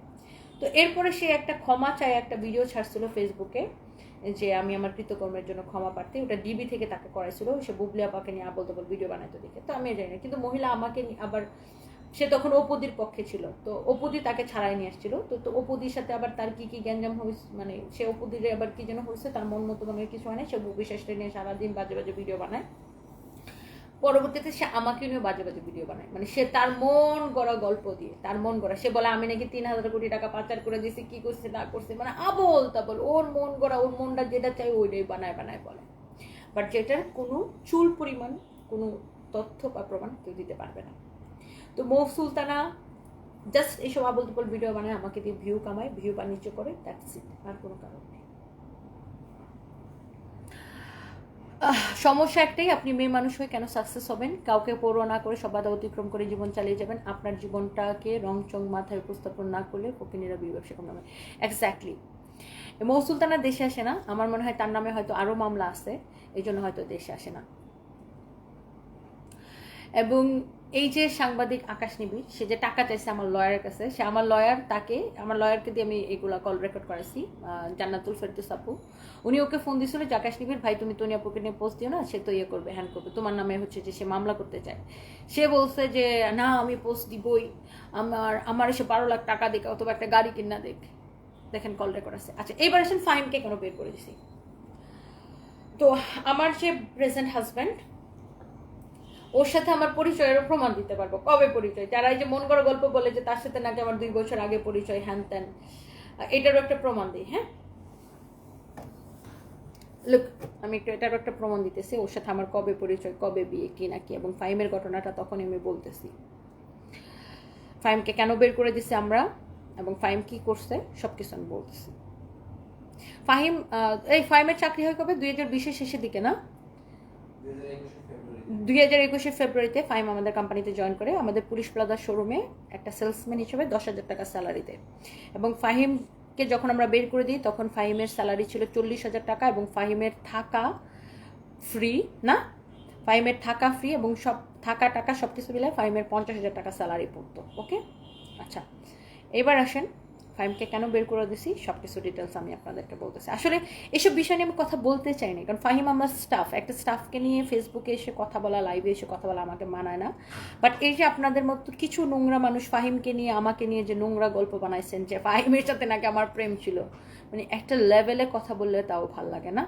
তো এরপরে সে একটা ক্ষমা চায় একটা ভিডিও ছাড়ছিল ফেসবুকে, যে আমি আমার কৃতকর্মের জন্য ক্ষমা প্রার্থী, ওটা ডিবি থেকে তাকে করাইছিল, সে বুবলি আপাকে নিয়ে আবল তাবল ভিডিও বানাইতো দেখে। তো আমি জানি না, কিন্তু মহিলা আমাকে আবার, সে তখন অপুদির পক্ষে ছিল, তো অপুদি তাকে ছাড়াই নিয়ে আসছিল। তো অপুদির সাথে আবার তার কি কি গ্যাঞ্জাম হয়েছে, মানে সে অপুদির আবার কি যেন হয়েছে, তার মন মতো মনের কিছু হয় না, সে বিশ্বাসটা নিয়ে সারাদিন বাজে বাজে ভিডিও বানায়। পরবর্তীতে সে আমাকে নিয়ে বাজে বাজে ভিডিও বানায়, মানে সে তার মন গড়া গল্প দিয়ে, তার মন গড়া, সে বলে আমি নাকি 3,000 কোটি টাকা পাচার করে দিয়েছি, কি করছে না করছে, মানে আবল তাবল, ওর মন গড়া, ওর মনটা যেটা চাই ওইটাই বানায় বানায় বলে। বাট যেটার কোনো চুল পরিমাণ কোনো তথ্য বা প্রমাণ কেউ দিতে পারবে না। তো মৌ সুলতানা জাস্ট এইসব আবল তাবল ভিডিও বানায়, আমাকে দিয়ে ভিউ কামায়, ভিউ বাণিজ্য করে, দ্যাটস ইট, আর কোনো কারণ নেই। সমস্যা একটাই, আপনি মেয়ে মানুষ হয়ে কেন সাকসেস হবেন? কাউকে পরোয়া না করে সব বাধা অতিক্রম করে জীবন চালিয়ে যাবেন। আপনার জীবনটাকে রংচং মাথায় উপস্থাপন না করলে ফকিনীরা বিয়ে ব্যবসা কম নামে। এক্স্যাক্টলি। মৌ সুলতানা দেশে আসে না, আমার মনে হয় তার নামে হয়তো আরও মামলা আছে, এই জন্য হয়তো দেশে আসে না। এবং এই যে সাংবাদিক আকাশ নিবিড়, সে যে টাকা চাইছে আমার লয়ারের কাছে, সে আমার লয়ারকে দিয়ে আমি এগুলা কল রেকর্ড করেছি, জান্নাতুল ফেরদৌস আপু, উনি ওকে ফোন দিয়েছিল যে আকাশ নিবিড় ভাই তুমি তনি আপুকে নিয়ে পোস্ট দিও না, সে তো ইয়ে করবে, হ্যান্ড করবে, তোমার নামে হচ্ছে যে সে মামলা করতে চায়। সে বলছে যে না আমি পোস্ট দিবই, আমার এসে 12 লাখ টাকা দেখ অথবা একটা গাড়ি কিনা দেখ। দেখেন কল রেকর্ড আছে। আচ্ছা এবার আসেন ফাহিমকে কেন বের করে দিছি। তো আমার যে প্রেজেন্ট হাজব্যান্ড, ওর সাথে আমার পরিচয়েরও প্রমাণ দিতে পারবো। কবে পরিচয়? যারা এই যে মন করা গল্প বলে যে তার সাথে নাকি আমার 2 বছর আগে পরিচয়, হ্যান ত্যান, এটারও একটা প্রমাণ দিই। হ্যাঁ লুক, আমি এটারও একটা প্রমাণ দিতেছি, ওর সাথে আমার কবে পরিচয়, কবে বিয়ে, কি না কি, এবং ফাহিমের ঘটনাটা তখনই আমি বলতেছি। ফাহিমকে কেন বের করে দিছি আমরা, এবং ফাহিম কি করছে, সবকিছু আমি বলতেছি। ফাহিমের চাকরি হয় কবে? 2020-এর শেষের দিকে না, 2021 ফেব্রুয়ারিতে ফাহিম আমাদের কোম্পানিতে জয়েন করে, আমাদের পুলিশ প্লাজার শোরুমে একটা সেলসম্যান হিসেবে 10,000 টাকা স্যালারিতে। এবং ফাহিমকে যখন আমরা বের করে দিই তখন ফাহিমের স্যালারি ছিল 40,000 টাকা, এবং ফাহিমের থাকা ফ্রি না, ফাহিমের থাকা ফ্রি এবং সব থাকা টাকা সব কিছু মিলে ফাহিমের 50,000 টাকা স্যালারি পড়তো। ওকে, আচ্ছা এবার আসেন ফাহিমকে কেন বের করে দিছি, সব কিছু ডিটেলস আমি আপনাদেরকে বলতেছি। আসলে এসব বিষয় নিয়ে আমি কথা বলতে চাই না, কারণ ফাহিম আমার স্টাফ, একটা স্টাফকে নিয়ে ফেসবুকে এসে কথা বলা, লাইভে এসে কথা বলা আমাকে মানায় না। বাট এই যে আপনাদের মতো কিছু নোংরা মানুষ ফাহিমকে নিয়ে, আমাকে নিয়ে যে নোংরা গল্প বানাইছেন যে ফাহিমের সাথে নাকি আমার প্রেম ছিল, মানে একটা লেভেলে কথা বললে তাও ভাল লাগে না।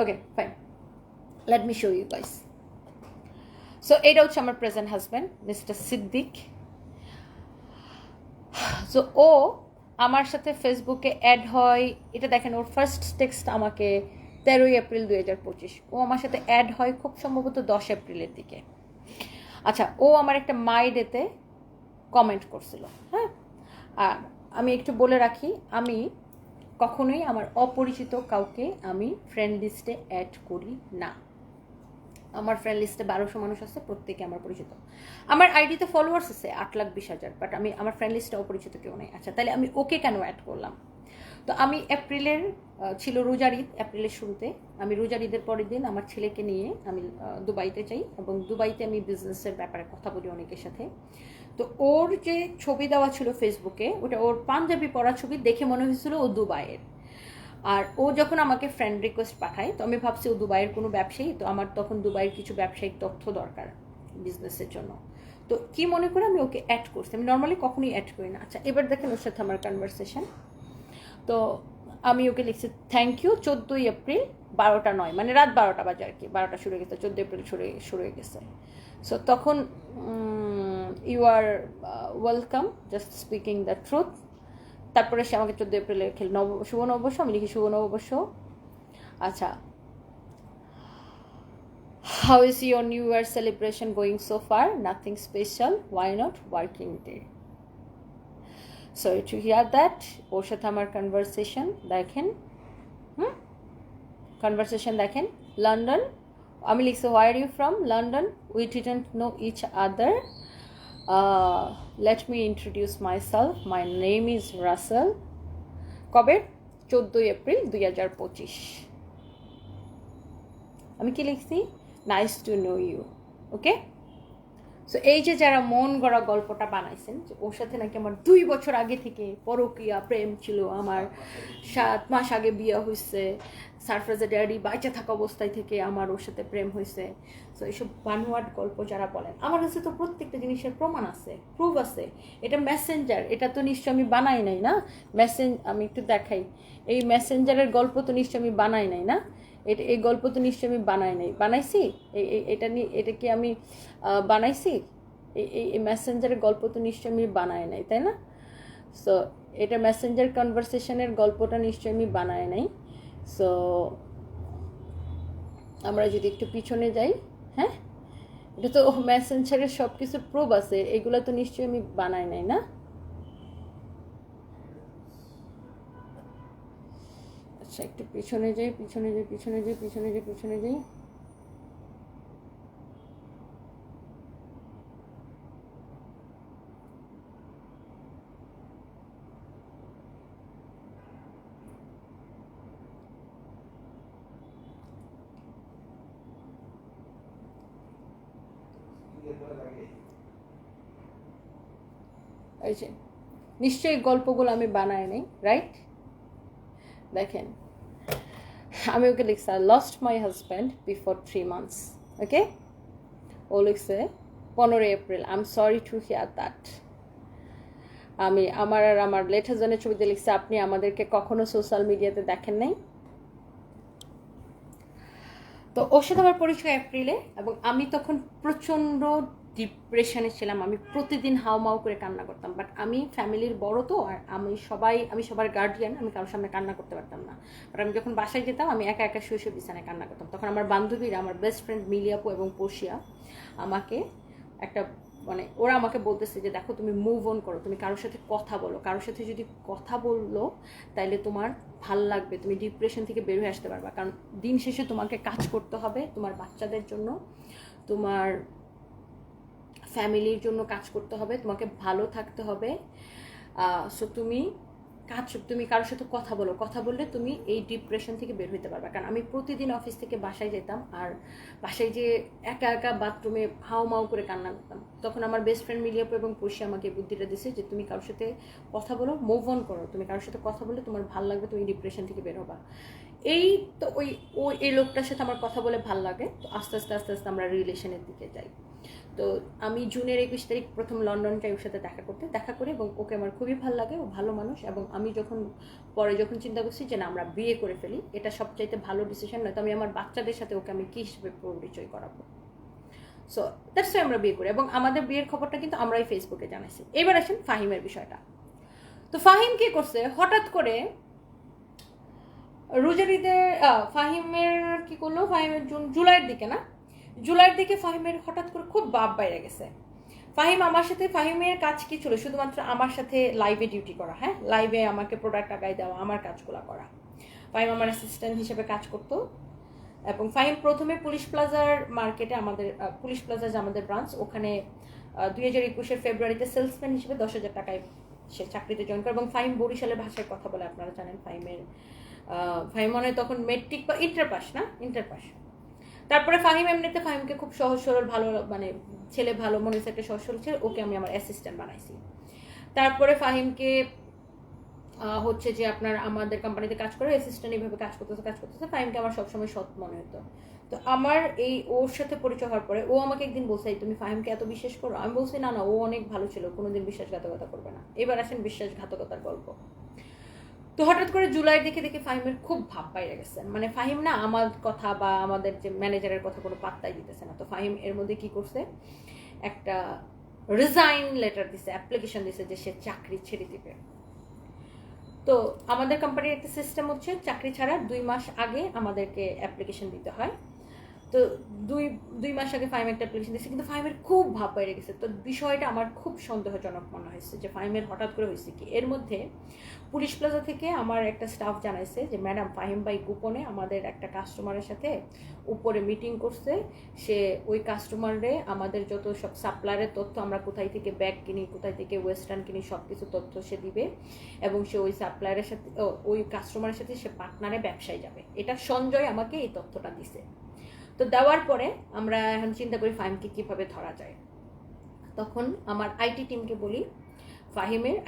Okay fine, let me show you guys. So এটা হচ্ছে আমার present husband mister Siddique. So ও আমার সাথে ফেসবুকে অ্যাড হয়, এটা দেখেন ওর ফার্স্ট টেক্সট আমাকে 13 এপ্রিল 2025, ও আমার সাথে অ্যাড হয় খুব সম্ভবত 10 এপ্রিলের দিকে। আচ্ছা ও আমার একটা মাই ডেতে কমেন্ট করছিল। হ্যাঁ, আর আমি একটু বলে রাখি, আমি কখনোই আমার অপরিচিত কাউকে আমি ফ্রেন্ড লিস্টে অ্যাড করি না, আমার ফ্রেন্ড লিস্টে 1200 মানুষ আছে, প্রত্যেকে আমার পরিচিত। আমার আইডিতে ফলোয়ার্স আছে 8,20,000, বাট আমার ফ্রেন্ড লিস্টে অপরিচিত কেউ নেই। আচ্ছা, তাহলে আমি ওকে কেন অ্যাড করলাম? তো আমি এপ্রিলের ছিল রোজার ঈদ, এপ্রিলের শুরুতে আমি রোজার ঈদের পরের দিন আমার ছেলেকে নিয়ে আমি দুবাইতে যাই, এবং দুবাইতে আমি বিজনেসের ব্যাপারে কথা বলি অনেকের সাথে। তো ওর যে ছবি দেওয়া ছিল ফেসবুকে, ওটা ওর পাঞ্জাবি পরা ছবি দেখে মনে হয়েছিল ও দুবাইয়ের। আর ও যখন আমাকে ফ্রেন্ড রিকোয়েস্ট পাঠায়, তো আমি ভাবছি ও দুবাইয়ের কোনো ব্যবসায়ী, তো আমার তখন দুবাইয়ের কিছু ব্যবসায়িক তথ্য দরকার বিজনেসের জন্য। তো কি মনে করে আমি ওকে অ্যাড করছি, আমি নর্মালি কখনোই অ্যাড করি না। আচ্ছা, এবার দেখেন ওর সাথে আমার কনভারসেশন। তো আমি ওকে লিখছি থ্যাংক ইউ, 14ই এপ্রিল 12টা 9, মানে রাত 12টা বাজে আর কি, 12টা শুরু হয়ে গেছে, 14 এপ্রিল শুরু হয়ে গেছে। সো তখন you are welcome, just speaking the truth. তারপরে সে আমাকে 14 এপ্রিলে শুভ নববর্ষ, আমি লিখি শুভ নববর্ষ। আচ্ছা, how is your new year celebration going so far? Nothing special, why not working day. Sorry to hear that. ওর সাথে আমার কনভারসেশন দেখেন, কনভারসেশন দেখেন। লন্ডন, আমি লিখছি why are you from? London, we didn't know each other, let me introduce myself, my name is Russell. কবে? 14 এপ্রিল 2025। আমি কি লিখছি? Nice to know you. Okay, so এই যে যারা মন গড়া গল্পটা বানাইছেন যে ওর সাথে নাকি আমার 2 বছর আগে থেকে পরকীয়া প্রেম ছিল, আমার 7 মাস আগে বিয়ে হয়েছে, সারফরাজের ড্যাডি বাইচা থাকা অবস্থায় থেকে আমার ওর সাথে প্রেম হয়েছে। সো এইসব বানোয়াট গল্প যারা বলেন, আমার কাছে তো প্রত্যেকটা জিনিসের প্রমাণ আছে, প্রুফ আছে। এটা মেসেঞ্জার, এটা তো নিশ্চয় আমি বানাই নাই না। আমি একটু দেখাই, এই মেসেঞ্জারের গল্প তো নিশ্চয় আমি বানাই নাই না। এই গল্প তো নিশ্চয় আমি বানাই নাই, বানাইছি? এটা কি আমি বানাইছি? এই মেসেঞ্জারের গল্প তো নিশ্চয় আমি বানাই নাই, তাই না? সো এটা মেসেঞ্জার কনভারসেশনের গল্পটা নিশ্চয় আমি বানাই নাই। সো আমরা যদি একটু পিছনে যাই, হ্যাঁ, এটা তো মেসেঞ্জারের সব কিছুর প্রুফ আছে, এগুলো তো নিশ্চয়ই আমি বানাই নাই না। আচ্ছা, একটু পিছনে যাই। এই যে নিশ্চয়ই গল্পগুলো আমি বানাই নাই, রাইট? দেখেন, আমি ওকে লিখছি lost my husband before 3 months। Okay, ও লিখছে 15 এপ্রিল, I am sorry to hear that. আমি আমার লেটার জনের ছবিতে লিখছি আপনি আমাদেরকে কখনো সোশ্যাল মিডিয়াতে দেখেন নাই। তো ওর সাথে আমার পরিচয় এপ্রিলে, এবং আমি তখন প্রচণ্ড ডিপ্রেশনে ছিলাম। আমি প্রতিদিন হাউমাউ করে কান্না করতাম, বাট আমি ফ্যামিলির বড় তো, আর আমি সবার গার্ডিয়ান, আমি কারোর সামনে কান্না করতে পারতাম না। বাট আমি যখন বাসায় যেতাম, আমি একা একা শুয়ে বিছানায় কান্না করতাম। তখন আমার বান্ধবীরা, আমার বেস্ট ফ্রেন্ড মিলিয়াপু এবং পর্ষিয়া আমাকে ওরা আমাকে বলতেছে যে দেখো তুমি মুভ অন করো, তুমি কারোর সাথে কথা বলো, কারোর সাথে যদি কথা বললো তাইলে তোমার ভাল লাগবে, তুমি ডিপ্রেশন থেকে বের হয়ে আসতে পারবা। কারণ দিন শেষে তোমাকে কাজ করতে হবে, তোমার বাচ্চাদের জন্য, তোমার ফ্যামিলির জন্য কাজ করতে হবে, তোমাকে ভালো থাকতে হবে। সো তুমি কারোর সাথে কথা বললে তুমি এই ডিপ্রেশন থেকে বের হইতে পারবে। কারণ আমি প্রতিদিন অফিস থেকে বাসায় যেতাম, আর বাসায় যে একা একা বাথরুমে হাউমাউ করে কান্না করতাম। তখন আমার বেস্ট ফ্রেন্ড মিলিয়াপু এবং পড়শি আমাকে বুদ্ধিটা দিছে যে তুমি কারোর সাথে কথা বলো, মুভ অন করো, তুমি কারোর সাথে কথা বললে তোমার ভালো লাগবে, তুমি ডিপ্রেশন থেকে বের হবা। তো এই লোকটার সাথে আমার কথা বলে ভাল লাগে। তো আস্তে আস্তে আমরা রিলেশনের দিকে যাই। তো আমি জুনের 21 তারিখ প্রথম লন্ডন যাই ওর সাথে দেখা করে, এবং ওকে আমার খুবই ভালো লাগে, ও ভালো মানুষ। এবং আমি যখন চিন্তা করছি যে না আমরা বিয়ে করে ফেলি, এটা সবচাইতে ভালো ডিসিশন, নয়তো আমি আমার বাচ্চাদের সাথে ওকে আমি কি হিসেবে পরিচয় করাবো। সো দ্যাটস ওয়াই আমরা বিয়ে করি, এবং আমাদের বিয়ের খবরটা কিন্তু আমরাই ফেসবুকে জানাইছি। এবার আসেন ফাহিমের বিষয়টা। তো ফাহিম কি করছে, হঠাৎ করে রোজার ঈদে ফাহিমের কি করলো, ফাহিমের জুলাইয়ের দিকে ফাহিমের হঠাৎ করে খুব বাপ বাইরে গেছে। ফাহিমের কাজ কি ছিল, শুধুমাত্র আমার সাথে লাইভে ডিউটি করা, হ্যাঁ, লাইভে আমাকে প্রোডাক্ট আগায় দেওয়া, আমার কাজগুলো করা। ফাহিম আমার অ্যাসিস্ট্যান্ট হিসেবে কাজ করতো। এবং ফাহিম প্রথমে পুলিশ প্লাজার মার্কেটে আমাদের পুলিশ প্লাজা যে আমাদের ব্রাঞ্চ, ওখানে 2021 ফেব্রুয়ারিতে সেলসম্যান হিসেবে 10,000 টাকায় সে চাকরিতে জয়েন করে। এবং ফাহিম বরিশালের ভাষায় কথা বলে, আপনারা জানেন। ফাহিম মনে হয় তখন মেট্রিক বা ইন্টার পাস, না ইন্টার পাস। তারপরে ফাহিম এমনিতে ফাহিমকে খুব সহজ সরল ভালো মানে ছেলে, ভালো মনে হচ্ছে একটা সহজ সরল ছেলে, ওকে আমি আমার অ্যাসিস্ট্যান্ট বানাইছি। তারপরে ফাহিমকে হচ্ছে যে আপনার আমাদের কোম্পানিতে কাজ করে অ্যাসিস্ট্যান্ট এইভাবে কাজ করতেছে। ফাহিমকে আমার সবসময় সৎ মনে হতো। তো আমার এই ওর সাথে পরিচয় হওয়ার পরে ও আমাকে একদিন বলছে, তুমি ফাহিমকে এত বিশ্বাস করো? আমি বলছি না ও অনেক ভালো ছিল, কোনোদিন বিশ্বাসঘাতকতা করবে না। এবার আসেন বিশ্বাসঘাতকতার গল্প। তো হঠাৎ করে জুলাই দেখে ফাহিমের খুব ভাব বাইরে গেছে। মানে ফাহিম না আমার কথা বা আমাদের যে ম্যানেজারের কথা কোনো পাত্তাই দিতেছে না। তো ফাহিম এর মধ্যে কি করছে, একটা রিজাইন লেটার দিছে, অ্যাপ্লিকেশন দিছে যে সে চাকরি ছেড়ে দিবে। তো আমাদের কোম্পানির একটা সিস্টেম হচ্ছে চাকরি ছাড়ার 2 মাস আগে আমাদেরকে অ্যাপ্লিকেশন দিতে হয়। তো দুই মাস আগে ফাহিম একটা অ্যাপ্লিকেশন দিচ্ছে, কিন্তু ফাহিমের খুব ভাব বাইরে গেছে। তো বিষয়টা আমার খুব সন্দেহজনক মনে হয়েছে যে ফাহিমের হঠাৎ করে হয়েছে কি। এর মধ্যে পুলিশ প্লাজা থেকে আমার একটা স্টাফ জানাইছে যে ম্যাডাম ফাহিম ভাই গোপনে আমাদের একটা কাস্টমারের সাথে উপরে মিটিং করছে। সে ওই কাস্টমারে আমাদের যত সব সাপ্লায়ারের তথ্য, আমরা কোথায় থেকে ব্যাগ কিনি, কোথায় থেকে ওয়েস্টার্ন কিনি, সব কিছু তথ্য সে দিবে। এবং সে ওই সাপ্লায়ারের সাথে ওই কাস্টমারের সাথে সে পার্টনারে ব্যবসায় যাবে। এটা সঞ্জয় আমাকে এই তথ্যটা দিছে। তো দেওয়ার পরে আমরা এখন চিন্তা করি ফাহিমকে কীভাবে ধরা যায়। তখন আমার আইটি টিমকে বলি,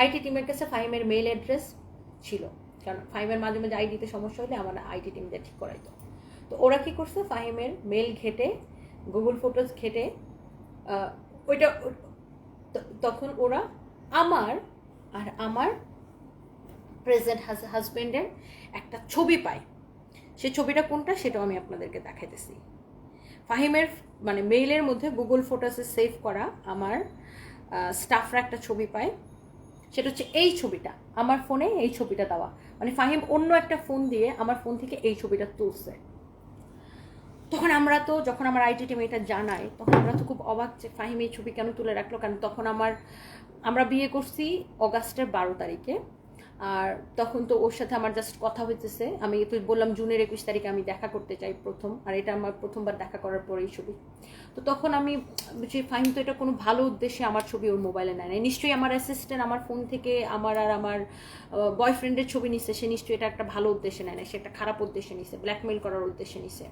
আইটি টিমের কাছে ফাহিমের মেইল অ্যাড্রেস ছিল, কারণ ফাহিমের মাঝে মাঝে আইডিতে সমস্যা হলে আমার আইটি টিম দিয়ে ঠিক করাইতো। তো ওরা কি করছে, ফাহিমের মেইল ঘেটে, গুগল ফটোজ ঘেটে ওইটা, তখন ওরা আমার প্রেজেন্ট হাজব্যান্ডের একটা ছবি পায়। সেই ছবিটা কোনটা সেটাও আমি আপনাদেরকে দেখাইতেছি। ফাহিমের মানে মেইলের মধ্যে গুগল ফটোসে সেভ করা আমার স্টাফরা একটা ছবি পায়। সেটা হচ্ছে এই ছবিটা, আমার ফোনে এই ছবিটা দেওয়া। মানে ফাহিম অন্য একটা ফোন দিয়ে আমার ফোন থেকে এই ছবিটা তুলছে। তখন আমরা তো, যখন আমার আইটি টিম এটা জানায়, তখন আমরা তো খুব অবাক যে ফাহিম এই ছবি কেন তুলে রাখলো। কারণ তখন আমরা বিয়ে করছি অগাস্টের 12 তারিখে। আর তখন তো ওর সাথে আমার জাস্ট কথা হইতেছে। আমি তো বললাম জুনের 21 তারিখে আমি দেখা করতে চাই প্রথম, আর এটা আমার প্রথমবার দেখা করার পরেই ছবি। তো তখন আমি যে ফাহিম তো এটা কোনো ভালো উদ্দেশ্যে আমার ছবি ওর মোবাইলে নেয় নাই, নিশ্চয়ই আমার অ্যাসিস্ট্যান্ট আমার ফোন থেকে আমার বয়ফ্রেন্ডের ছবি নিচ্ছে, সে নিশ্চয়ই এটা একটা ভালো উদ্দেশ্যে নেয় না, সে একটা খারাপ উদ্দেশ্যে নিছে, ব্ল্যাকমেইল করার উদ্দেশ্যে নিছে।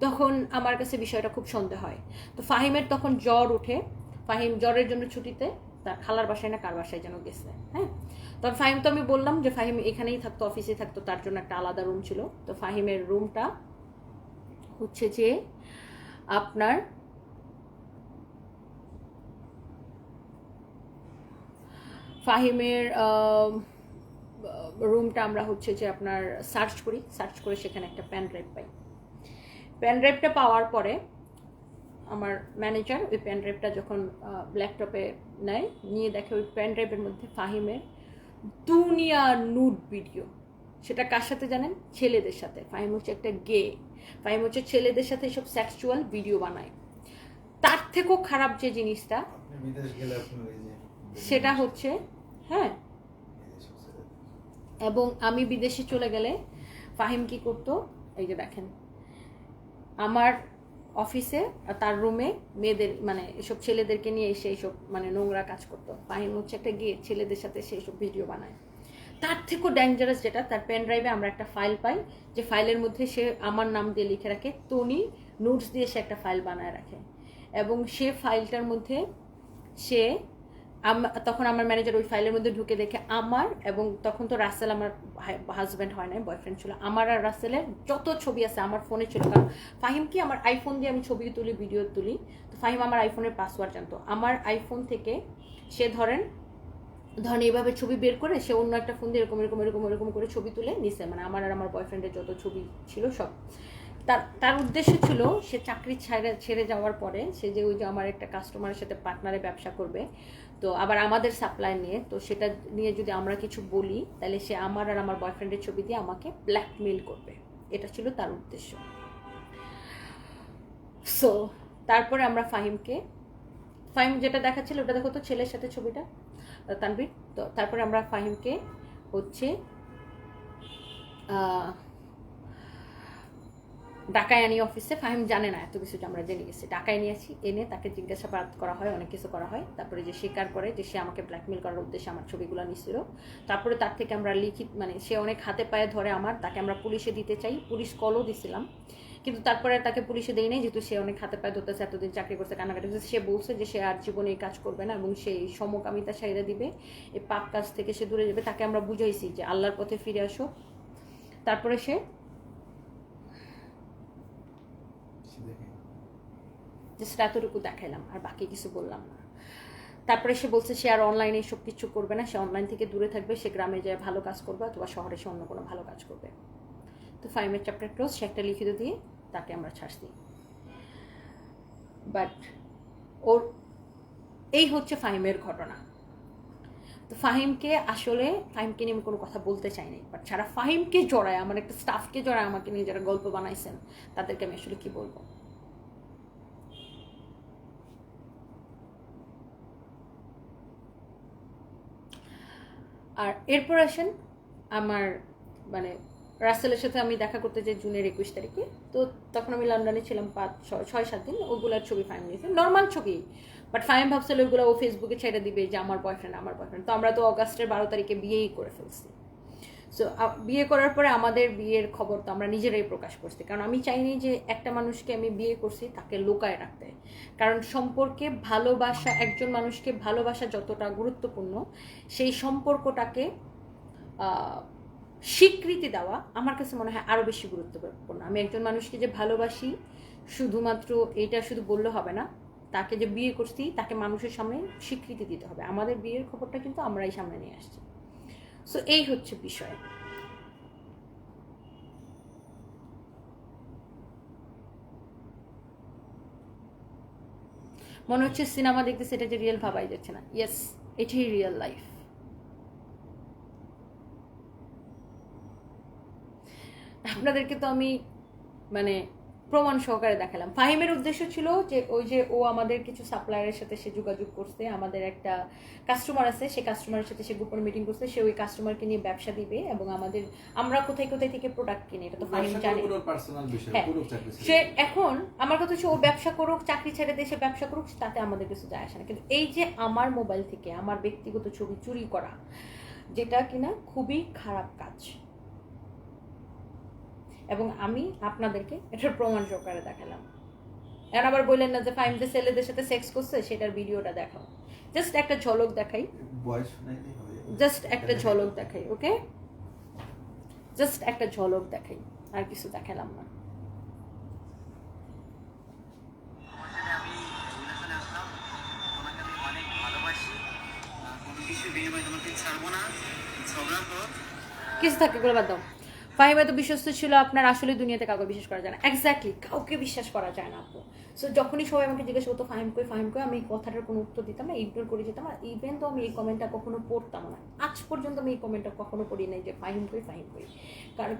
তখন আমার কাছে বিষয়টা খুব সন্দেহ হয়। তো ফাহিমের তখন জ্বর উঠে, ফাহিম জ্বরের জন্য ছুটিতে তার খালার বাসায় না কার বাসায় যেন গেছে। হ্যাঁ, তখন ফাহিম তো আমি বললাম যে ফাহিম এখানেই থাকতো, অফিসে থাকতো, তার জন্য একটা আলাদা রুম ছিল। তো ফাহিমের রুমটা হচ্ছে যে আপনার ফাহিমের রুমটা আমরা হচ্ছে যে আপনার সার্চ করে সেখানে একটা প্যান ড্রাইভ পাই। প্যান ড্রাইভটা পাওয়ার পরে আমার ম্যানেজার ওই প্যান ড্রাইভটা যখন ল্যাপটপে নেয়, নিয়ে দেখে ওই প্যান ড্রাইভের মধ্যে ফাহিমের দুনিয়া নুড ভিডিও। সেটা কার সাথে জানেন? ছেলেদের সাথে। ফাহিম হচ্ছে একটা গে, ফাহিম হচ্ছে ছেলেদের সাথে সব সেক্সুয়াল ভিডিও বানায়। তার থেকেও খারাপ যে জিনিসটা সেটা হচ্ছে, হ্যাঁ, এবং আমি বিদেশে চলে গেলে ফাহিম কি করতো, এই যে দেখেন আমার অফিসে তার রুমে মেয়েদের মানে এসব ছেলেদেরকে নিয়ে এসে এইসব মানে নোংরা কাজ করতো। ফাহিম হচ্ছে একটা গিয়ে ছেলেদের সাথে সেই সব ভিডিও বানায়। তার থেকেও ডেঞ্জারাস যেটা, তার পেন ড্রাইভে আমরা একটা ফাইল পাই, যে ফাইলের মধ্যে সে আমার নাম দিয়ে লিখে রাখে টনি নোটস দিয়ে সে একটা ফাইল বানায় রাখে। এবং সে ফাইলটার মধ্যে সে তখন আমার ম্যানেজার ওই ফাইলের মধ্যে ঢুকে দেখে আমার, এবং তখন তো রাসেল আমার হাজব্যান্ড হয় নাই, বয়ফ্রেন্ড ছিল, আমার আর রাসেলের যত ছবি আছে আমার ফোনে ছিল। কারণ ফাহিম কি আমার আইফোন দিয়ে আমি ছবি তুলি, ভিডিও তুলি। তো ফাহিম আমার আইফোনের পাসওয়ার্ড জানতো। আমার আইফোন থেকে সে ধরেন এইভাবে ছবি বের করে সে অন্য একটা ফোন দিয়ে এরকম করে ছবি তুলে নিছে। মানে আমার আর আমার বয়ফ্রেন্ডের যত ছবি ছিল সব। তার উদ্দেশ্য ছিল সে চাকরি ছেড়ে যাওয়ার পরে সে যে ওই যে আমার একটা কাস্টমারের সাথে পার্টনারে ব্যবসা করবে, তো আবার আমাদের সাপ্লাই নিয়ে, তো সেটা নিয়ে যদি আমরা কিছু বলি তাহলে সে আমার আর আমার বয়ফ্রেন্ডের ছবি দিয়ে আমাকে ব্ল্যাকমেইল করবে। এটা ছিল তার উদ্দেশ্য। সো তারপরে আমরা ফাহিম যেটা দেখাচ্ছিল ওটা দেখো তো, ছেলের সাথে ছবিটা তানভীর। তো তারপরে আমরা ফাহিমকে হচ্ছে ডাকায় আনি অফিসে, ফাহিম জানে না এত কিছু যে আমরা জেনে গেছি। ডাকায় নিয়েছি, এনে তাকে জিজ্ঞাসাবাদ করা হয়, অনেক কিছু করা হয়। তারপরে যে স্বীকার করে যে সে আমাকে ব্ল্যাকমেল করার উদ্দেশ্যে আমার ছবিগুলো নিছিল। তারপরে তার থেকে আমরা লিখিত মানে সে অনেক হাতে পায়ে ধরে আমার, তাকে আমরা পুলিশে দিতে চাই, পুলিশ কলও দিছিলাম, কিন্তু তারপরে তাকে পুলিশে দেয় নাই, যেহেতু সে অনেক হাতে পায়ে ধরতেছে, এতদিন চাকরি করছে, কান্নাকাটি করছে। সে বলছে যে সে আর জীবনে এই কাজ করবে না এবং সেই সমকামিতা সাইরা দিবে, এই পাপ কাজ থেকে সে দূরে যাবে। তাকে আমরা বুঝাইছি যে আল্লাহর পথে ফিরে আসো। তারপরে সে জাস্ট এতটুকু দেখাইলাম, আর বাকি কিছু বললাম না। তারপরে সে বলছে সে আর অনলাইনে সব কিছু করবে না, সে অনলাইন থেকে দূরে থাকবে, সে গ্রামে যায় ভালো কাজ করবে অথবা শহরে সে অন্য কোনো ভালো কাজ করবে। তো ফাহিমের চ্যাপ্টার ক্লোজ, সে একটা লিখিত দিয়ে তাকে আমরা ছাড়ছি। বাট ওর এই হচ্ছে ফাহিমের ঘটনা। তো ফাহিমকে নিয়ে আমি কোনো কথা বলতে চাই নাই, বাট যারা ফাহিমকে জড়ায়, আমার একটা স্টাফকে জড়ায় আমাকে নিয়ে যারা গল্প বানাইছেন, তাদেরকে আমি আসলে কি বলবো। আর এরপর আসেন আমার মানে রাসেলের সাথে আমি দেখা করতে যাই জুনের 21 তারিখে। তো তখন আমি লন্ডনে ছিলাম 6-7 দিন। ওগুলোর ছবি ফাহিম নিয়েছে, নর্মাল ছবি, বাট ফাহিম ভাবছিল ওইগুলো ও ফেসবুকে ছেড়ে দিবে যে আমার বয়ফ্রেন্ড। তো আমরা তো অগাস্টের 12 তারিখে বিয়েই করে ফেলছি। সো বিয়ে করার পরে আমাদের বিয়ের খবর তো আমরা নিজেরাই প্রকাশ করছি, কারণ আমি চাইনি যে একটা মানুষকে আমি বিয়ে করছি তাকে লুকায় রাখতে। কারণ সম্পর্কে ভালোবাসা, একজন মানুষকে ভালোবাসা যতটা গুরুত্বপূর্ণ, সেই সম্পর্কটাকে স্বীকৃতি দেওয়া আমার কাছে মনে হয় আরও বেশি গুরুত্বপূর্ণ। আমি একজন মানুষকে যে ভালোবাসি শুধুমাত্র এটা শুধু বললে হবে না, তাকে যে বিয়ে করছি তাকে মানুষের সামনে স্বীকৃতি দিতে হবে। আমাদের বিয়ের খবরটা কিন্তু আমরাই সামনে নিয়ে আসছি। সো এই হচ্ছে বিষয়। মনে হচ্ছে সিনেমা দেখতেছে, এটা যে রিয়েল ভাবাই যাচ্ছে না। ইয়েস, এটাই রিয়েল লাইফ। আপনাদেরকে তো আমি মানে প্রমাণ সহকারে দেখালাম। ফাহিমের উদ্দেশ্য ছিল যে ওই যে ও আমাদের কিছু সাপ্লায়ারের সাথে সে যোগাযোগ করছে, আমাদের একটা কাস্টমার আছে, সে কাস্টমারের সাথে সে গোপন মিটিং করছে, সে ওই কাস্টমারকে নিয়ে ব্যবসা দিবে এবং আমরা কোথায় থেকে প্রোডাক্ট কিনি এটা তো ফাহিম জানে। হ্যাঁ, সে এখন আমার কথা হচ্ছে ও ব্যবসা করুক, চাকরি ছেড়ে দিয়ে সে ব্যবসা করুক, তাতে আমাদের কিছু যায় আসে না। কিন্তু এই যে আমার মোবাইল থেকে আমার ব্যক্তিগত ছবি চুরি করা, যেটা কিনা খুবই খারাপ কাজ, এবং আমি আপনাদেরকে এটার প্রমাণ সহকারে দেখালাম। এখন আবার বললেন না যে ফাহিম যে ছেলেদের সাথে সেক্স করছে সেটার ভিডিওটা দেখাও, জাস্ট একটা ঝলক দেখাই, জাস্ট একটা ঝলক দেখাই, ওকে, জাস্ট একটা ঝলক দেখাই, আর কিছু দেখালাম না। কিছু থাকে করে বাদ দাও। ফাহিম এত বিশ্বস্ত ছিল, আপনার আসলে দুনিয়াতে কাউকে বিশ্বাস করা যায় না। এক্স্যাক্টলি, কাউকে বিশ্বাস করা যায় না আপু। সো যখনই সবাই আমাকে জিজ্ঞেস করতো ফাহিম কই, আমি এই কথাটার কোনো উত্তর দিতাম না, ইগনোর করে যেতাম। আর ইভেন তো আমি এই কমেন্টটা কখনো পড়তাম না, আজ পর্যন্ত আমি এই কমেন্টটা কখনো পড়ি নাই যে ফাহিম কই।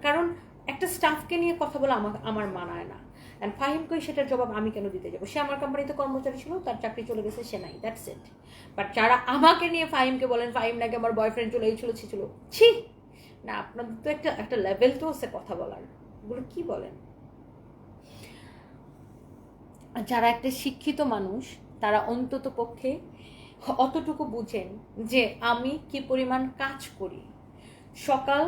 কারণ একটা স্টাফকে নিয়ে কথা বলা আমার মানায় না। অ্যান্ড ফাহিম কই সেটার জবাব আমি কেন দিতে যাবো? সে আমার কোম্পানিতে কর্মচারী ছিল, তার চাকরি চলে গেছে, সে নাই, দ্যাটস ইট। বাট যারা আমাকে নিয়ে ফাহিমকে বলেন ফাহিম নাকি আমার বয়ফ্রেন্ড চলে, এই ছিল, ছি না, আপনাদের তো একটা লেভেল তো আছে কথা বলার, এগুলো কি বলেন? যারা একটা শিক্ষিত মানুষ তারা অন্তত পক্ষে অতটুকু বুঝেন যে আমি কি পরিমাণ কাজ করি। সকাল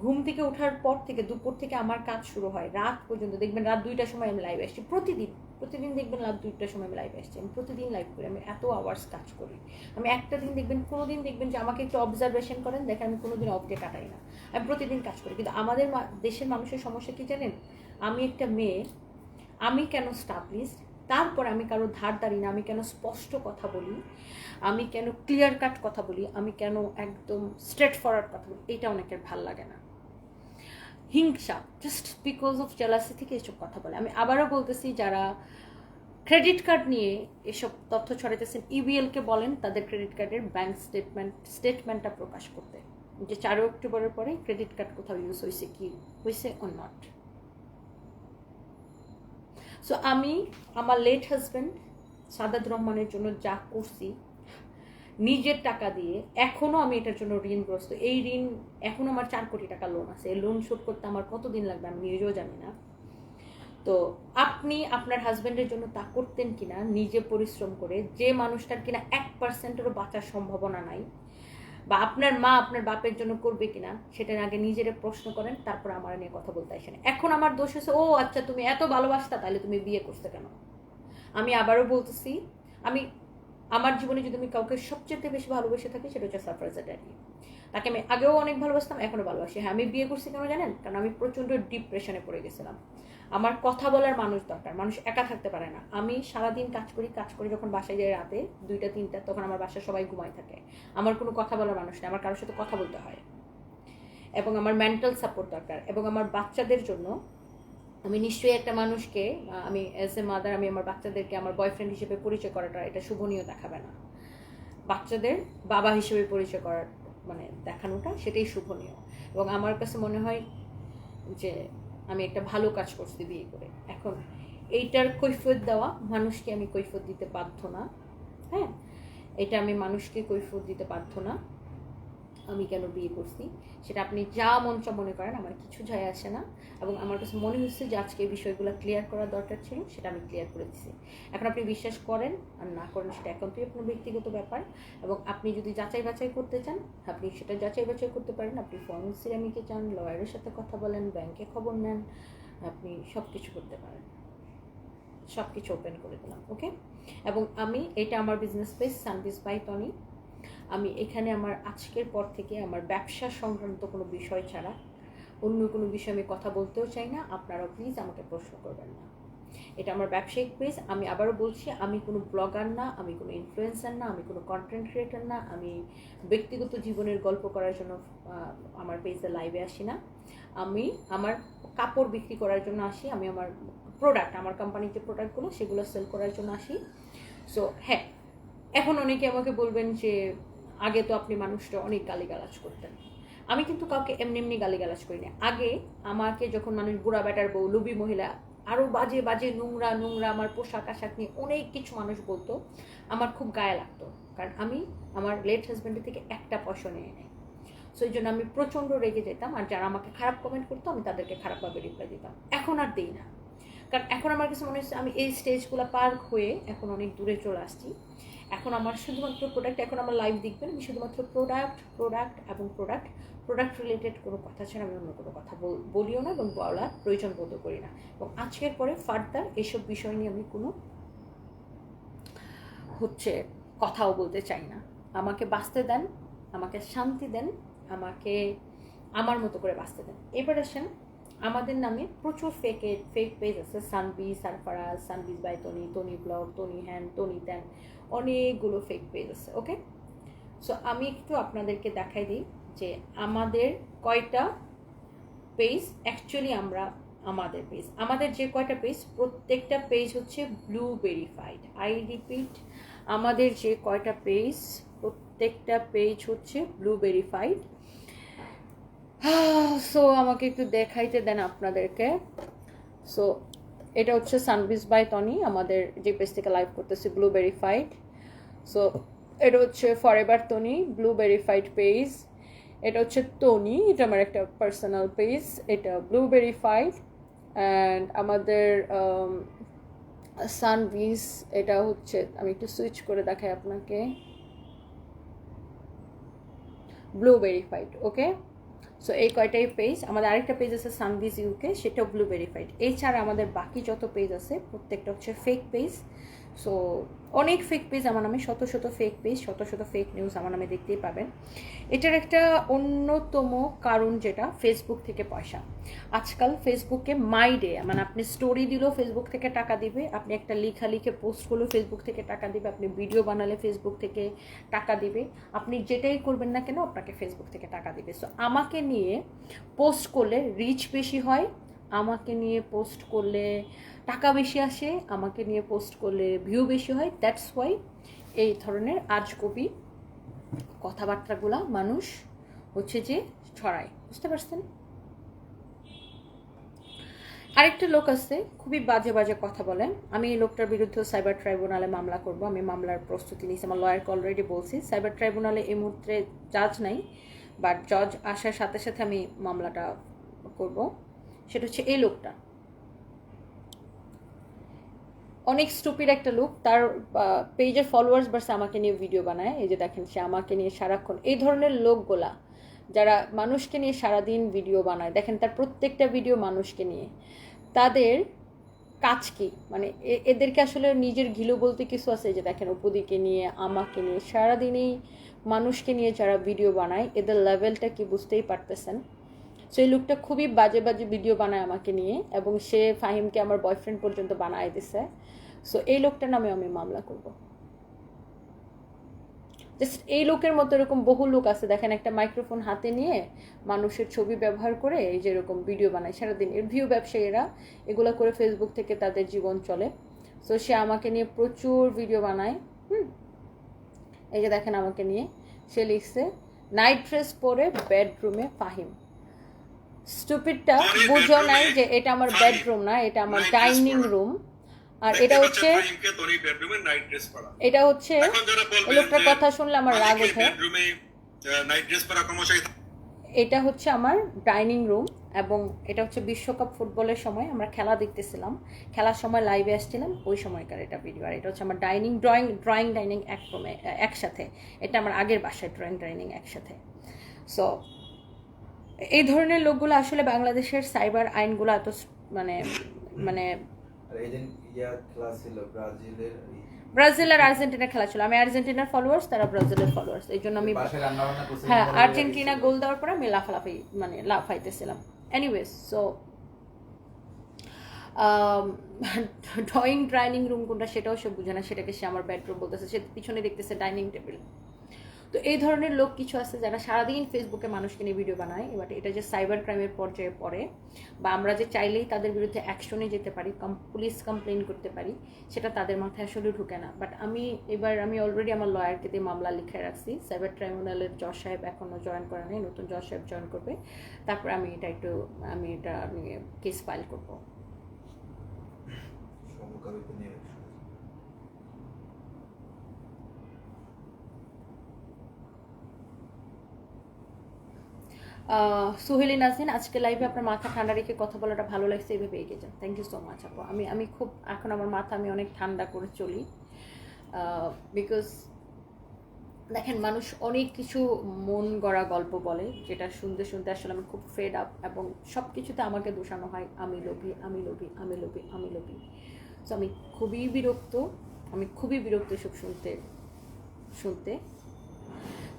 ঘুম থেকে ওঠার পর থেকে দুপুর থেকে আমার কাজ শুরু হয়, রাত পর্যন্ত দেখবেন রাত 2টার সময় আমি লাইভ আসছি। প্রতিদিন দেখবেন রাত 2টার সময় আমি লাইভ আসছি। আমি প্রতিদিন লাইভ করি, আমি এত আওয়ার্স কাজ করি। আমি একটা দিন দেখবেন, কোনোদিন দেখবেন যে আমাকে একটু অবজারভেশন করেন, দেখেন আমি কোনোদিন অফডে কাটাই না, আমি প্রতিদিন কাজ করি। কিন্তু আমাদের দেশের মানুষের সমস্যা কি জানেন? আমি একটা মেয়ে, আমি কেন স্টাবলিশড, তারপর আমি কারো ধার ধারি না, আমি কেন স্পষ্ট কথা বলি, আমি কেন ক্লিয়ার কাট কথা বলি, আমি কেন একদম স্ট্রেট ফরওয়ার্ড কথা বলি, এটা অনেকের ভাল লাগে না। হিংসা, জাস্ট বিকজ অফ জেলাসি থেকে এসব কথা বলে। আমি আবারও বলতেছি, যারা ক্রেডিট কার্ড নিয়ে এসব তথ্য ছড়াইতেছেন, ইবিএলকে বলেন তাদের ক্রেডিট কার্ডের ব্যাংক স্টেটমেন্টটা প্রকাশ করতে, যে 4 অক্টোবরের পরে ক্রেডিট কার্ড কোথাও ইউজ হয়েছে কি হয়েছে অর নট। সো আমি আমার লেট হাজব্যান্ড সাদাত রহমানের জন্য যা করছি নিজের টাকা দিয়ে, এখনও আমি এটার জন্য ঋণগ্রস্ত। এই ঋণ এখনও আমার 4 কোটি টাকা লোন আছে। এই লোন শোধ করতে আমার কতদিন লাগবে আমি নিজেও জানি না। তো আপনি আপনার হাজব্যান্ডের জন্য তা করতেন কিনা নিজে পরিশ্রম করে, যে মানুষটার কিনা 1%-এরও বাঁচার সম্ভাবনা নাই, বা আপনার মা আপনার বাপের জন্য করবে কিনা সেটা আগে নিজেরা প্রশ্ন করেন, তারপর আমার নিয়ে কথা বলতে আসেন। এখন আমার দোষ হচ্ছে, ও আচ্ছা তুমি এত ভালোবাসতা তাহলে তুমি বিয়ে করতে কেন? আমি আবারও বলতেছি, আমি আমার জীবনে যদি আমি কাউকে সবচেয়ে বেশি ভালোবেসে থাকি সেটা হচ্ছে সারফরাজা ড্যাডি। তাকে আমি আগেও অনেক ভালোবাসতাম, এখনো ভালোবাসি। হ্যাঁ, আমি বিয়ে করছি কেন জানেন? কারণ আমি প্রচণ্ড ডিপ্রেশনে পড়ে গেছিলাম। আমার কথা বলার মানুষ দরকার, মানুষ একা থাকতে পারে না। আমি সারাদিন কাজ করি যখন বাসায় যাই রাতে 2টা 3টা, তখন আমার বাসায় সবাই ঘুমায় থাকে। আমার কোনো কথা বলার মানুষ নেই, আমার কারোর সাথে কথা বলতে হয়, এবং আমার মেন্টাল সাপোর্ট দরকার। এবং আমার বাচ্চাদের জন্য আমি নিশ্চয়ই একটা মানুষকে, আমি অ্যাজ এ মাদার, আমি আমার বাচ্চাদেরকে আমার বয়ফ্রেন্ড হিসেবে পরিচয় করাটা এটা শুভনীয় দেখাবে না। বাচ্চাদের বাবা হিসেবে পরিচয় করার মানে দেখানোটা সেটাই শুভনীয়। এবং আমার কাছে মনে হয় যে আমি একটা ভালো কাজ করছি বিয়ে করে। এখন এইটার কৈফিয়ত দেওয়া মানুষকে আমি কৈফিয়ত দিতে বাধ্য না। হ্যাঁ, এটা আমি মানুষকে কৈফিয়ত দিতে বাধ্য না আমি কেন বিয়ে করছি। সেটা আপনি যা মনটা মনে করেন, আমার কিছু যায় আসে না। এবং আমার কাছে মনে হচ্ছে যে আজকে এই বিষয়গুলো ক্লিয়ার করার দরকার ছিল, সেটা আমি ক্লিয়ার করে দিচ্ছি। এখন আপনি বিশ্বাস করেন আর না করেন সেটা একান্তই আপনার ব্যক্তিগত ব্যাপার। এবং আপনি যদি যাচাই বাছাই করতে চান, আপনি সেটা যাচাই বাছাই করতে পারেন। আপনি ফরেন সিরামিকে চান, লয়ারের সাথে কথা বলেন, ব্যাংকে খবর নেন, আপনি সব কিছু করতে পারেন। সব কিছু ওপেন করে দিলাম, ওকে? এবং আমি, এটা আমার বিজনেস পেজ সানবিজ বাই তনি। আমি এখানে আমার আজকের পর থেকে আমার ব্যবসা সংক্রান্ত কোনো বিষয় ছাড়া অন্য কোনো বিষয়ে আমি কথা বলতেও চাই না। আপনারাও প্লিজ আমাকে প্রশ্ন করবেন না। এটা আমার ব্যবসায়িক পেজ। আমি আবারও বলছি, আমি কোনো ব্লগার না, আমি কোনো ইনফ্লুয়েন্সার না, আমি কোনো কন্টেন্ট ক্রিয়েটার না। আমি ব্যক্তিগত জীবনের গল্প করার জন্য আমার পেজে লাইভে আসি না। আমি আমার কাপড় বিক্রি করার জন্য আসি। আমি আমার প্রোডাক্ট, আমার কোম্পানির যে প্রোডাক্টগুলো সেগুলো সেল করার জন্য আসি। সো হ্যাঁ, এখন অনেকে আমাকে বলবেন যে আগে তো আপনি মানুষটা অনেক গালিগালাজ করতেন। আমি কিন্তু কাউকে এমনি এমনি গালিগালাজ করি না। আগে আমাকে যখন মানুষ বুড়া বেটার বউ, লুবি মহিলা, আরও বাজে বাজে নোংরা নোংরা আমার পোশাক আশাক নিয়ে অনেক কিছু মানুষ বলতো, আমার খুব গায়ে লাগতো। কারণ আমি আমার লেট হাজব্যান্ডের থেকে একটা পয়সা নিয়ে নেই। সো এই জন্য আমি প্রচণ্ড রেগে যেতাম। আর যারা আমাকে খারাপ কমেন্ট করতো আমি তাদেরকে খারাপভাবে রিপ্লাই দিতাম। এখন আর দিই না, কারণ এখন আমার কাছে মনে হচ্ছে আমি এই স্টেজগুলো পার হয়ে এখন অনেক দূরে চলে আসছি। এখন আমার শুধুমাত্র প্রোডাক্ট, এখন আমার লাইভ দেখবেন আমি শুধুমাত্র প্রোডাক্ট রিলেটেড কোনো কথা ছাড়া আমি অন্য কোনো কথা বলিও না এবং বলার প্রয়োজন বোধ করি না। এবং আজকের পরে ফার্দার এসব বিষয় নিয়ে আমি কোনো কথাও বলতে চাই না। আমাকে বাঁচতে দেন, আমাকে শান্তি দেন, আমাকে আমার মতো করে বাঁচতে দেন। এবার আসেন, আমাদের নামে প্রচুর ফেক পেজ আছে। সানবিজ, সারফরাজ, সানবিজ বাই তনি, তনি ব্লগ, তনি হ্যান, তনি ত্যান, অনেকগুলো ফেক পেজ আছে, ওকে? সো আমি একটু আপনাদেরকে দেখাই দিই যে আমাদের কয়টা পেজ অ্যাকচুয়ালি আমাদের যে কয়টা পেজ, প্রত্যেকটা পেজ হচ্ছে ব্লু ভেরিফাইড। আই রিপিট, আমাদের যে কয়টা পেজ, প্রত্যেকটা পেজ হচ্ছে ব্লু ভেরিফাইড। সো আমাকে একটু দেখাইতে দেন আপনাদেরকে। সো এটা হচ্ছে সানবিজ বাই তনি, আমাদের যে পেজ থেকে লাইভ করতেছি, ব্লু ভেরিফাইড। সো এটা হচ্ছে forever Toni, blue verified page. এটা হচ্ছে তনি, এটা আমার একটা পার্সোনাল পেজ, এটা ব্লু ভেরিফাইড। অ্যান্ড আমাদের সানবিজ, এটা হচ্ছে, আমি একটু সুইচ করে দেখাই আপনাকে, ব্লু ভেরিফাইড, ওকে? সো এই কয়টাই পেজ। আমাদের আরেকটা পেজ আছে সানবিজ ইউকে, সেটাও ব্লু ভেরিফাইড। এছাড়া আমাদের বাকি যত পেজ আছে প্রত্যেকটা হচ্ছে ফেক পেজ। সো অনেক ফেক পেজ আমার নামে, শত শত ফেক পেজ, শত শত ফেক নিউজ আমার নামে দেখতেই পাবেন। এটার একটা অন্যতম কারণ যেটা ফেসবুক থেকে পয়সা। আজকাল ফেসবুকে মাই ডে, মানে আপনি স্টোরি দিলেও ফেসবুক থেকে টাকা দিবে, আপনি একটা লিখে পোস্ট করলেও ফেসবুক থেকে টাকা দিবে, আপনি ভিডিও বানালে ফেসবুক থেকে টাকা দিবে, আপনি যেটাই করবেন না কেন আপনাকে ফেসবুক থেকে টাকা দিবে। সো আমাকে নিয়ে পোস্ট করলে রিচ বেশি হয়, আমাকে নিয়ে পোস্ট করলে টাকা বেশি আসে, আমাকে নিয়ে পোস্ট করলে ভিউ বেশি হয়। দ্যাটস ওয়াই এই ধরনের আজগুবি কথাবার্তাগুলা মানুষ হচ্ছে যে ছড়ায়, বুঝতে পারছেন? আরেকটা লোক আছে খুবই বাজে বাজে কথা বলে। আমি এই লোকটার বিরুদ্ধে সাইবার ট্রাইব্যুনালে মামলা করব। আমি মামলার প্রস্তুতি নিয়েছি, আমার লয়ারকে অলরেডি বলছি। সাইবার ট্রাইব্যুনালে এই মুহূর্তে জাজ নাই, বাট জজ আসার সাথে সাথে আমি মামলাটা করব। সেটা হচ্ছে এই লোকটা, অনেক স্টুপিড একটা লুক। তার পেজের ফলোয়ার্স বাস আমাকে নিয়ে ভিডিও বানায়, এই যে দেখেন সে আমাকে নিয়ে সারাক্ষণ, এই ধরনের লোকগুলা যারা মানুষকে নিয়ে সারাদিন ভিডিও বানায়, দেখেন তার প্রত্যেকটা ভিডিও মানুষকে নিয়ে, তাদের কাজ কি, মানে এদেরকে আসলে নিজের ঘিলু বলতে কিছু আছে? যে দেখেন উপদিকে নিয়ে আমাকে নিয়ে সারাদিনেই মানুষকে নিয়ে যারা ভিডিও বানায়, এদের লেভেলটা কি বুঝতেই পারতেছেন। সো এই লোকটা খুবই বাজে বাজে ভিডিও বানায় আমাকে নিয়ে, এবং সে ফাহিমকে আমার বয়ফ্রেন্ড পর্যন্ত বানায় দিছে। সো এই লোকটার নামে আমি মামলা করব। জাস্ট এই লোকের মতো এরকম বহু লোক আছে, দেখেন একটা মাইক্রোফোন হাতে নিয়ে মানুষের ছবি ব্যবহার করে এই যে এরকম ভিডিও বানায় সারাদিন। রিভিউ ব্যবসায়ীরা এগুলো করে ফেসবুক থেকে তাদের জীবন চলে। সো সে আমাকে নিয়ে প্রচুর ভিডিও বানায়। এই যে দেখেন আমাকে নিয়ে সে লিখছে নাইট ড্রেস পরে বেডরুমে ফাহিম। স্টুপিডটা বুঝো নাই যে এটা আমার বেডরুম না, এটা আমার ডাইনিং রুম। আর এটা হচ্ছে এই লোকটার কথা শুনলে আমার রাগ ওঠে। এটা হচ্ছে আমার ডাইনিং রুম, এবং এটা হচ্ছে বিশ্বকাপ ফুটবলের সময় আমরা খেলা দেখতেছিলাম, খেলার সময় লাইভে আসছিলাম, ওই সময়কার এটা ভিডিও। আর এটা হচ্ছে আমার ডাইনিং, ড্রয়িং ডাইনিং এক রুমে একসাথে। এটা আমার আগের বাসায় ড্রয়িং ডাইনিং একসাথে। সো এই ধরনের লোকগুলো আসলে বাংলাদেশের সাইবার আইনগুলো এত মানে মানে আর এদিন খেলা ছিল ব্রাজিল আর আর্জেন্টিনার খেলা ছিল। আমি আর্জেন্টিনার ফলোয়ার্স, তারা ব্রাজিলের ফলোয়ার্স, এই জন্য আমি বাসায় রান্না বান্না করছিলাম। হ্যাঁ, আর্জেন্টিনা গোল দেওয়ার পরে আমি লাফাইতেছিলাম। Anyways, so drawing dining room কোনটা সেটাও সে বুঝে না, সেটাকে সে আমার বেডরুম বলতেছে, সে পিছনে দেখতেছে ডাইনিং টেবিল। তো এই ধরনের লোক কিছু আছে যারা সারাদিন ফেসবুকে মানুষকে নিয়ে ভিডিও বানায়। এবার এটা যে সাইবার ক্রাইমের পর্যায়ে পড়ে, বা আমরা যে চাইলেই তাদের বিরুদ্ধে অ্যাকশনে যেতে পারি, পুলিশ কমপ্লেন করতে পারি, সেটা তাদের মাথায় আসলে ঢুকে না। বাট আমি অলরেডি আমার লয়ারকে দিয়ে মামলা লিখে রাখছি। সাইবার ট্রাইব্যুনালের জজ সাহেব এখনও জয়েন করে নাই, নতুন জজ সাহেব জয়েন করবে, তারপর আমি এটা নিয়ে কেস ফাইল করবো। সুহেলি নাজনীন, আজকে লাইভে আপনার মাথা ঠান্ডা রেখে কথা বলাটা ভালো লাগছে, এইভাবে এগিয়ে যান। থ্যাংক ইউ সো মাচ আপু। আমি খুব এখন আমার মাথা আমি অনেক ঠান্ডা করে চলি, বিকজ দেখেন মানুষ অনেক কিছু মন গড়া গল্প বলে, যেটা শুনতে শুনতে আসলে আমি খুব ফেড আপ, এবং সব কিছুতে আমাকে দোষানো হয় আমি লোভী, আমি লোভী, আমি লোভী, আমি লোভী। সো আমি খুবই বিরক্ত এসব শুনতে।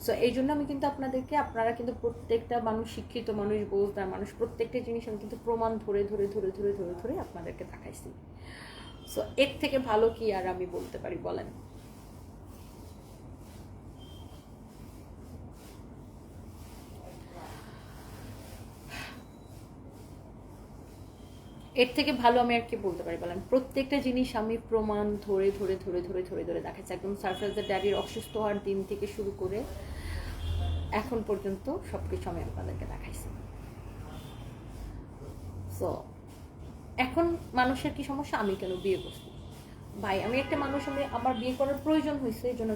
সো এই জন্য আমি কিন্তু আপনারা কিন্তু প্রত্যেকটা মানুষ, শিক্ষিত মানুষ, বোঝদার মানুষ, প্রত্যেকটা জিনিস আমি কিন্তু প্রমাণ ধরে আপনাদেরকে দেখাইছি। সো এর থেকে ভালো কি আর আমি বলতে পারি বলেন? এর থেকে ভালো আমি আর কি বলতে পারি বলেন? প্রত্যেকটা জিনিস আমি প্রমাণ ধরে দেখাচ্ছি। একদম সারফরাজের ড্যাডির অসুস্থ হওয়ার দিন থেকে শুরু করে এখন পর্যন্ত সবকিছু আমি আপনাদেরকে দেখাইছি। সো এখন মানুষের কি সমস্যা? আমি কেন বিয়ে করছি? ভাই, আমি একটা মানুষ, আমার বিয়ে করার প্রয়োজন হয়েছে, এই জন্য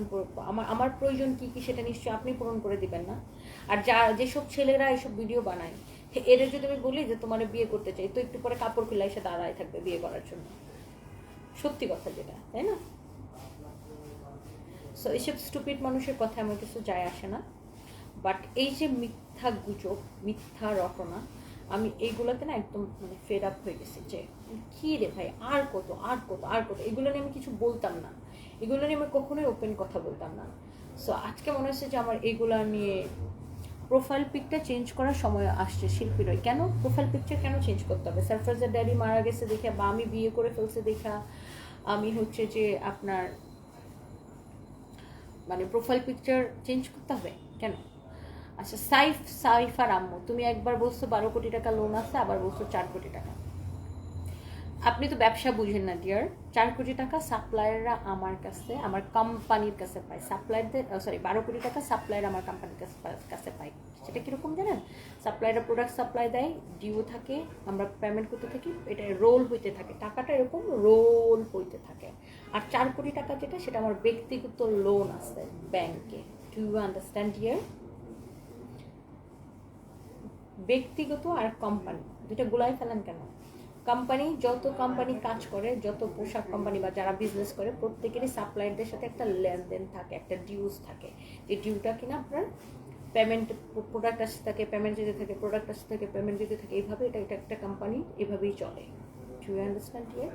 আমার প্রয়োজন কি সেটা নিশ্চয়ই আপনি পূরণ করে দিবেন না। আর যেসব ছেলেরা এইসব ভিডিও বানায়, এদের যদি আমি বলি যে তোমার বিয়ে করতে চাই, তো একটু পরে কাপড় খুলে এসে দাঁড়ায় থাকবে বিয়ে করার জন্য। সত্যি কথা যেটা, তাই না? সো এইসব স্টুপিড মানুষের কথা আমার কিছু যায় আসে না। বাট এই যে মিথ্যা গুজব, মিথ্যা রটনা, আমি এইগুলোতে না একদম মানে ফেড আপ হয়ে গেছি। যে কী রে ভাই, আর কত, এগুলো নিয়ে আমি কিছু বলতাম না, এগুলো নিয়ে আমি কখনোই ওপেন কথা বলতাম না। সো আজকে মনে হচ্ছে যে আমার এইগুলো নিয়ে প্রোফাইল পিকটা চেঞ্জ করার সময় আসছে শিল্পীরা। কেন প্রোফাইল পিকচার কেন চেঞ্জ করতে হবে? সারফরাজের ড্যাডি মারা গেছে দেখা, বা আমি বিয়ে করে ফেলছে দেখা আমি হচ্ছে যে আপনার মানে প্রোফাইল পিকচার চেঞ্জ করতে হবে কেন? আচ্ছা, সাইফ আর আম্মু, তুমি একবার বলছো 12 কোটি টাকা লোন আছে, আবার বলছো 4 কোটি টাকা। আপনি তো ব্যবসা বুঝেন না ডিয়ার। 4 কোটি টাকা সাপ্লায়াররা আমার কাছে, আমার কোম্পানির কাছে পায়। 12 কোটি টাকা সাপ্লায়ার আমার কোম্পানির কাছে পায়। সেটা কীরকম জানেন? সাপ্লায়াররা প্রোডাক্ট সাপ্লাই দেয়, ডিউ থাকে, আমরা পেমেন্ট করতে থাকি, এটা রোল হইতে থাকে, টাকাটা এরকম রোল হইতে থাকে। আর 4 কোটি টাকা যেটা, সেটা আমার ব্যক্তিগত লোন আছে ব্যাংকে। Do you understand dear? ব্যক্তিগত আর কোম্পানি দুইটা গুলাই ফেলেন কেন? কোম্পানি, যত কোম্পানি কাজ করে, যত পোশাক কোম্পানি বা যারা বিজনেস করে, প্রত্যেকেরই সাপ্লায়ারদের সাথে একটা লেনদেন থাকে, একটা ডিউজ থাকে। যে ডিউটা কিনা আপনার পেমেন্ট, প্রোডাক্ট আসতে থাকে, পেমেন্ট যেতে থাকে, প্রোডাক্ট আসতে থাকে, পেমেন্ট যেতে থাকে, এইভাবে এটা একটা কোম্পানি এভাবেই চলে। Do you understand here?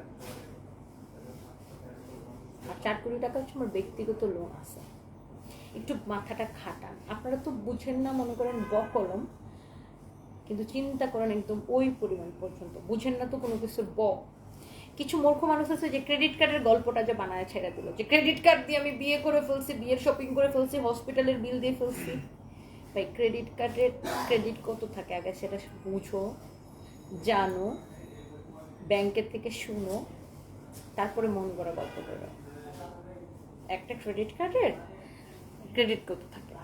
আর 4 কোটি টাকা হচ্ছে আমার ব্যক্তিগত লোন আছে। একটু মাথাটা খাটান, আপনারা তো বুঝেন না, মনে করেন বকলম, কিন্তু চিন্তা করেন একদম ওই পরিমাণ পর্যন্ত বুঝেন না তো কোনো কিছুর কিছু মূর্খ মানুষ আছে যে ক্রেডিট কার্ডের গল্পটা যে বানায় ছেড়ে দিল, যে ক্রেডিট কার্ড দিয়ে আমি বিয়ে করে ফেলছি, বিয়ের শপিং করে ফেলছি, হসপিটালের বিল দিয়ে ফেলছি। ভাই ক্রেডিট কার্ডের ক্রেডিট কত থাকে আগে সেটা বুঝো, জানো, ব্যাংকের থেকে শুনো, তারপরে মন করা গল্প করো। একটা ক্রেডিট কার্ডের ক্রেডিট কত থাকে।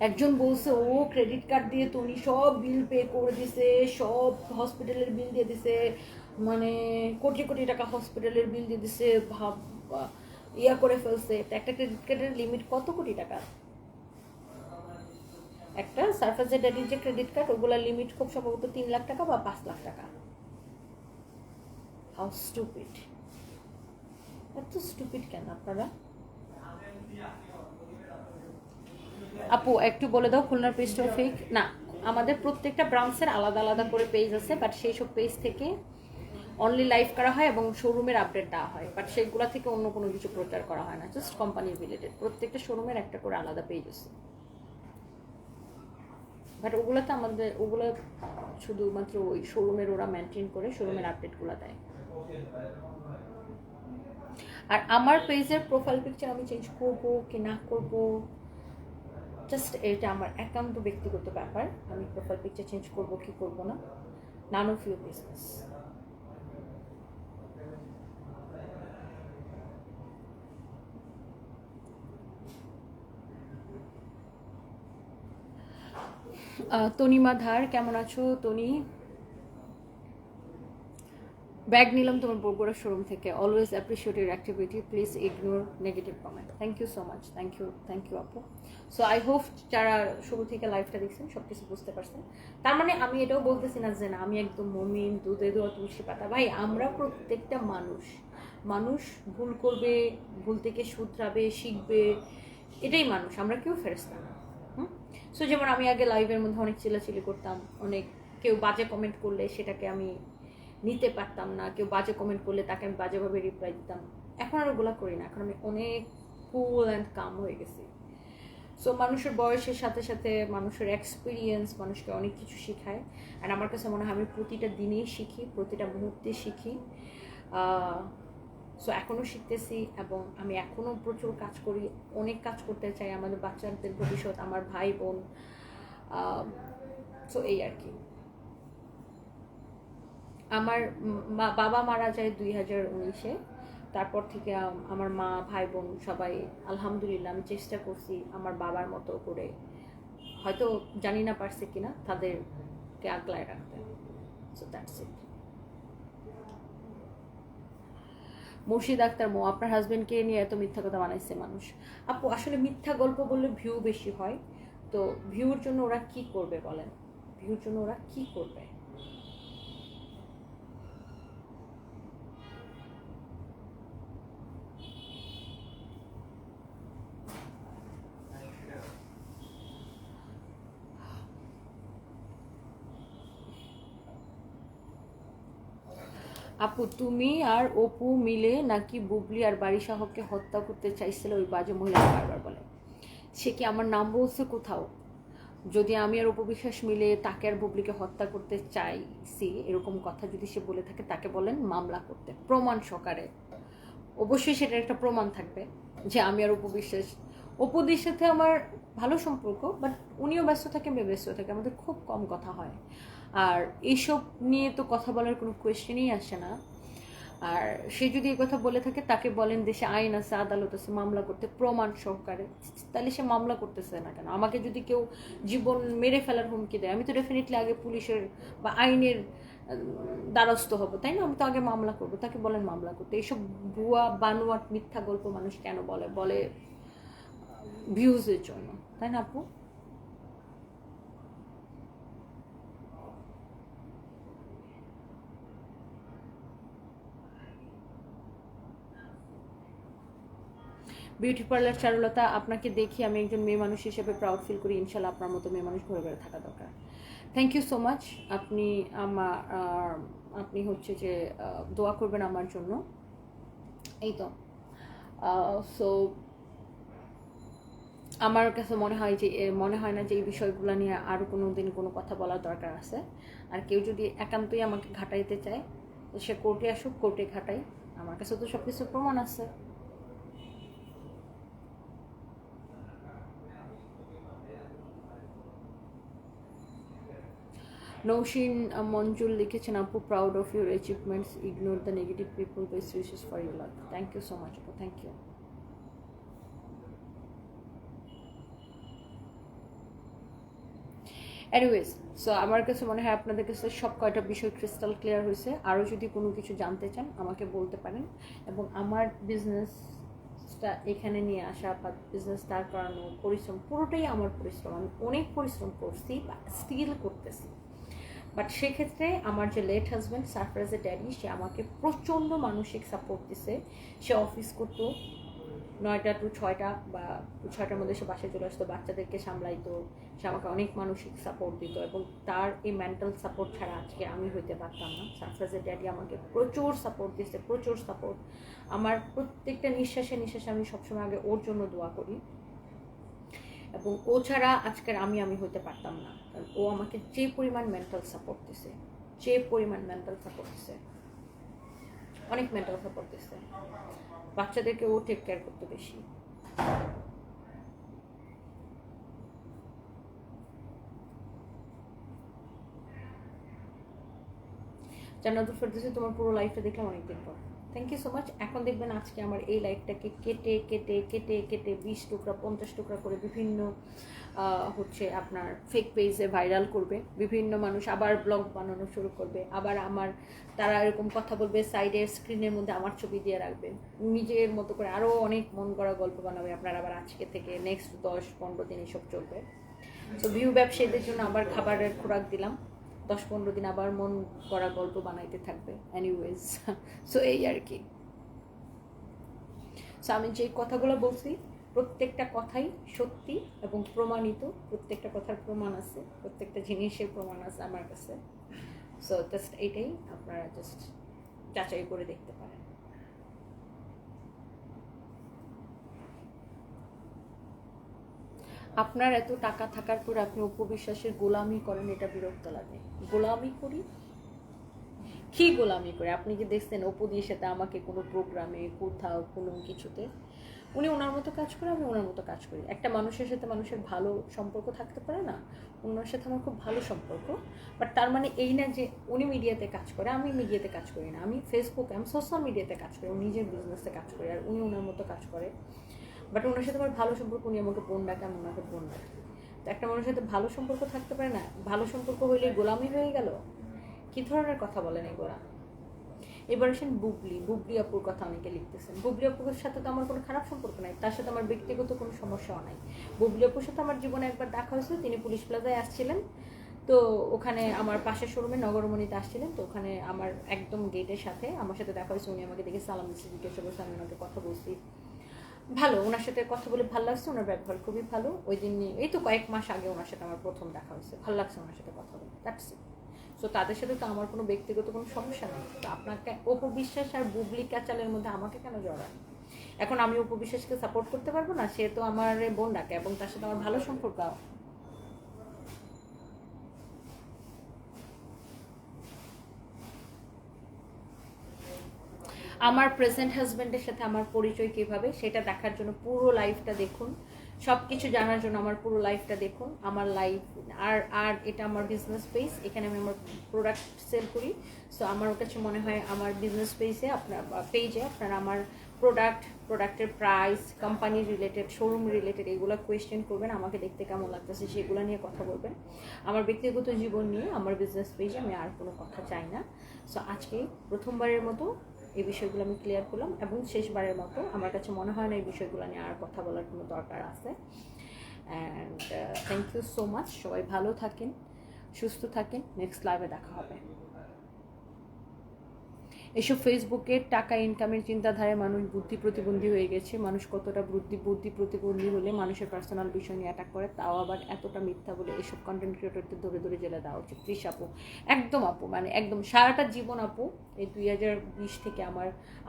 একজন বলছে ও ক্রেডিট কার্ড দিয়ে তো উনি সব বিল পে করে দিছে, সব হসপিটালের বিল দিয়ে দিছে, মানে কোটি কোটি টাকা হসপিটালের বিল দিয়ে দিছে, ভাব ইয়া করে ফেলছে। একটা ক্রেডিট কার্ডের লিমিট কত কোটি টাকা? একটা সারফেস ড্যাডির যে ক্রেডিট কার্ড, ওগুলা লিমিট খুব সম্ভবত 3 লাখ টাকা বা 5 লাখ টাকা। How stupid! এত স্টুপিড কেন আপনারা? আপু একটু বলে দাও খুলনার পেজটা ফেক না? আমাদের প্রত্যেকটা ব্রাঞ্চের আলাদা আলাদা করে পেজ আছে, বাট সেই সব পেজ থেকে অনলি লাইভ করা হয় এবং শোরুমের আপডেট দেওয়া হয়, বাট সেইগুলা থেকে অন্য কোনো কিছু প্রচার করা হয় না, জাস্ট কোম্পানি রিলেটেড। প্রত্যেকটা শোরুমের একটা করে আলাদা পেজ আছে, বাট ওগুলোতে আমাদের ওগুলো শুধুমাত্র ওই শোরুমের ওরা মেনটেন করে শোরুমের আপডেটগুলো দেয়। আর আমার পেজের প্রোফাইল পিকচার আমি চেঞ্জ করবো কি না করবো, জাস্ট এটা আমার একান্ত ব্যক্তিগত ব্যাপার। আমি প্রোফাইল পিকচার চেঞ্জ করবো কি করবো না, none of your business. Tanima Dhar, কেমন আছো তনি? ব্যাগ নিলাম তোমার বগুড়া শোরুম থেকে। Always appreciate your activity, please ignore negative comment. Thank you so much, thank you আপু। সো আই হোপ যারা শুরু থেকে লাইভটা দেখছেন সব কিছু বুঝতে পারছেন। তার মানে আমি এটাও বলতেছি না যে না আমি একদম মমিন, দুধে দোয়া তুলসী পাতা। ভাই আমরা প্রত্যেকটা মানুষ ভুল করবে, ভুল থেকে শুধরাবে, শিখবে, এটাই মানুষ, আমরা কেউ ফেরেশতা না। সো যেমন আমি আগে লাইভের মধ্যে অনেক চিল্লাচিল্লি করতাম, অনেক কেউ বাজে কমেন্ট করলে সেটাকে আমি নিতে পারতাম না, কেউ বাজে কমেন্ট করলে তাকে আমি বাজেভাবে রিপ্লাই দিতাম। এখন আর ওগুলা করি না, এখন আমি অনেক কুল অ্যান্ড কাম হয়ে গেছি। সো মানুষের বয়সের সাথে সাথে মানুষের এক্সপিরিয়েন্স মানুষকে অনেক কিছু শেখায়। অ্যান্ড আমার কাছে মনে হয় আমি প্রতিটা দিনেই শিখি, প্রতিটা মুহূর্তে শিখি। সো এখনও শিখতেছি এবং আমি এখনও প্রচুর কাজ করি, অনেক কাজ করতে চাই আমাদের বাচ্চাদের ভবিষ্যৎ, আমার ভাই বোন। সো এই আর কি। আমার বাবা মারা যায় 2019-এ, তারপর থেকে আমার মা, ভাই বোন সবাই আলহামদুলিল্লাহ আমি চেষ্টা করছি আমার বাবার মতো করে, হয়তো জানি না পারছে কিনা, তাদেরকে আগলায় রাখতে। So that's it. মুর্শিদ আক্তার মো, আপনার হাজবেন্ডকে নিয়ে এত মিথ্যা কথা বানাইছে মানুষ। আপু আসলে মিথ্যা গল্প বললে ভিউ বেশি হয়, তো ভিউর জন্য ওরা কি করবে বলেন? ভিউর জন্য ওরা কি করবে? আপু তুমি আর অপু মিলে নাকি বুবলি আর বারিশাহকে হত্যা করতে চাইছিল ওই বাজে মহিলা বারবার বলে। সে কি আমার নাম বলছে কোথাও? যদি আমি আর অপু বিশ্বাস মিলে তাকে আর বুবলিকে হত্যা করতে চাইছি এরকম কথা যদি সে বলে থাকে, তাকে বলেন মামলা করতে প্রমাণ সহকারে। অবশ্যই সেটার একটা প্রমাণ থাকবে যে আমি আর অপু বিশ্বাস, অপুদের সাথে আমার ভালো সম্পর্ক, বাট উনিও ব্যস্ত থাকে, আমি ব্যস্ত থাকি, আমাদের খুব কম কথা হয়। আর এইসব নিয়ে তো কথা বলার কোনো কোয়েশ্চেনই আসে না। আর সে যদি এই কথা বলে থাকে তাকে বলেন দেশে আইন আছে, আদালত আছে, মামলা করতে প্রমাণ সহকারে। তাহলে সে মামলা করতেছে না কেন? আমাকে যদি কেউ জীবন মেরে ফেলার হুমকি দেয়, আমি তো ডেফিনেটলি আগে পুলিশের বা আইনের দ্বারস্থ হব, তাই না? আমি তো আগে মামলা করবো, তাকে বলেন মামলা করতে। এইসব ভুয়া বানোয়াট মিথ্যা গল্প মানুষ কেন বলে ভিউজের জন্য, তাই না আপু? বিউটি পার্লার চারুলতা, আপনাকে দেখি আমি একজন মেয়ে মানুষ হিসেবে প্রাউড ফিল করি। ইনশাল্লাহ আপনার মতো মেয়ে মানুষ ঘুরে বেড়ে থাকা দরকার। Thank you so much. আপনি হচ্ছে যে দোয়া করবেন আমার জন্য, এই তো। সো আমার কাছে মনে হয় না যে এই বিষয়গুলো নিয়ে আরও কোনো দিন কোনো কথা বলার দরকার আছে। আর কেউ যদি একান্তই আমাকে ঘাটাইতে চায় তো সে কোর্টে আসুক, কোর্টে ঘাটাই। আমার কাছে তো সব কিছু প্রমাণ আছে। নৌশিন মঞ্জুল লিখেছেন, আপু proud of your achievements, ignore the negative people, best wishes for your life. Thank you so much আপু, থ্যাংক ইউ। এনিওয়েজ, সো আমার কাছে মনে হয় আপনাদের কাছে সব কয়টা বিষয় ক্রিস্টাল ক্লিয়ার হয়েছে। আরও যদি কোনো কিছু জানতে চান আমাকে বলতে পারেন, এবং আমার বিজনেসটা এখানে নিয়ে আসা বা বিজনেস দাঁড় করানো পরিশ্রম পুরোটাই আমার পরিশ্রম। আমি অনেক পরিশ্রম করছি বা স্টিল করতেছি। বাট সেক্ষেত্রে আমার যে লেট হাজব্যান্ড সারফরাজের ড্যাডি, সে আমাকে প্রচণ্ড মানসিক সাপোর্ট দিছে। সে অফিস করতো 9টা to 6টা বা 6টার মধ্যে সে বাসায় চলে আসতো, বাচ্চাদেরকে সামলাইতো, সে আমাকে অনেক মানসিক সাপোর্ট দিত, এবং তার এই মেন্টাল সাপোর্ট ছাড়া আজকে আমি হইতে পারতাম না। সারফরাজের ড্যাডি আমাকে প্রচুর সাপোর্ট দিচ্ছে, প্রচুর সাপোর্ট। আমার প্রত্যেকটা নিঃশ্বাসে আমি সবসময় আগে ওর জন্য দোয়া করি, এবং ও ছাড়া আজকের আমি হইতে পারতাম না। কারণ ও আমাকে যে পরিমাণ মেন্টাল সাপোর্ট দিছে, অনেক মেন্টাল সাপোর্ট দিছে। বাচ্চাদেরকে ও টেক কেয়ার করতে বেশি। জান্নাতুল ফেরদৌসী, তোমার পুরো লাইফটা দেখলাম অনেকদিন পর। Thank you so much. এখন দেখবেন আজকে আমার এই লাইফটাকে কেটে কেটে কেটে কেটে 20 টুকরা 50 টুকরা করে বিভিন্ন হচ্ছে আপনার ফেক পেজে ভাইরাল করবে। বিভিন্ন মানুষ আবার ব্লগ বানানো শুরু করবে, আবার তারা এরকম কথা বলবে, সাইডের স্ক্রিনের মধ্যে আমার ছবি দিয়ে রাখবে, নিজের মতো করে আরও অনেক মন করা গল্প বানাবে। আপনারা আবার আজকে থেকে নেক্সট 10-15 দিন এসব চলবে। তো ভিউ ব্যবসায়ীদের জন্য আবার খাবারের খোরাক দিলাম, 10-15 দিন আবার মন করা গল্প বানাইতে থাকবে। এনিওয়েজ, সো এই আর কি। সো আমি যে কথাগুলো বলছি প্রত্যেকটা কথাই সত্যি এবং প্রমাণিত। প্রত্যেকটা কথার প্রমাণ আছে, প্রত্যেকটা জিনিসের প্রমাণ আছে আমার কাছে। সো জাস্ট এইটাই, আপনারা জাস্ট যাচাই করে দেখতে পারেন। আপনার এত টাকা থাকার পর আপনি উপবিশ্বাসের গোলামি করেন, এটা বিরক্ত লাগে। গোলামি করি কি গোলামি করে? আপনি কি দেখছেন অপুদির সাথে আমাকে কোনো প্রোগ্রামে, কোথাও, কোনো কিছুতে? উনি ওনার মতো কাজ করে, আমি ওনার মতো কাজ করি। একটা মানুষের সাথে মানুষের ভালো সম্পর্ক থাকতে পারে না? ওনার সাথে আমার খুব ভালো সম্পর্ক, বাট তার মানে এই না যে উনি মিডিয়াতে কাজ করে, আমি মিডিয়াতে কাজ করি না। আমি ফেসবুকে, আমি সোশ্যাল মিডিয়াতে কাজ করি, উনি নিজের বিজনেসে কাজ করে, আর উনি ওনার মতো কাজ করে। বাট ওনার সাথে আমার ভালো সম্পর্ক, উনি আমাকে বোন ডাকে, আমি ওনাকে বোন ডাকি। তো একটা মানুষের সাথে ভালো সম্পর্ক থাকতে পারে না? ভালো সম্পর্ক হইলে গোলামি হয়ে গেল? কী ধরনের কথা বলেন এগুলা? এবার আসেন বুবলি আপুর কথা অনেকে লিখতেছেন। বুবলি আপুর সাথে তো আমার কোনো খারাপ সম্পর্ক নাই, তার সাথে আমার ব্যক্তিগত কোনো সমস্যাও নাই। বুবলি আপুর সাথে আমার জীবনে একবার দেখা হয়েছিল, তিনি পুলিশ প্লাজায় আসছিলেন, তো ওখানে আমার পাশের শোরুমে নগরমণিতে আসছিলেন, তো ওখানে আমার একদম গেটের সাথে আমার সাথে দেখা হয়েছে। উনি আমাকে দেখে সালাম দিচ্ছে, জিজ্ঞাসা করছে, আমি ওনাকে কথা বলছি। ভালো, ওনার সাথে কথা বলে ভালো লাগছে, ওনার ব্যবহার খুবই ভালো। ওই দিন এই তো কয়েক মাস আগে ওনার সাথে আমার প্রথম দেখা হয়েছে, ভালো লাগছে ওনার সাথে কথা বলে, দ্যাটস ইট। সো তাদের সাথে তো আমার কোনো ব্যক্তিগত কোনো সমস্যা নেই। তো আপনাকে অপু বিশ্বাস আর বুবলি ক্যাচালের মধ্যে আমাকে কেন জড়ান? এখন আমি অপু বিশ্বাসকে সাপোর্ট করতে পারবো না? সে তো আমার বোন ডাকে এবং তার সাথে আমার ভালো সম্পর্ক। আমার প্রেজেন্ট হাজব্যান্ডের সাথে আমার পরিচয় কীভাবে, সেটা দেখার জন্য পুরো লাইফটা দেখুন। সব কিছু জানার জন্য আমার পুরো লাইফটা দেখুন। আমার লাইফ আর এটা আমার বিজনেস পেজ, এখানে আমি আমার প্রোডাক্ট সেল করি। সো আমার কাছে মনে হয় আমার বিজনেস পেজে আপনারা আমার প্রোডাক্টের price, company related, showroom related এগুলো কোয়েশ্চেন করবেন, আমাকে দেখতে কেমন লাগতেছে সেগুলো নিয়ে কথা বলবেন। আমার ব্যক্তিগত জীবন নিয়ে আমার বিজনেস পেজে আমি আর কোনো কথা চাই না। সো আজকে প্রথমবারের মতো এই বিষয়গুলো আমি ক্লিয়ার করলাম, এবং শেষবারের মতো আমার কাছে মনে হয় না এই বিষয়গুলো নিয়ে আর কথা বলার কোনো দরকার আছে। And thank you so much. সবাই ভালো থাকেন, সুস্থ থাকেন। নেক্সট লাইভে দেখা হবে। এসব ফেসবুকের টাকা ইনকামের চিন্তাধারায় মানুষ বুদ্ধি প্রতিবন্ধী হয়ে গেছে। মানুষ কতটা বুদ্ধি প্রতিবন্ধী হলে মানুষের পার্সোনাল বিষয় নিয়ে অ্যাটাক করে, তাও আবার এতটা মিথ্যা বলে। এসব কন্টেন্ট ক্রিয়েটরদের ধরে ধরে জেলে দেওয়া উচিত। প্লিজ আপু, একদম আপু, মানে একদম সারাটা জীবন আপু, এই 2020 থেকে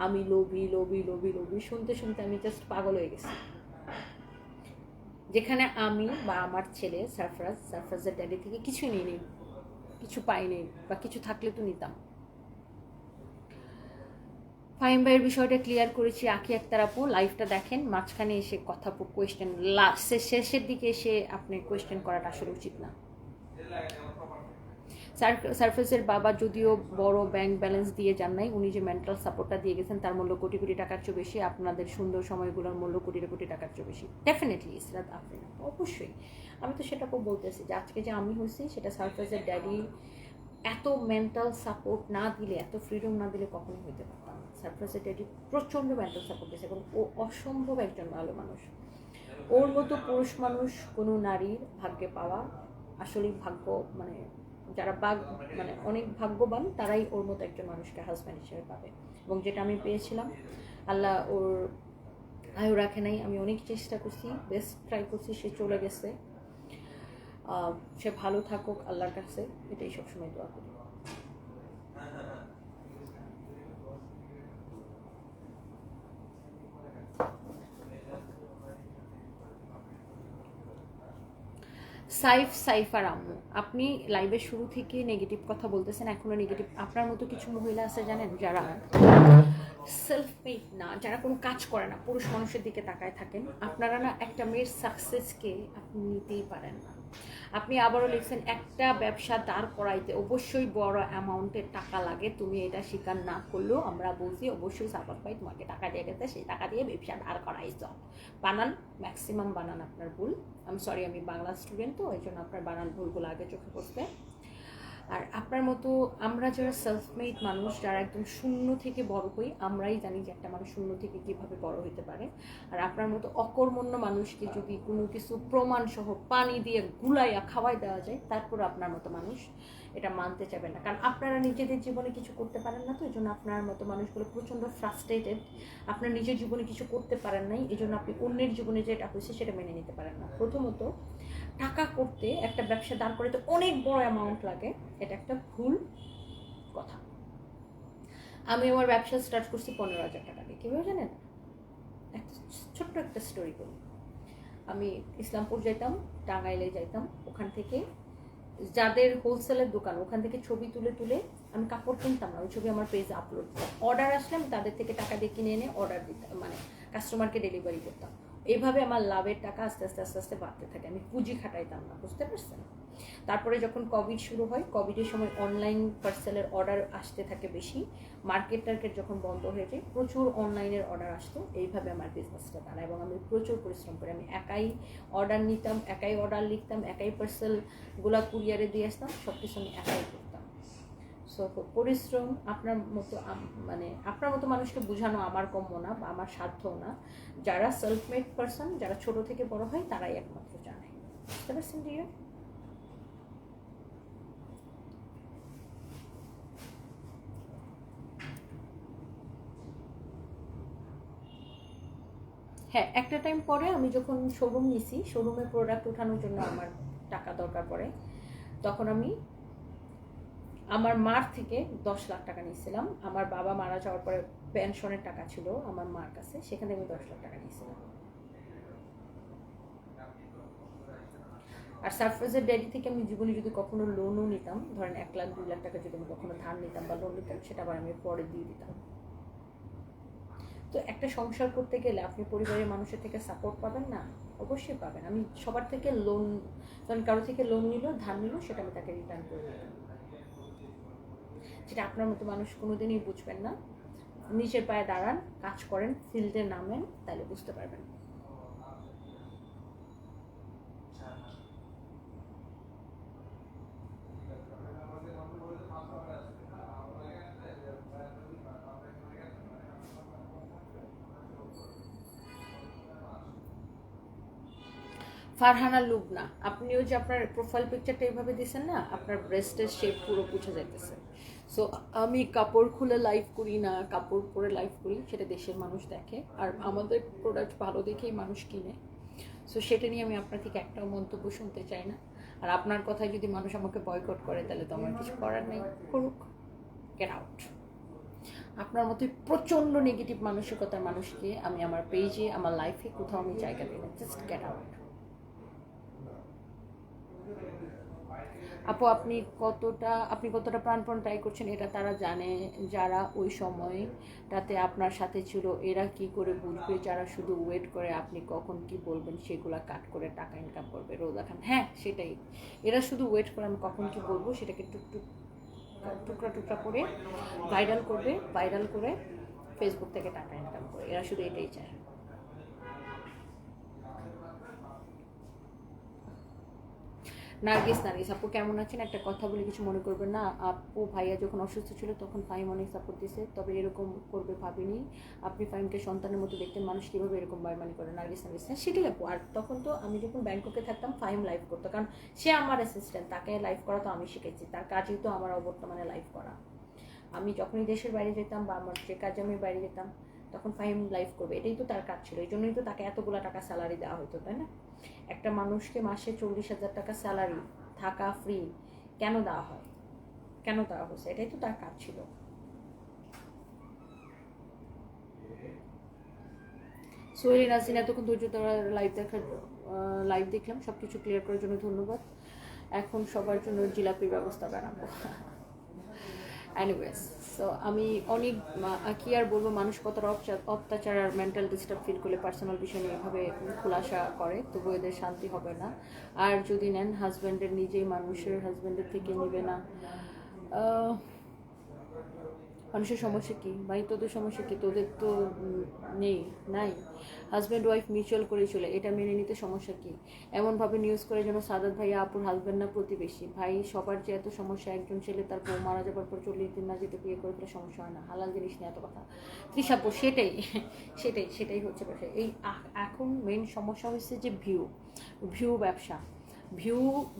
আমি লোভী লোভী লোভী লোভী শুনতে শুনতে আমি জাস্ট পাগল হয়ে গেছি। যেখানে আমি বা আমার ছেলে সারফরাজের ড্যাডি থেকে কিছুই নিই, কিছু পাইনি, বা কিছু থাকলে তো নিতাম। ফাহিম ভাইয়ের বিষয়টা ক্লিয়ার করেছি। আঁখি আক্তার আপু লাইভটা দেখেন, মাঝখানে এসে কথা কোয়েশ্চেন, শেষের দিকে এসে আপনি কোয়েশ্চেন করাটা আসলে উচিত না। সারফেসের বাবা যদিও বড় ব্যাংক ব্যালেন্স দিয়ে যান নাই, উনি যে মেন্টাল সাপোর্টটা দিয়ে গেছেন তার মূল্য কোটি কোটি টাকার চেয়ে বেশি। আপনাদের সুন্দর সময়গুলোর মূল্য কোটি কোটি টাকার চেয়ে বেশি। ডেফিনেটলি ইসরাত আফরিন, অবশ্যই। আমি তো সেটাকেও বলতেছি যে আজকে যে আমি হয়েছি সেটা সারফেসের ড্যাডি এত মেন্টাল সাপোর্ট না দিলে, এত ফ্রিডম না দিলে কখনোই হইতে পারতাম না। সারফেসের ড্যাডি প্রচণ্ড মেন্টাল সাপোর্ট দিয়েছে এবং ও অসম্ভব একজন ভালো মানুষ। ওর মতো পুরুষ মানুষ কোনো নারীর ভাগ্যে পাওয়া আসলেই ভাগ্য, মানে যারা মানে অনেক ভাগ্যবান তারাই ওর মতো একজন মানুষকে হাজব্যান্ড হিসেবে পাবে। এবং যেটা আমি পেয়েছিলাম, আল্লাহ ওর আয়ু রাখে নাই। আমি অনেক চেষ্টা করছি, বেস্ট ট্রাই করছি, সে চলে গেছে। সে ভালো থাকুক আল্লাহর কাছে, এটাই সবসময় দোয়া করি। সাইফার আম্মু, আপনি লাইভের শুরু থেকে নেগেটিভ কথা বলতেছেন, এখনো নেগেটিভ। আপনার মতো কিছু মহিলা আছে জানেন, যারা সেলফ মেড না, যারা কোনো কাজ করে না, পুরুষ মানুষের দিকে তাকায় থাকেন। আপনারা না একটা মেয়ের সাকসেসকে আপনি নিতেই পারেন না। আপনি আবারও লিখছেন একটা ব্যবসা দাঁড় করাইতে অবশ্যই বড় অ্যামাউন্টের টাকা লাগে। তুমি এটা স্বীকার না করলেও আমরা বুঝি, অবশ্যই সাপোর্ট পাই, তোমাকে টাকা দিয়ে গেছে, সেই টাকা দিয়ে ব্যবসা দাঁড় করাইছ। বানান, ম্যাক্সিমাম বানান আপনার ভুল। আমি সরি, আমি বাংলা স্টুডেন্ট তো এই জন্য আপনার বানান ভুলগুলো আগে চোখে পড়ছে। আর আপনার মতো আমরা যারা সেলফ মেড মানুষ, যারা একদম শূন্য থেকে বড় হই, আমরাই জানি যে একটা মানুষ শূন্য থেকে কীভাবে বড় হতে পারে। আর আপনার মতো অকর্মণ্য মানুষকে যদি কোনো কিছু প্রমাণ সহ পানি দিয়ে গুলাইয়া খাওয়াই দেওয়া যায়, তারপর আপনার মতো মানুষ এটা মানতে চাবেন না। কারণ আপনারা নিজেদের জীবনে কিছু করতে পারেন না, তো এই জন্য আপনার মতো মানুষগুলো প্রচণ্ড ফ্রাস্ট্রেটেড। আপনার নিজের জীবনে কিছু করতে পারেন নাই, এই জন্য আপনি অন্যের জীবনে যেটা হয়েছে সেটা মেনে নিতে পারেন না। প্রথমত, টাকা করতে, একটা ব্যবসা দাঁড় করতে অনেক বড় অ্যামাউন্ট লাগে, এটা একটা ভুল কথা। আমি আমার ব্যবসা স্টার্ট করছি 15,000 টাকা দিয়ে। কীভাবে জানেন? ছোট্ট একটা স্টোরি করি। আমি ইসলামপুর যাইতাম, টাঙ্গাইলে যাইতাম, ওখান থেকে যাদের হোলসেলের দোকান, ওখান থেকে ছবি তুলে তুলে আমি কাপড় কিনতাম না, ওই ছবি আমার পেজে আপলোড দিতাম। অর্ডার আসলে আমি তাদের থেকে টাকা দিয়ে কিনে এনে অর্ডার দিতাম, মানে কাস্টমারকে ডেলিভারি করতাম। এইভাবে আমার লাভের টাকা আস্তে আস্তে আস্তে আস্তে বাড়তে থাকে। আমি পুঁজি খাটাইতাম না, বুঝতে পারছেন? তারপরে যখন কোভিড শুরু হয়, কোভিডের সময় অনলাইন পার্সেলের অর্ডার আসতে থাকে বেশি। মার্কেট টার্কেট যখন বন্ধ হয়ে যায়, প্রচুর অনলাইনের অর্ডার আসতো। এইভাবে আমার বিজনেসটা দাঁড়ায় এবং আমি প্রচুর পরিশ্রম করি। আমি একাই অর্ডার নিতাম, একাই অর্ডার লিখতাম, একাই পার্সেলগুলো কুরিয়ারে দিয়ে আসতাম, সব কিছু আমি একাই করতাম। সো পরিশ্রম আপনার মতো, মানে আপনার মতো মানুষকে বোঝানো আমার কম্য না বা আমার সাধ্যও না। যারা সেলফ মেড পারসন, যারা ছোট থেকে বড় হয়, তারাই একমাত্র জানে। বুঝতে পারছেন ডিয়ার? হ্যাঁ, একটা টাইম পরে আমি যখন শোরুম নিছি, শোরুমে প্রোডাক্ট ওঠানোর জন্য আমার টাকা দরকার পড়ে, তখন আমি আমার মার থেকে 10 লাখ টাকা নিয়েছিলাম। আমার বাবা মারা যাওয়ার পরে পেনশনের টাকা ছিল আমার মার কাছে, সেখানে আমি 10 লাখ টাকা নিয়েছিলাম। আর সারফরাজের ড্যাডি থেকে আমি জীবনে যদি কখনো লোনও নিতাম, ধরেন 1 লাখ 2 লাখ টাকা যদি আমি কখনো ধার নিতাম বা লোন নিতাম, সেটা আবার আমি পরে দিয়ে দিতাম। তো একটা সংসার করতে গেলে আপনি পরিবারের মানুষের থেকে সাপোর্ট পাবেন না? অবশ্যই পাবেন। আমি সবার থেকে লোন, কারণ কারো থেকে লোন নিল, ধার নিল, সেটা আমি তাকে রিটার্ন করে দিতাম। যেটা আপনার মতো মানুষ কোনোদিনই বুঝবেন না। নিজের পায়ে দাঁড়ান, কাজ করেন, ফিল্ডে নামেন, তাহলে বুঝতে পারবেন। ফারহানা লুবনা, আপনিও যে আপনার প্রোফাইল পিকচারটা এইভাবে দিয়েছেন না, আপনার ব্রেস্টের শেপ পুরো বুঝে যাইতেছে। সো আমি কাপড় খুলে লাইভ করি না কাপড় পরে লাইভ করি, সেটা দেশের মানুষ দেখে, আর আমাদের প্রোডাক্ট ভালো দেখেই মানুষ কিনে। সো সেটা নিয়ে আমি আপনার থেকে একটাও মন্তব্য শুনতে চাই না। আর আপনার কথায় যদি মানুষ আমাকে বয়কট করে তাহলে তো আমার কিছু করার নেই, করুক, গেট আউট। আপনার মতোই প্রচণ্ড নেগেটিভ মানসিকতার মানুষকে আমি আমার পেজে, আমার লাইফে কোথাও আমি জায়গা দিই না, জাস্ট গেট আউট। আপু আপনি কতটা প্রাণপণ ট্রাই করছেন এটা তারা জানে যারা ওই সময়টাতে আপনার সাথে ছিল। এরা কি করে বুঝবে যারা শুধু ওয়েট করে আপনি কখন কি বলবেন সেগুলা কাট করে টাকা ইনকাম করবে? রোজা খান, হ্যাঁ সেটাই, এরা শুধু ওয়েট করে আমি কখন কি বলবো সেটাকে টুকরা টুকরা করে ভাইরাল করে ফেসবুক থেকে টাকা ইনকাম করে, এরা শুধু এটাই চায়। নার্গিস আপু কেমন আছেন? একটা কথা বলে কিছু মনে করবেন না। আপু ভাইয়া যখন অসুস্থ ছিল তখন ফাহিম অনেক সাপোর্ট দিয়েছে, তবে এরকম করবে ভাবিনি। আপনি ফাহিমকে সন্তানের মতো দেখতেন, মানুষ কীভাবে এরকম বাইমানি করে? নার্গিস হ্যাঁ সেটাই আপু। আর তখন তো আমি যখন ব্যাংককে থাকতাম ফাহিম লাইভ করতো, কারণ সে আমার অ্যাসিস্ট্যান্ট, তাকে লাইভ করা তো আমি শিখেছি, তার কাজই তো আমার অবর্তমানে লাইভ করা। আমি যখনই দেশের বাইরে যেতাম বা আমার যে কাজে আমি বাইরে যেতাম তখন ফাহিম লাইভ করবে, এটাই তো তার কাজ ছিল, এই জন্যই তো তাকে এতগুলো টাকা স্যালারি দেওয়া হতো, তাই না? একটা মানুষকে মাসে 40,000 টাকা স্যালারি, থাকা ফ্রি কেন দেওয়া হয়, কেন দেওয়া হয়েছে? এটাই তো তার কাজ ছিল। সোহেলি নাসরিন এতক্ষণ ধৈর্য ধরা লাইভ দেখলাম, সব কিছু ক্লিয়ার করার জন্য ধন্যবাদ। এখন সবার জন্য জিলাপির ব্যবস্থা বানাবো। এনিওয়েজ, সো আমি অনেক কি আর বলবো, মানুষ কতটা অত্যাচার আর মেন্টাল ডিস্টার্ব ফিল করলে পার্সোনাল বিষয় নিয়ে এভাবে খোলাসা করে, তবু এদের শান্তি হবে না। আর যদি নেন হাজব্যান্ডের, নিজেই মানুষের হাজব্যান্ডের থেকে নেবে না। মানুষের সমস্যা কি ভাই? তোদের সমস্যা কি? তোদের তো নাই। হাজব্যান্ড ওয়াইফ মিউচুয়াল করে চলে, এটা মেনে নিতে সমস্যা কি? এমনভাবে নিউজ করে যেন সাদাত ভাইয়া আপুর হাজব্যান্ড না প্রতিবেশী। ভাই সবার যে এত সমস্যা, একজন ছেলে তার বউ মারা যাবার পর 40 দিন না যেতে বিয়ে করে ফেলে সমস্যা হয় না, হালাল জিনিস নিয়ে এত কথা। তৃষাপু সেটাই হচ্ছে ব্যবসা। এই এখন মেইন সমস্যা হচ্ছে যে ভিউ ব্যবসা।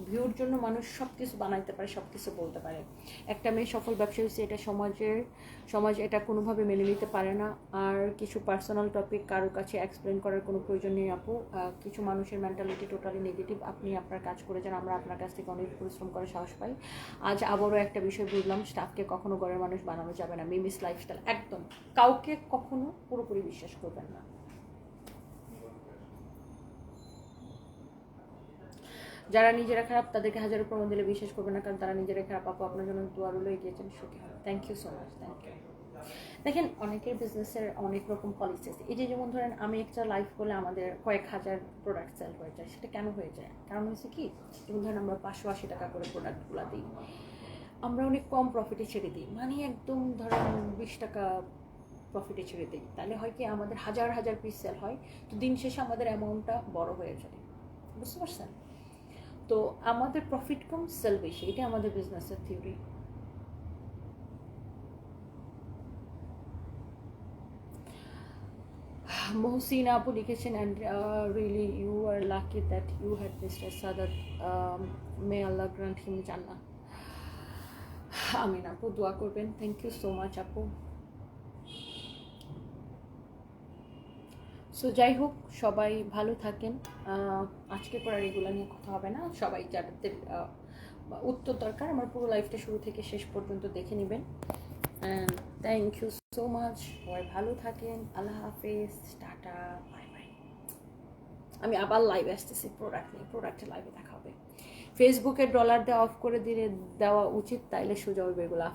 ভিউর জন্য মানুষ সব কিছু বানাইতে পারে, সব কিছু বলতে পারে। একটা মেয়ে সফল ব্যবসা হচ্ছে, এটা সমাজ এটা কোনোভাবে মেনে নিতে পারে না। আর কিছু পার্সোনাল টপিক কারোর কাছে এক্সপ্লেন করার কোনো প্রয়োজন নেই আপু। কিছু মানুষের মেন্টালিটি টোটালি নেগেটিভ। আপনি আপনার কাজ করে যান, আমরা আপনার কাছ থেকে অনেক পরিশ্রম করে সাহস পাই। আজ আবারও একটা বিষয় বুঝলাম, স্টাফকে কখনো ঘরের মানুষ বানানো যাবে না। মিমিস লাইফস্টাইল, একদম কাউকে কখনো পুরোপুরি বিশ্বাস করবেন না। যারা নিজেরা খারাপ তাদেরকে হাজারো প্রমাণ দিলে বিশ্বাস করবে না, কারণ তারা নিজেরা খারাপ। আপু আপনার জন্য দোয়া রইল, এগিয়েছেন, সুখী হবে। Thank you so much, thank you. দেখেন অনেকের বিজনেসের অনেক রকম পলিসি আছে। এই যে যেমন ধরেন আমি একটা লাইভ করলে আমাদের কয়েক হাজার প্রোডাক্ট সেল হয়ে যায়, সেটা কেন হয়ে যায়? কারণ হচ্ছে কি, যেমন ধরেন আমরা 580 টাকা করে প্রোডাক্টগুলো দিই, আমরা অনেক কম প্রফিটে ছেড়ে দিই, মানে একদম ধরেন 20 টাকা প্রফিটে ছেড়ে দিই। তাহলে হয় কি, আমাদের হাজার হাজার পিস সেল হয়, তো দিন শেষে আমাদের অ্যামাউন্টটা বড় হয়ে যায়, বুঝতে পারছেন? তো আমাদের প্রফিট কম, সেল বেশি, এটা আমাদের বিজনেসের থিওরি। Mohsina Apu লিখেছেন, and really you are lucky that you had Mr. Sadat. May Allah grant him Jannah. আমিন আপু, দোয়া করবেন। থ্যাংক ইউ সো মাচ আপু। সো যাই হোক, সবাই ভালো থাকেন। আজকে পর আর এগুলো নিয়ে কথা হবে না। সবাই যাদের উত্তর দরকার আমার পুরো লাইফটা শুরু থেকে শেষ পর্যন্ত দেখে নেবেন। And thank you so much. সবাই ভালো থাকেন। আল্লাহ হাফেজ, টাটা, বাই বাই। আমি আবার লাইভে আসতেছি প্রোডাক্টের লাইভে দেখা হবে। ফেসবুকে ডলার দেওয়া অফ করে দেওয়া উচিত, তাইলে সোজা হবে এগুলো।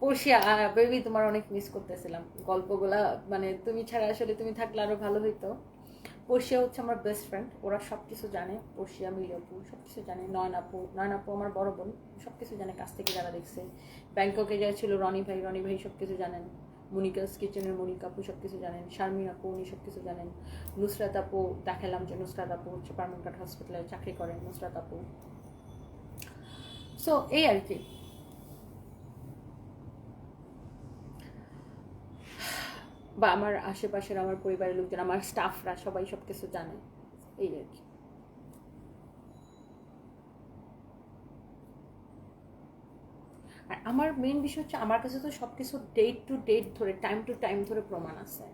পড়শিয়া বেবি, তোমার অনেক মিস করতেছিলাম গল্পগুলা, মানে তুমি ছাড়া আসলে তুমি থাকলে আরও ভালো হইতো। পড়শিয়া হচ্ছে আমার বেস্ট ফ্রেন্ড, ওরা সব কিছু জানে। পড়শিয়া, মিলিয়াপু সব কিছু জানে। নয়ন আপু আমার বড় বোন, সব কিছু জানে কাছ থেকে যারা দেখছে। ব্যাংককে যা ছিল রনি ভাই সব কিছু জানেন। মনিকাস কিচেনের মনিকা আপু সব কিছু জানেন। শারমিন আপু উনি সব কিছু জানেন। নুসরাত আপু দেখালাম যে নুসরাত আপু হচ্ছে পার্মানেন্ট হসপিটালে চাকরি করেন নুসরাত আপু। সো এই আর কি। বা আমার আশেপাশের আমার পরিবারের লোকজন, আমার স্টাফরা সবাই সব কিছু জানে, এই আর কি। আর আমার মেইন বিষয় হচ্ছে আমার কাছে তো সব কিছু ডেট টু ডেট ধরে টাইম টু টাইম ধরে প্রমাণ আছে।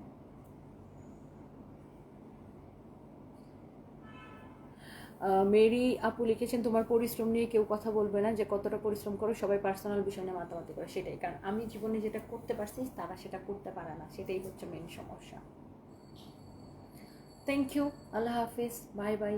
মেরি আপু লিখেছেন তোমার পরিশ্রম নিয়ে কেউ কথা বলবে না, যে কতটা পরিশ্রম করো সবাই পার্সোনাল বিষয় নিয়ে মাতামাতি করে, সেটাই। কারণ আমি জীবনে যেটা করতে পারছি তারা সেটা করতে পারে না, সেটাই হচ্ছে মেন সমস্যা। থ্যাংক ইউ, আল্লাহ হাফিজ, বাই বাই।